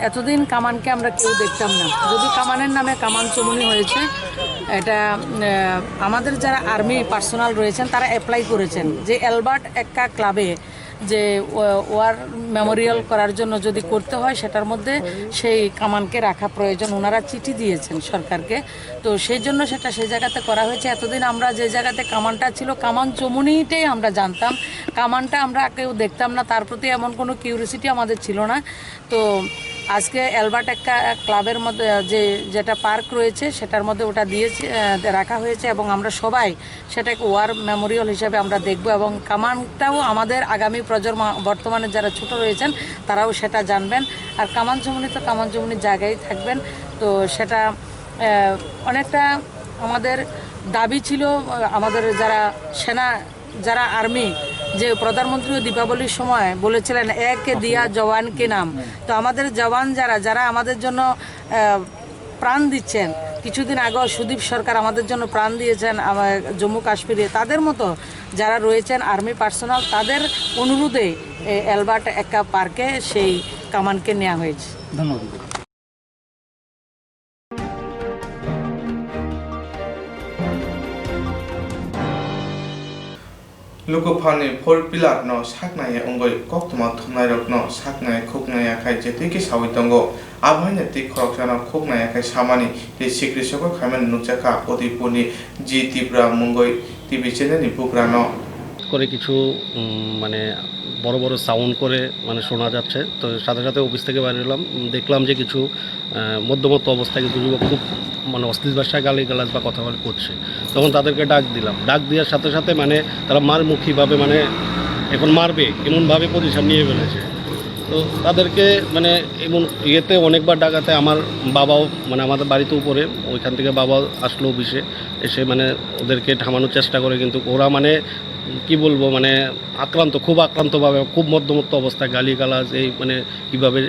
এতদিন কামানকে আমরা কেউ দেখতাম না, যদি কামানের নামে কামান চমুনি হয়েছে, এটা আমাদের যারা আর্মি পার্সোনাল রয়েছেন তারা অ্যাপ্লাই করেছেন যে অ্যালবার্ট এক্কা ক্লাবে যে ওয়ার মেমোরিয়াল করার জন্য যদি করতে হয় সেটার মধ্যে সেই কামানকে রাখা প্রয়োজন, ওনারা চিঠি দিয়েছেন সরকারকে। তো সেই জন্য সেটা সেই জায়গাতে করা হয়েছে। এতদিন আমরা যে জায়গাতে কামানটা ছিল কামান চমুনিটাই আমরা জানতাম, কামানটা আমরা কেউ দেখতাম না, তার প্রতি এমন কোনো কিউরিসিটি আমাদের ছিল না। তো আজকে অ্যালবার্ট একটা ক্লাবের মধ্যে যেটা পার্ক রয়েছে সেটার মধ্যে ওটা দিয়েছে, রাখা হয়েছে এবং আমরা সবাই সেটাকে ওয়ার মেমোরিয়াল হিসেবে আমরা দেখব এবং কামানটাও আমাদের আগামী প্রজন্ম বর্তমানে যারা ছোট রয়েছেন তারাও সেটা জানবেন। আর কামান চমুনি তো কামান চমুনির জায়গায় থাকবেন। তো সেটা অনেকটা আমাদের দাবি ছিল, আমাদের যারা সেনা যারা আর্মি যে প্রধানমন্ত্রী দীপাবলির সময় বলেছিলেন এক দিয়া জওয়ানকে নাম, তো আমাদের জওয়ান যারা আমাদের জন্য প্রাণ দিচ্ছেন, কিছুদিন আগেও সুদীপ সরকার আমাদের জন্য প্রাণ দিয়েছেন জম্মু কাশ্মীরে, তাদের মতো যারা রয়েছেন আর্মি পার্সোনাল তাদের অনুরোধে অ্যালবার্ট এক্কা পার্কে সেই কামানকে নেওয়া হয়েছে। ধন্যবাদ। লুকুফানি ফোর পিলার ন সাকনায় অঙ্গই কক্তমা থুমনাই রক ন সাকনায় খুকনায় আখাই যেতিকে সাউই দঙ্গ আবহাইনে তি খরকজানা খুকনায় আখাই সামানি তে সিকৃষক খামেন নুচাকা অতিপুনি জি ত্রিপুরা মুঙ্গই টিভি চ্যানেলনি বুকরানো করে কিছু মানে বড় বড় সাউন্ড করে মানে শোনা যাচ্ছে। তো সাথে সাথে অফিস থেকে বাইরে এলাম, দেখলাম যে কিছু মধ্যমত্ত অবস্থায় কিছু যুবক খুব মানে অশ্লীল ভাষায় গালিগালাজ বা কথাবার্তা করছে। তখন তাদেরকে ডাক দিলাম, ডাক দেওয়ার সাথে সাথে মানে তারা মারমুখীভাবে মানে এখন মারবে এমনভাবে পজিশন নিয়ে ফেলেছে। তো তাদেরকে মানে এমন ইয়েতে অনেকবার ডাকাতে আমার বাবাও মানে আমাদের বাড়িতে উপরে ওইখান থেকে বাবা আসলো অফিসে এসে মানে ওদেরকে থামানোর চেষ্টা করে, কিন্তু ওরা মানে কি বলবো মানে খুব আক্রান্তভাবে খুব মধ্যমত্ত অবস্থায় গালিগালাজ এই মানে কীভাবে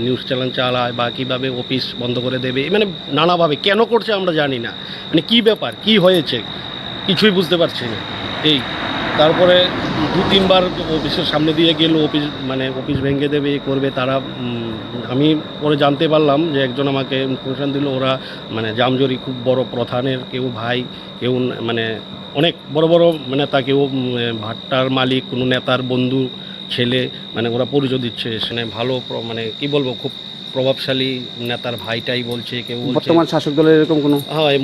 নিউজ চ্যানেল চালায় বা কীভাবে অফিস বন্ধ করে দেবে, মানে নানাভাবে কেন করছে আমরা জানি না, মানে কী ব্যাপার কী হয়েছে কিছুই বুঝতে পারছি না। এই তারপরে 2-3 বার অফিসের সামনে দিয়ে গেল, অফিস ভেঙে দেবে করবে তারা। আমি পরে জানতে পারলাম যে একজন আমাকে ইনফরমেশন দিল, ওরা মানে জামজরি খুব বড় প্রধানের কেউ ভাই, কেউ মানে অনেক বড় বড় নেতা, কেউ ভাট্টার মালিক, কোনো নেতার বন্ধু ছেলে, মানে ওরা পরিচয় দিচ্ছে সেখানে ভালো মানে কি বলবো খুব প্রভাবশালী নেতার ভাইটাই বলছে, কেউ বর্তমান শাসক দলের এরকম কোনো হ্যাঁ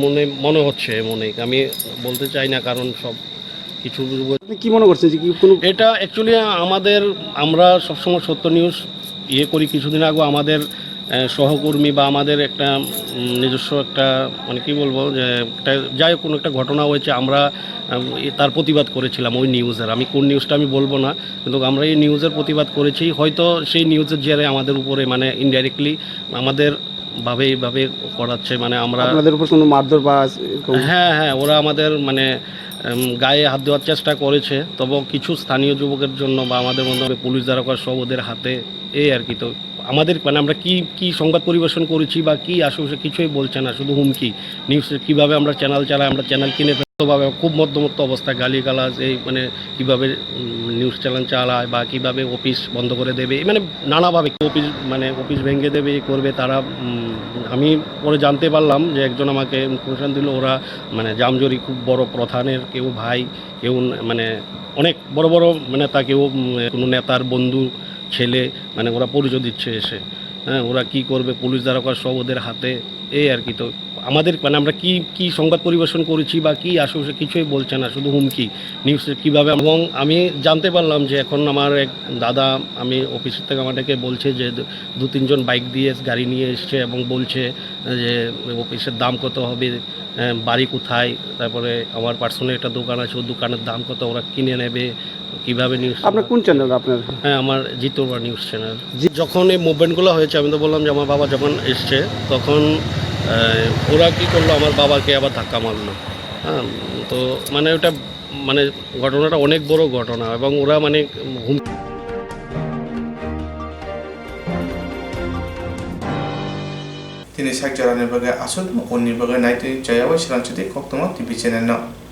মনে হচ্ছে আমি বলতে চাই না কারণ সব কিছু। কি মনে করছেন যে কি কোনো এটা অ্যাকচুয়ালি আমরা সবসময় সত্য নিউজ করি। কিছুদিন আগে আমাদের সহকর্মী বা আমাদের একটা নিজস্ব একটা মানে কী বলবো যে একটা যাই কোনো একটা ঘটনা হয়েছে, আমরা তার প্রতিবাদ করেছিলাম ওই নিউজের। আমি কোন নিউজটা আমি বলবো না, কিন্তু আমরা এই নিউজের প্রতিবাদ করেছি। হয়তো সেই নিউজের জেরে আমাদের উপরে মানে ইনডাইরেক্টলি আমাদের এইভাবে করাচ্ছে, মানে আমরা আপনাদের উপর কোনো মারধর বা হ্যাঁ ওরা আমাদের মানে গায়ে হাত দেওয়ার চেষ্টা করেছে। তবে কিছু স্থানীয় যুবকের জন্য বা আমাদের মধ্যে পুলিশ দ্বারা সব ওদের হাতে এই আর কি। তো আমাদের মানে আমরা কি সংবাদ পরিবেশন করেছি বা কি আশেপাশে কিছুই বলছে না, শুধু হুমকি। নিউজে কীভাবে আমরা চ্যানেল চালাই, আমরা চ্যানেল কিনে ফেলতোভাবে খুব মধ্যমত্ত অবস্থায় গালিগালাজ এই মানে কীভাবে নিউজ চ্যানেল চালায় বা কীভাবে অফিস বন্ধ করে দেবে, মানে নানাভাবে অফিস ভেঙে দেবে করবে তারা। আমি পরে জানতে পারলাম যে একজন আমাকে ইনফরমেশন দিল, ওরা মানে জামজরি খুব বড় প্রধানের কেউ ভাই, কেউ মানে অনেক বড় বড় নেতা, কেউ কোনো নেতার বন্ধু ছেলে, মানে ওরা পরিচয় দিচ্ছে এসে। হ্যাঁ ওরা কি করবে পুলিশ দ্বারা সব ওদের হাতে এই আর কি। তো আমাদের মানে আমরা কি কি সংবাদ পরিবেশন করেছি বা কি আসলে কিছুই বলছে না, শুধু হুমকি নিউজ কীভাবে। এবং আমি জানতে পারলাম যে এখন আমার এক দাদা, আমি অফিস থেকে আমাদেরকে বলছে যে 2-3 জন বাইক দিয়ে গাড়ি নিয়ে এসছে এবং বলছে যে অফিসের দাম কত হবে, বাড়ি কোথায়, তারপরে আমার পার্সোনাল একটা দোকান আছে, ওই দোকানের দাম কত, ওরা কিনে নেবে কীভাবে। নিউজ আপনার কোন চ্যানেল আপনার? হ্যাঁ, আমার জিতোবা নিউজ চ্যানেল। যখন এই মুভমেন্টগুলো হয়েছে আমি তো বললাম যে আমার বাবা যখন এসছে তখন ওরা কী করলো, আমার বাবাকে আবার ধাক্কা মারলো। হ্যাঁ, তো মানে ওটা মানে ঘটনাটা অনেক বড় ঘটনা এবং ওরা মানে তিনি সাইক জরানি বাগে আসল ও নিবাগে নাইতে জয়াওয়াই সিরাঞ্চতি কক্তমা টিভি চ্যানেল